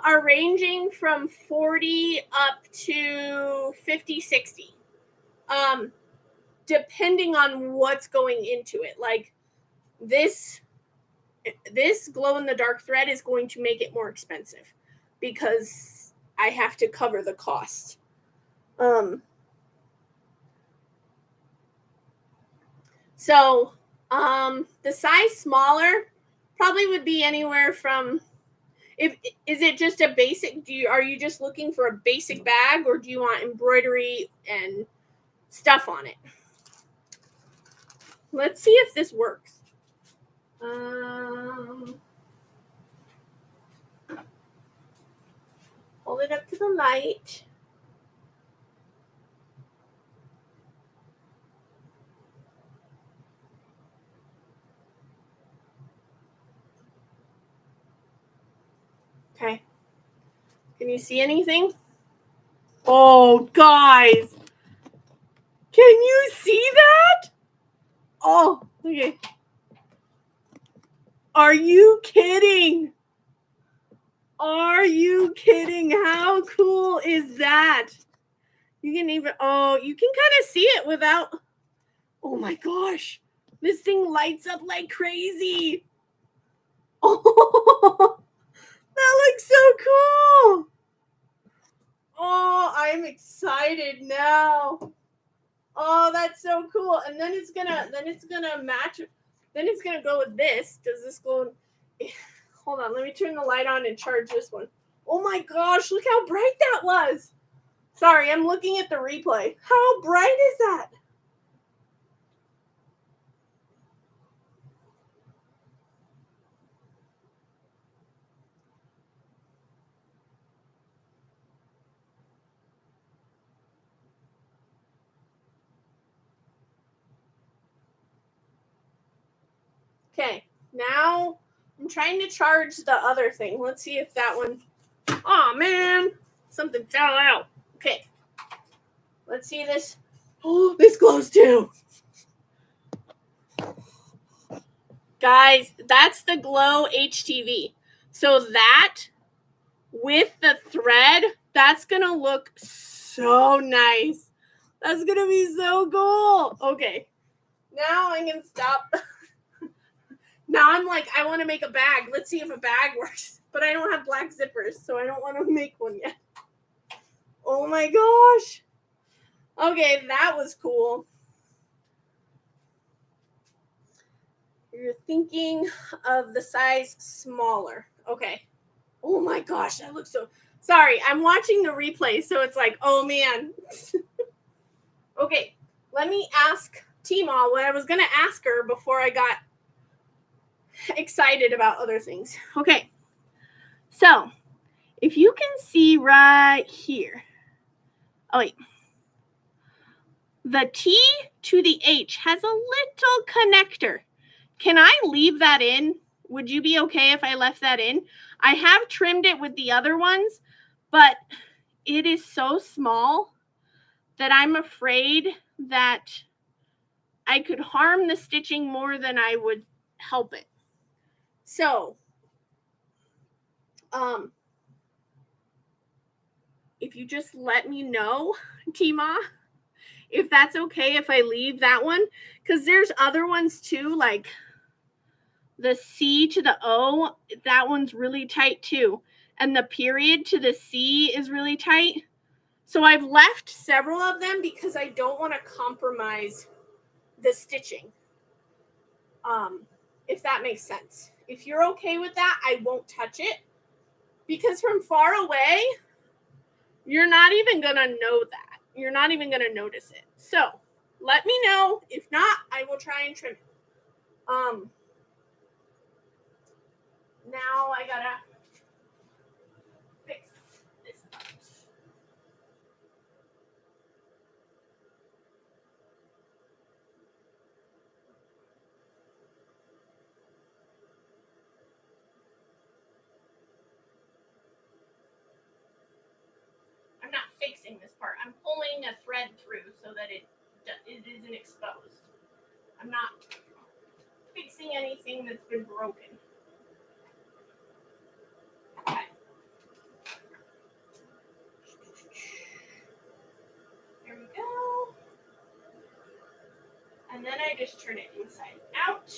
are ranging from 40 up to 50, 60. Depending on what's going into it. Like this glow in the dark thread is going to make it more expensive because I have to cover the cost. So the size smaller probably would be anywhere from, is it just a basic, are you just looking for a basic bag, or do you want embroidery and stuff on it? Let's see if this works. Hold it up to the light. Okay. Can you see anything? Oh, guys. Can you see that? Oh, okay. Are you kidding? Are you kidding? How cool is that? You can you can kind of see it without. Oh my gosh. This thing lights up like crazy. Oh, that looks so cool. Oh, I'm excited now. Oh, that's so cool. And then it's gonna match. Then it's gonna go with this. Does this go? Hold on, let me turn the light on and charge this one. Oh my gosh, look how bright that was. Sorry, I'm looking at the replay. How bright is that? Okay, now I'm trying to charge the other thing. Let's see if that one, oh man, something fell out. Okay, let's see this. Oh, this glows too. Guys, that's the Glow HTV. So that with the thread, that's gonna look so nice. That's gonna be so cool. Okay, now I can stop. Now I'm like, I want to make a bag. Let's see if a bag works. But I don't have black zippers, so I don't want to make one yet. Oh my gosh. Okay, that was cool. You're thinking of the size smaller. Okay. Oh my gosh, that looks so... Sorry, I'm watching the replay, so it's like, oh man. Okay, let me ask T-Ma what I was going to ask her before I got excited about other things. Okay, so if you can see right here. Oh, wait. The T to the H has a little connector. Can I leave that in? Would you be okay if I left that in? I have trimmed it with the other ones, but it is so small that I'm afraid that I could harm the stitching more than I would help it. So, if you just let me know, T-Ma, if that's okay if I leave that one, because there's other ones too, like the C to the O, that one's really tight too. And the period to the C is really tight. So I've left several of them because I don't want to compromise the stitching. If that makes sense. If you're okay with that, I won't touch it. Because from far away, you're not even going to know that. You're not even going to notice it. So let me know. If not, I will try and trim it. Now I gotta fix this part. I'm not fixing this part. I'm pulling a thread through so that it isn't exposed. I'm not fixing anything that's been broken. Okay. There we go. And then I just turn it inside out.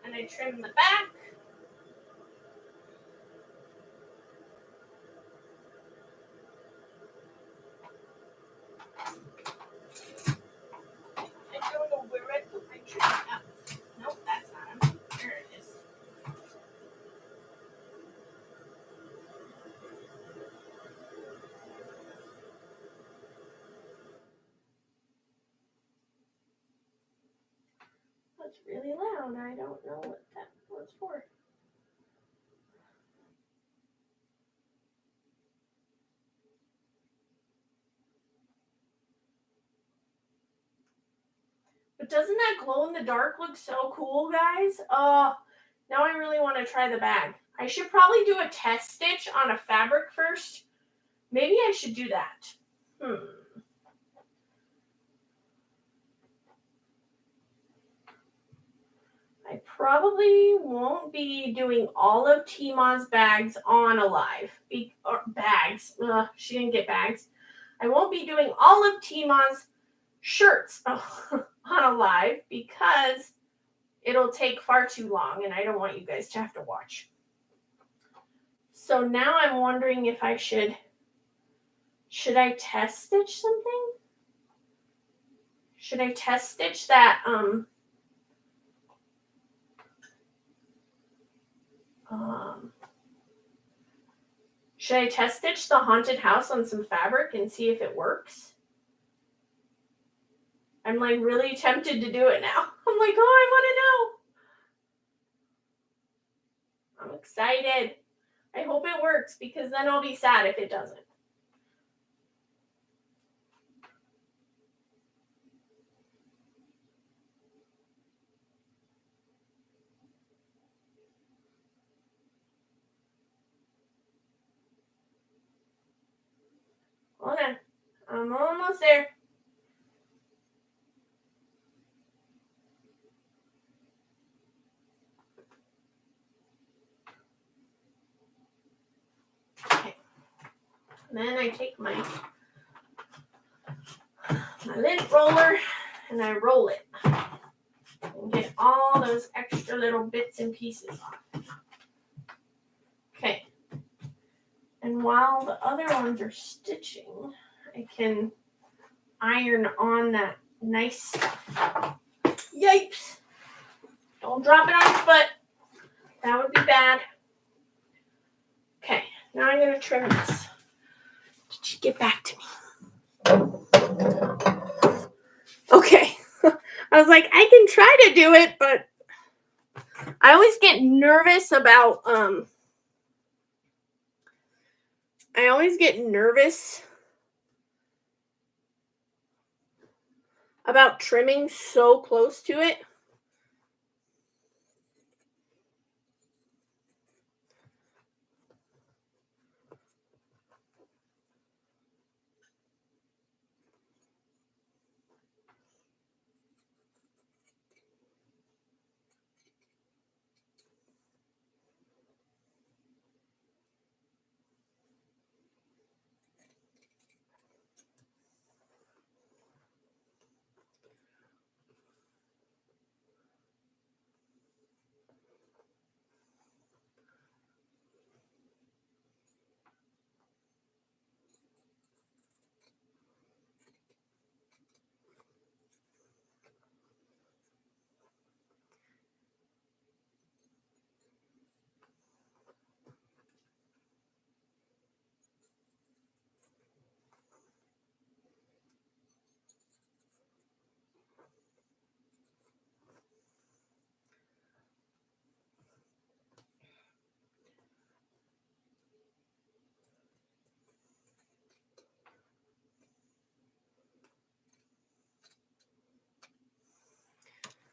And I trim the back. I don't know where I put my trim out. Nope, that's not him. There it is. That's really loud. I don't know what that was for. But doesn't that glow in the dark look so cool, guys? Now I really want to try the bag. I should probably do a test stitch on a fabric first. Maybe I should do that. I probably won't be doing all of T-Ma's bags on Alive. Bags. She didn't get bags. I won't be doing all of T-Ma's shirts on Alive because it'll take far too long and I don't want you guys to have to watch. So now I'm wondering if I should I test stitch something? Should I test stitch that should I test stitch the haunted house on some fabric and see if it works? I'm like really tempted to do it now. I'm like, oh, I want to know. I'm excited. I hope it works because then I'll be sad if it doesn't. Hold on. I'm almost there. Okay. And then I take my lint roller and I roll it and get all those extra little bits and pieces off. Okay. And while the other ones are stitching, I can iron on that nice stuff. Yipes! Don't drop it on your foot. That would be bad. Okay, now I'm going to trim this. Did you get back to me? Okay. I was like, I can try to do it, but I always get nervous about trimming so close to it.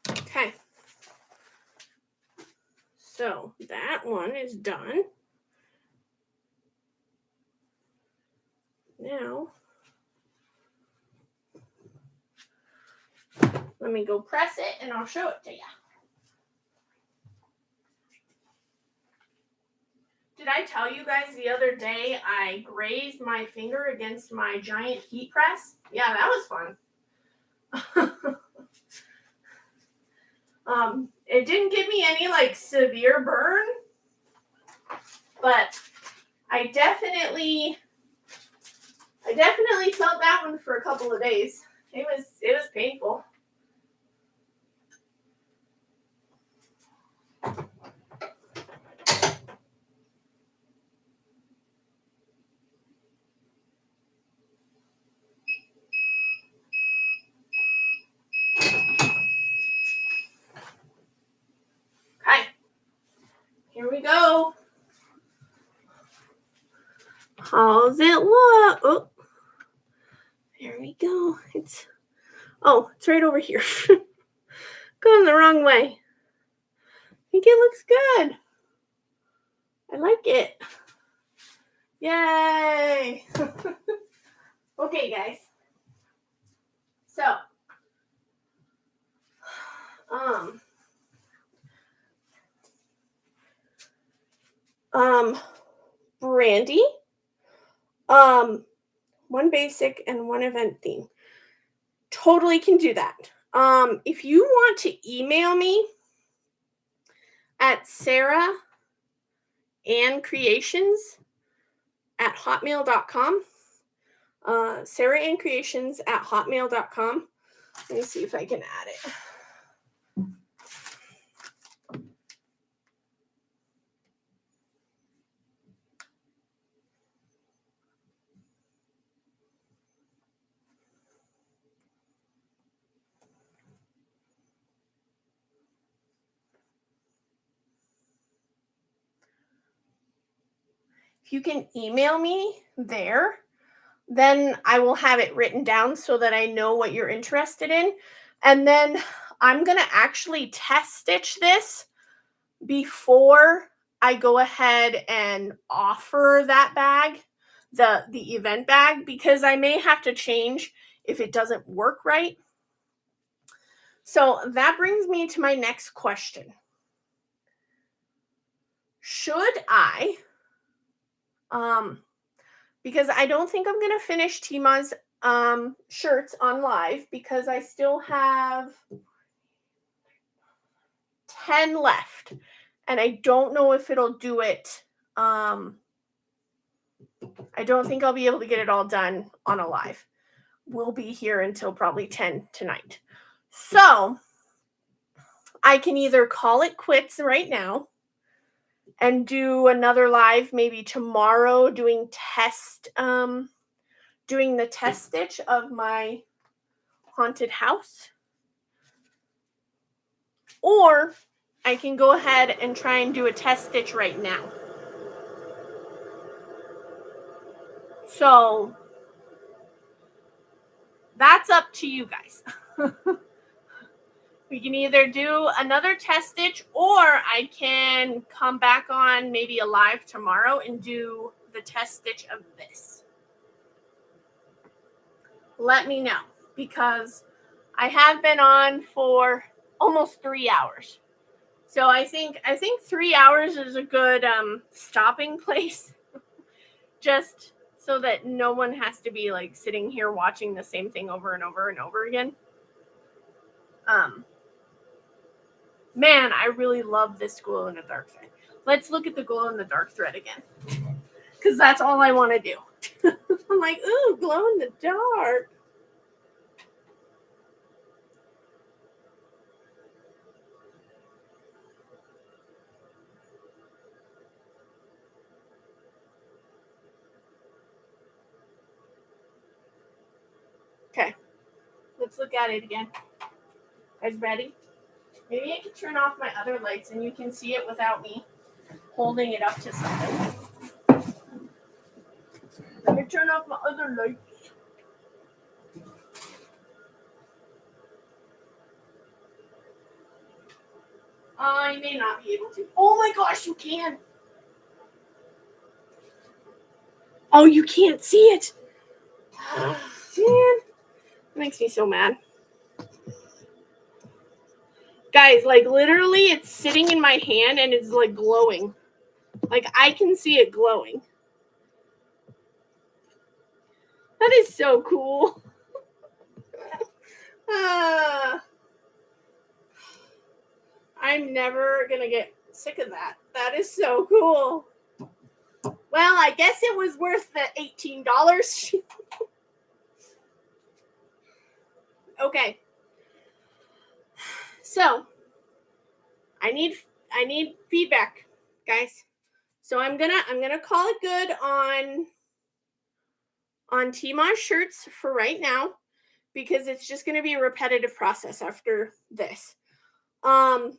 Okay. So that one is done. Now, let me go press it and I'll show it to you. Did I tell you guys the other day I grazed my finger against my giant heat press? Yeah, that was fun. It didn't give me any severe burn, but I definitely felt that one for a couple of days. It was painful. Okay, here we go. How's it look? Oh, there we go. It's right over here. Going the wrong way. I think it looks good. I like it. Yay! Okay, guys. So, Brandy, one basic and one event theme. Totally can do that. If you want to email me at sarahannCreations@hotmail.com, sarahannCreations@hotmail.com. Let me see if I can add it. If you can email me there, then I will have it written down so that I know what you're interested in. And then I'm going to actually test stitch this before I go ahead and offer that bag. the event bag, because I may have to change if it doesn't work right. So that brings me to my next question. Should I, because I don't think I'm going to finish Tima's shirts on live, because I still have 10 left, and I don't know if it'll do it. I don't think I'll be able to get it all done on a live. We'll be here until probably 10 tonight. So I can either call it quits right now and do another live maybe tomorrow doing the test stitch of my haunted house, or I can go ahead and try and do a test stitch right now. So that's up to you guys. We can either do another test stitch, or I can come back on maybe a live tomorrow and do the test stitch of this. Let me know, because I have been on for almost 3 hours. So I think 3 hours is a good stopping place, just so that no one has to be like sitting here watching the same thing over and over and over again. Man, I really love this glow in the dark thread. Let's look at the glow in the dark thread again, because that's all I want to do. I'm like, ooh, glow in the dark. Okay, let's look at it again. Guys, ready? Maybe I can turn off my other lights and you can see it without me holding it up to something. Let me turn off my other lights. I may not be able to. Oh my gosh, you can. Oh, you can't see it. Man, it makes me so mad. Guys, like literally it's sitting in my hand and it's like glowing. Like I can see it glowing. That is so cool. I'm never going to get sick of that. That is so cool. Well, I guess it was worth the $18. Okay. So, I need feedback, guys. So I'm gonna call it good on Tima's shirts for right now, because it's just gonna be a repetitive process after this. But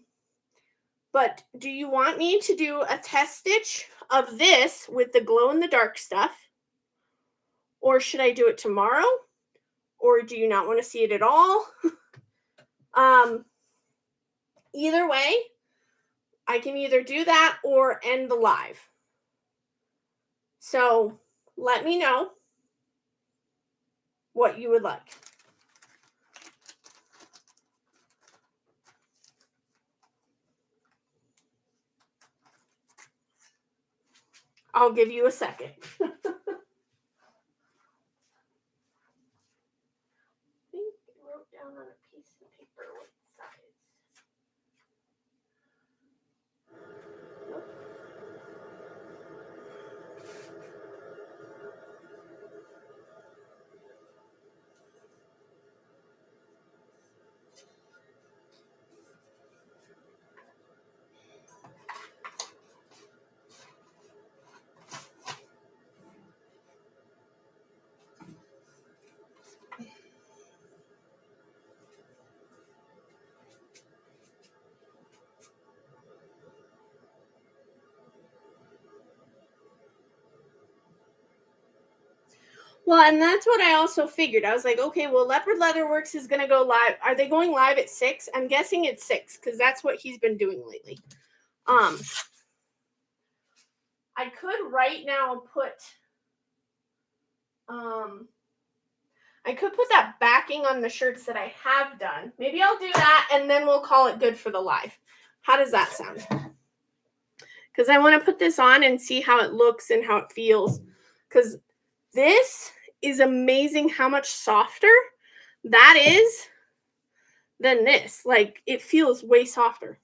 do you want me to do a test stitch of this with the glow in the dark stuff? Or should I do it tomorrow? Or do you not want to see it at all? Either way, I can either do that or end the live. So let me know what you would like. I'll give you a second. I think I wrote down on a piece of paper what size. Nope. Well, and that's what I also figured. I was like, okay, well, Leopard Leatherworks is going to go live. Are they going live at 6? I'm guessing it's 6, because that's what he's been doing lately. I could right now put I could put that backing on the shirts that I have done. Maybe I'll do that, and then we'll call it good for the live. How does that sound? Because I want to put this on and see how it looks and how it feels. Because this is amazing how much softer that is than this. Like, it feels way softer.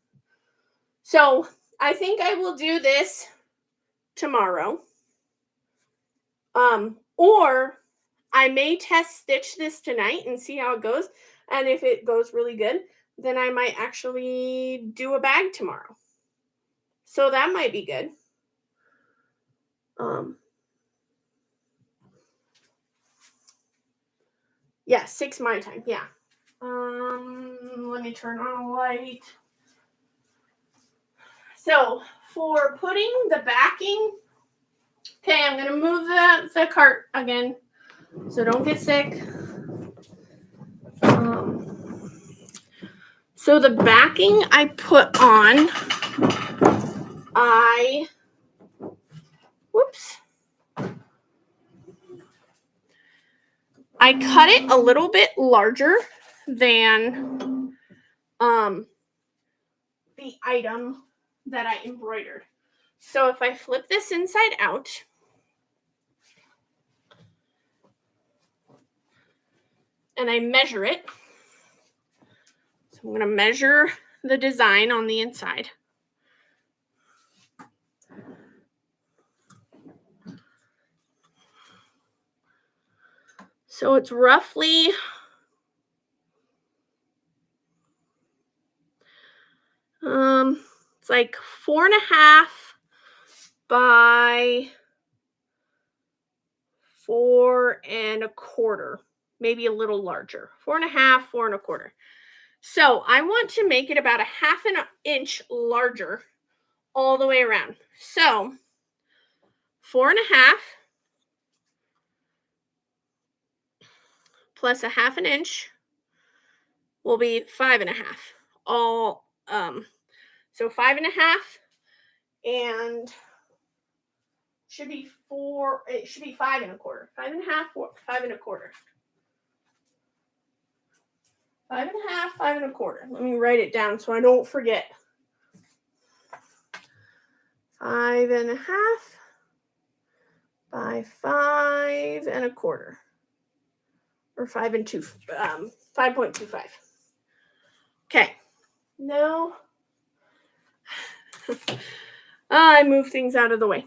So I think I will do this tomorrow. Or I may test stitch this tonight and see how it goes. And if it goes really good, then I might actually do a bag tomorrow. So that might be good. Yeah, 6 my time. Yeah. Let me turn on a light. So for putting the backing, okay, I'm gonna move the cart again, so don't get sick. So the backing I put on, I cut it a little bit larger than the item that I embroidered. So if I flip this inside out, and I measure it, so I'm going to measure the design on the inside. So it's roughly it's like 4.5 by 4.25, maybe a little larger. 4.5, 4.25. So I want to make it about 1/2 inch larger all the way around. So 4.5 plus 1/2 inch will be 5.5. All so 5.5 and should be 4. It should be 5.25. 5.5, 5.25. 5.5, 5.25. Let me write it down so I don't forget. 5.5 by 5.25, or 5.25. Okay. Now I move things out of the way.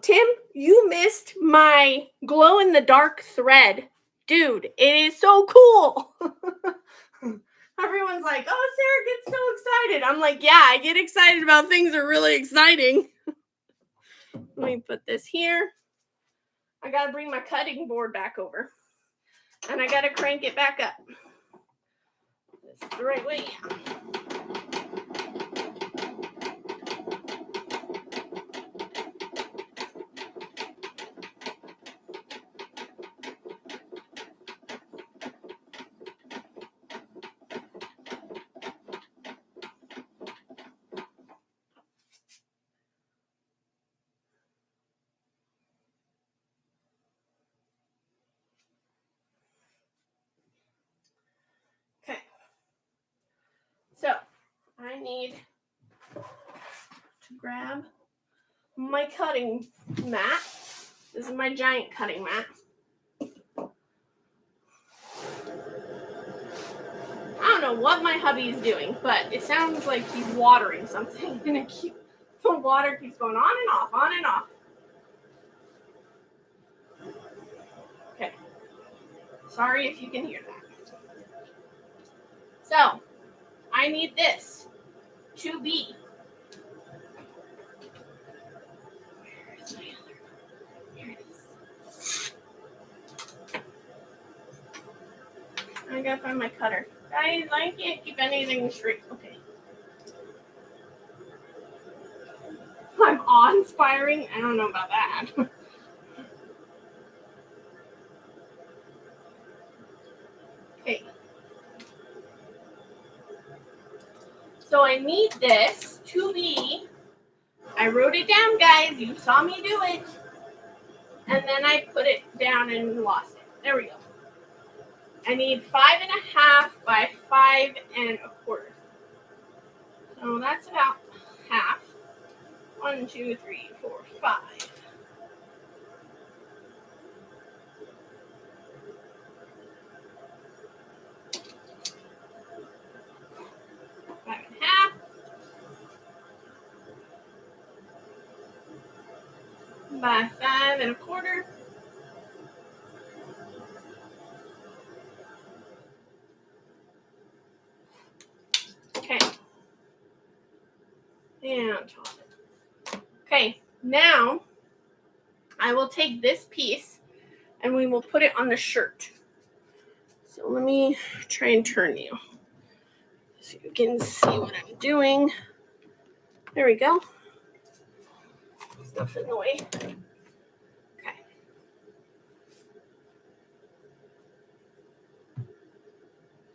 Tim, you missed my glow-in-the-dark thread. Dude, it is so cool. Everyone's like, oh, Sarah gets so excited. I'm like, yeah, I get excited about things that are really exciting. Let me put this here. I got to bring my cutting board back over. And I got to crank it back up. That's the right way. Okay. So I need to grab my cutting mat. This is my giant cutting mat. I don't know what my hubby is doing, but it sounds like he's watering something, and the water keeps going on and off, on and off. Okay. Sorry if you can hear that. So, I need this to be. Here it is. I gotta find my cutter. Guys, I can't keep anything straight. Okay. I'm awe-inspiring. I don't know about that. Okay. So I need this to be, I wrote it down, guys. You saw me do it. And then I put it down and lost it. There we go. I need 5.5 by 5.25. So that's about half. 1, 2, 3, 4, 5. 5.5 by 5.25. Okay. And toss it. Okay, now I will take this piece and we will put it on the shirt. So let me try and turn you so you can see what I'm doing. There we go. Stuff in the way. Okay.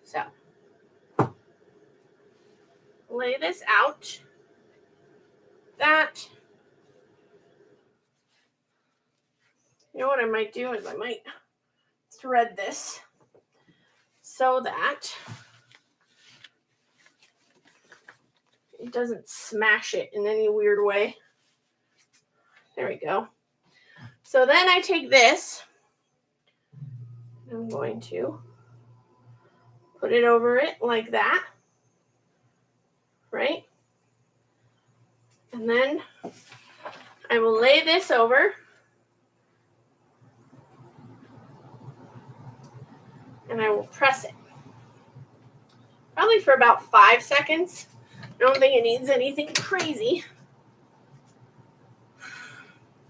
So lay this out. That. You know what I might do is I might thread this so that it doesn't smash it in any weird way. There we go. So then I take this. I'm going to put it over it like that. Right? And then I will lay this over. And I will press it. Probably for about 5 seconds. I don't think it needs anything crazy.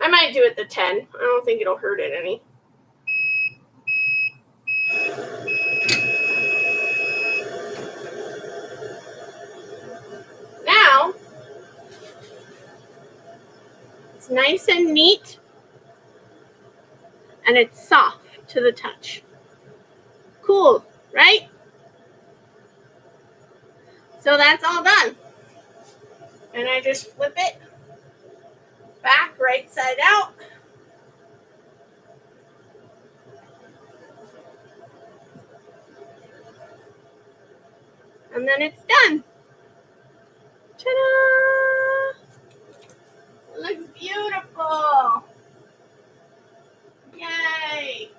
I might do it the 10. I don't think it'll hurt it any. Now, it's nice and neat. And it's soft to the touch. Cool, right? So that's all done. And I just flip it back, right side out. And then it's done. Ta-da! It looks beautiful. Yay.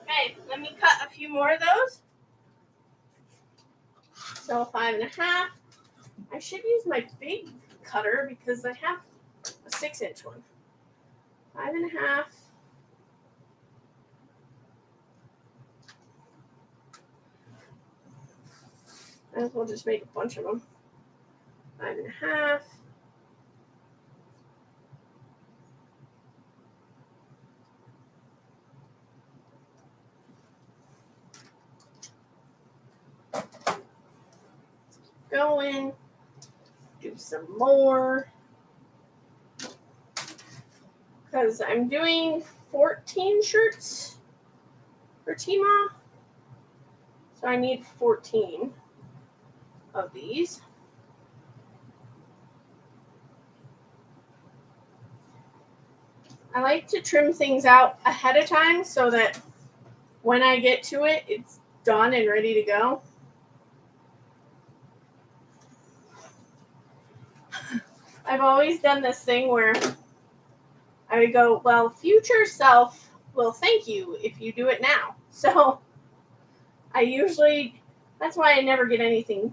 Okay, let me cut a few more of those. So 5.5. I should use my big cutter because I have a 6-inch one. 5.5. Might as well just make a bunch of them. 5.5. Going. Do some more. Because I'm doing 14 shirts for Tima. So I need 14 of these. I like to trim things out ahead of time so that when I get to it, it's done and ready to go. I've always done this thing where I would go, well, future self will thank you if you do it now. So that's why I never get anything,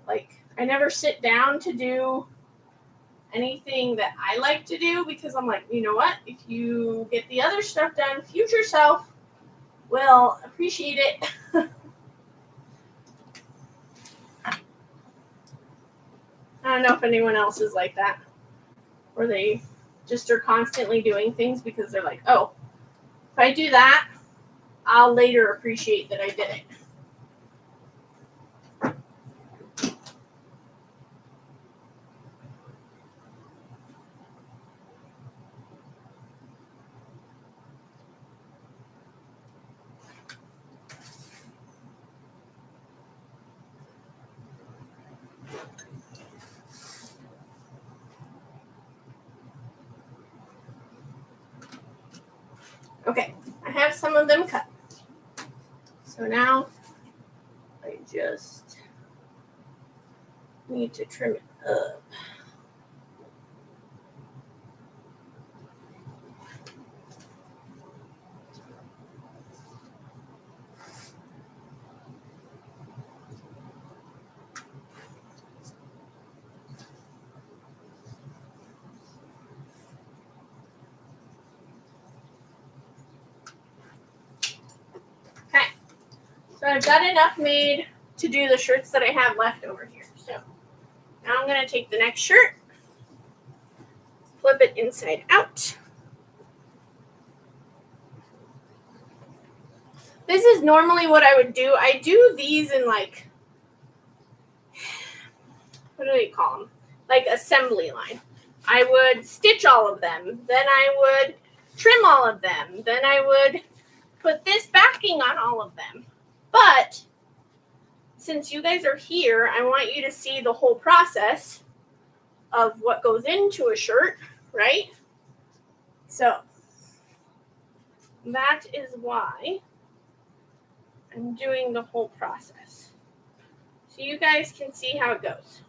I never sit down to do anything that I like to do because I'm like, you know what? If you get the other stuff done, future self will appreciate it. I don't know if anyone else is like that, or they just are constantly doing things because they're like, oh, if I do that, I'll later appreciate that I did it. Okay, I have some of them cut. So now I just need to trim it up. Okay, so I've got enough made to do the shirts that I have left over here. So now I'm going to take the next shirt, flip it inside out. This is normally what I would do. I do these in like, what do they call them? Like assembly line. I would stitch all of them. Then I would trim all of them. Then I would put this backing on all of them. But since you guys are here, I want you to see the whole process of what goes into a shirt, right? So that is why I'm doing the whole process. So you guys can see how it goes.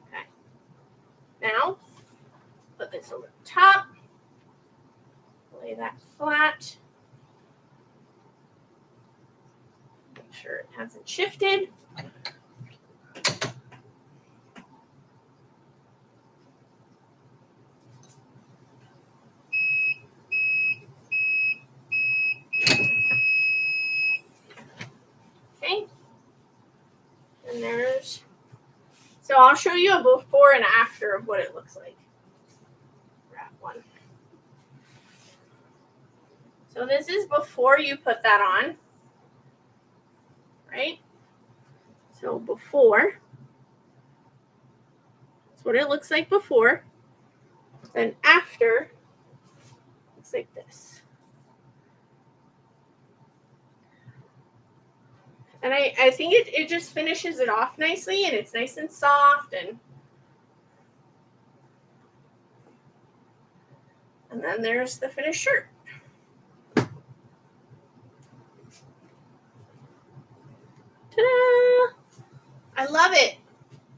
Okay. Now, put this over the top. Lay that flat. Make sure it hasn't shifted. Okay. And there's, so I'll show you a before and after of what it looks like. Grab one. So this is before you put that on, right? So before, that's what it looks like before. Then after, looks like this. And I think it just finishes it off nicely, and it's nice and soft, and then there's the finished shirt. Ta-da! I love it.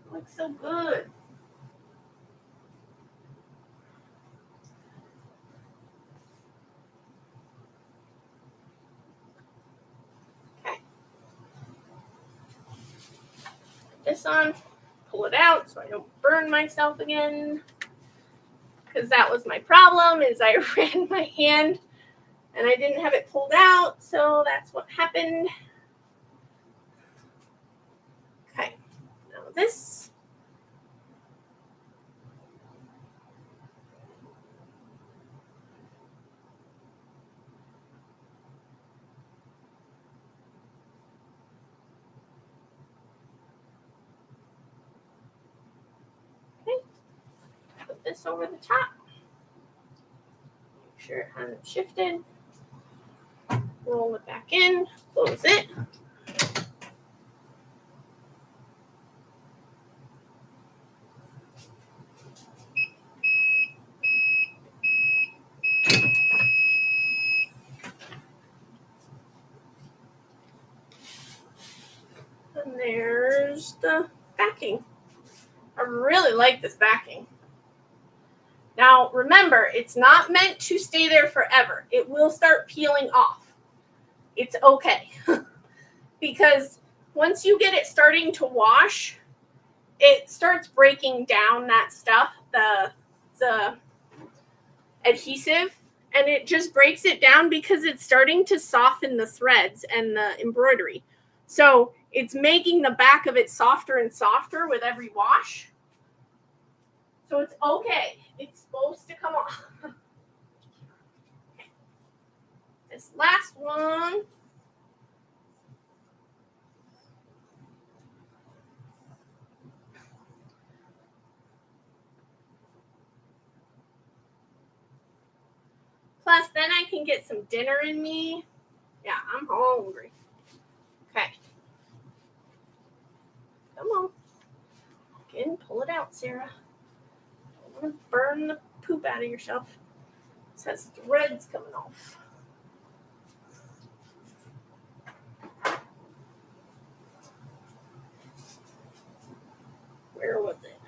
It looks so good. Okay. Put this on, pull it out so I don't burn myself again. Because that was my problem, is I ran my hand and I didn't have it pulled out, so that's what happened. Okay, now this. Okay, put this over the top. Make sure it hasn't shifted. Roll it back in, close it. And there's the backing. I really like this backing. Now, remember, it's not meant to stay there forever. It will start peeling off. It's okay. Because once you get it starting to wash, it starts breaking down that stuff, the adhesive, and it just breaks it down because it's starting to soften the threads and the embroidery. So it's making the back of it softer and softer with every wash. So it's okay. It's supposed to come off. This last one. Plus, then I can get some dinner in me. Yeah, I'm hungry. Okay. Come on. Again, pull it out, Sarah. gonna burn the poop out of yourself. This has threads coming off. Where was it?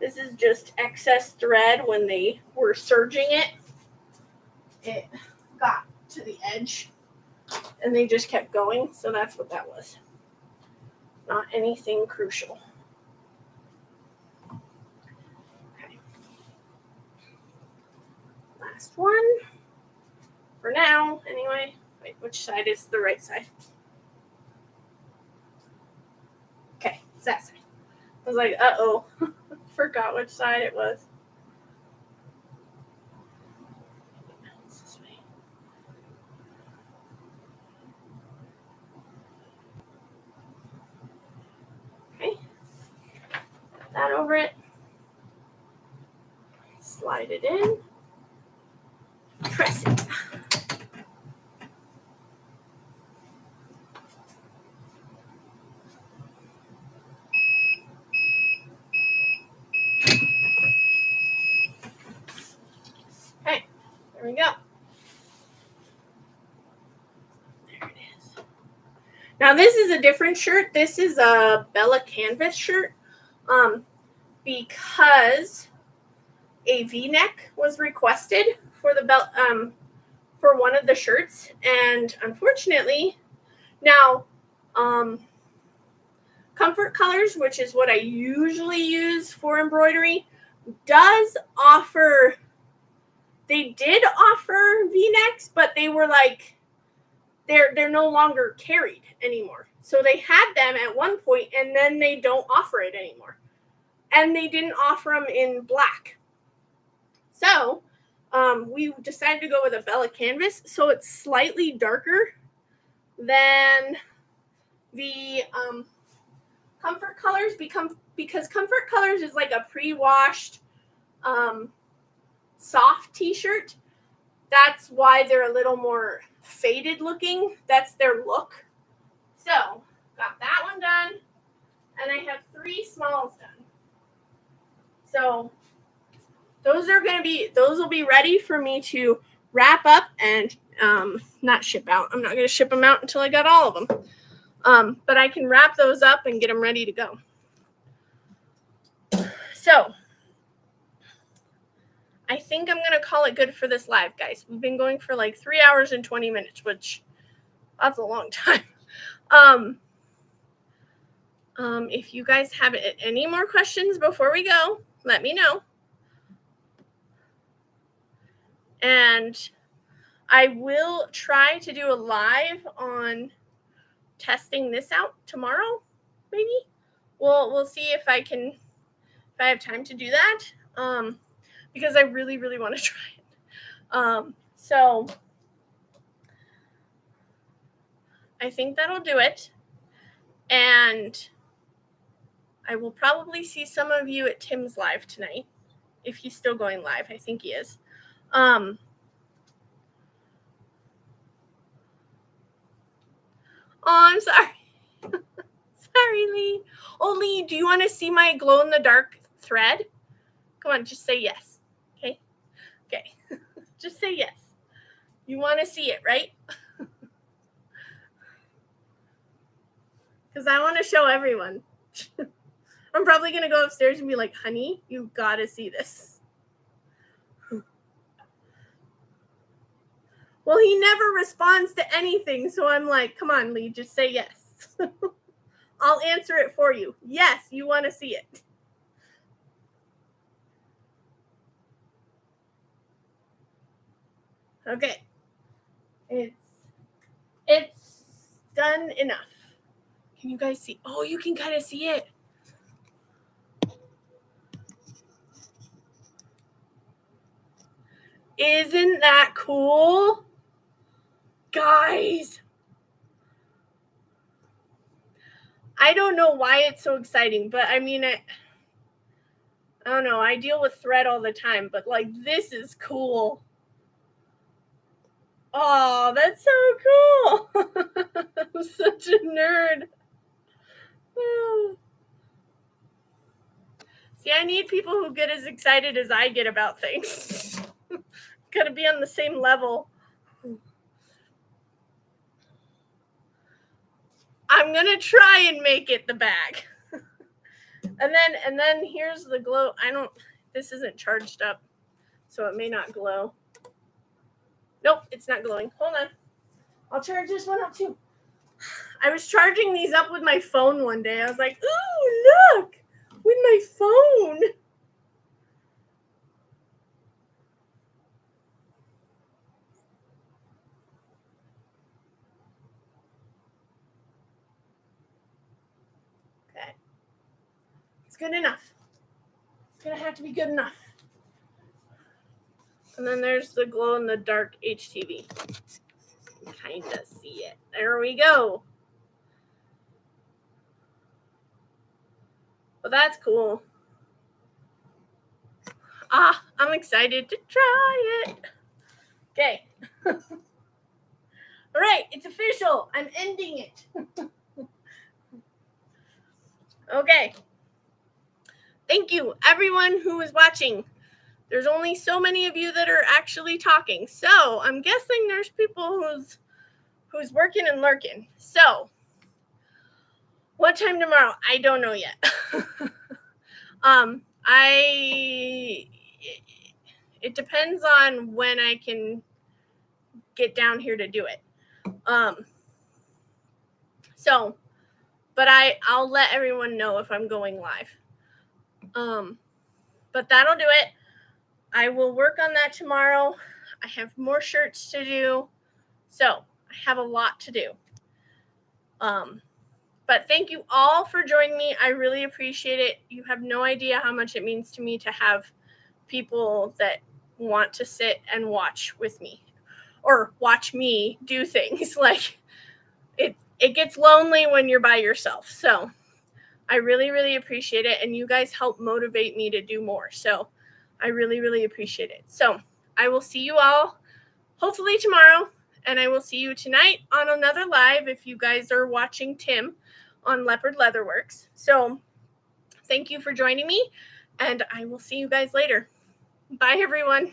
This is just excess thread when they were serging it. It got to the edge and they just kept going. So that's what that was. Not anything crucial. Okay. Last one. For now, anyway. Wait, which side is the right side? Okay, it's that side. I was like, uh-oh. Forgot which side it was. It's this way. Okay. Put that over it. Slide it in. Press it. Okay, there we go. There it is. Now this is a different shirt. This is a Bella Canvas shirt. Because a V-neck was requested for the for one of the shirts, and unfortunately, now Comfort Colors, which is what I usually use for embroidery, does offer. They did offer V-necks, but they were like they're no longer carried anymore. So they had them at one point, and then they don't offer it anymore. And they didn't offer them in black. So we decided to go with a Bella Canvas. So it's slightly darker than the Comfort Colors because Comfort Colors is like a pre-washed soft t-shirt. That's why they're a little more faded looking. That's their look. So got that one done. And I have 3 smalls done. So those will be ready for me to wrap up and not ship out. I'm not going to ship them out until I got all of them. But I can wrap those up and get them ready to go. So I think I'm going to call it good for this live, guys. We've been going for like 3 hours and 20 minutes, which that's a long time. If you guys have any more questions before we go, let me know. And I will try to do a live on testing this out tomorrow, maybe. We'll see if I have time to do that. Because I really, really want to try it. So I think that'll do it. And I will probably see some of you at Tim's live tonight, if he's still going live. I think he is. Oh, I'm sorry. Sorry, Lee. Oh, Lee, do you want to see my glow-in-the-dark thread? Come on, just say yes. Okay? Okay. Just say yes. You want to see it, right? Because I want to show everyone. I'm probably going to go upstairs and be like, honey, you got to see this. Well, he never responds to anything, so I'm like, come on, Lee, just say yes. I'll answer it for you. Yes, you want to see it. Okay. It's done enough. Can you guys see? Oh, you can kind of see it. Isn't that cool? Guys. I don't know why it's so exciting, but I mean, I don't know. I deal with thread all the time, but like this is cool. Oh, that's so cool. I'm such a nerd. See, I need people who get as excited as I get about things. Gotta be on the same level. I'm gonna try and make it the bag. and then here's the glow. This isn't charged up, so it may not glow. Nope, it's not glowing. Hold on. I'll charge this one up too. I was charging these up with my phone one day. I was like, ooh, look, with my phone. Okay. It's good enough. It's going to have to be good enough. And then there's the glow in the dark HTV. Kind of see it. There we go. Well, that's cool. I'm excited to try it. Okay. All right, it's official. I'm ending it. Okay. Thank you, everyone who is watching. There's only so many of you that are actually talking. So I'm guessing there's people who's working and lurking. So what time tomorrow? I don't know yet. It depends on when I can get down here to do it. But I'll let everyone know if I'm going live. But that'll do it. I will work on that tomorrow. I have more shirts to do. So I have a lot to do. But thank you all for joining me. I really appreciate it. You have no idea how much it means to me to have people that want to sit and watch with me or watch me do things. Like it gets lonely when you're by yourself. So I really, really appreciate it. And you guys help motivate me to do more. So I really, really appreciate it. So I will see you all hopefully tomorrow. And I will see you tonight on another live if you guys are watching Tim on Leopard Leatherworks. So thank you for joining me. And I will see you guys later. Bye, everyone.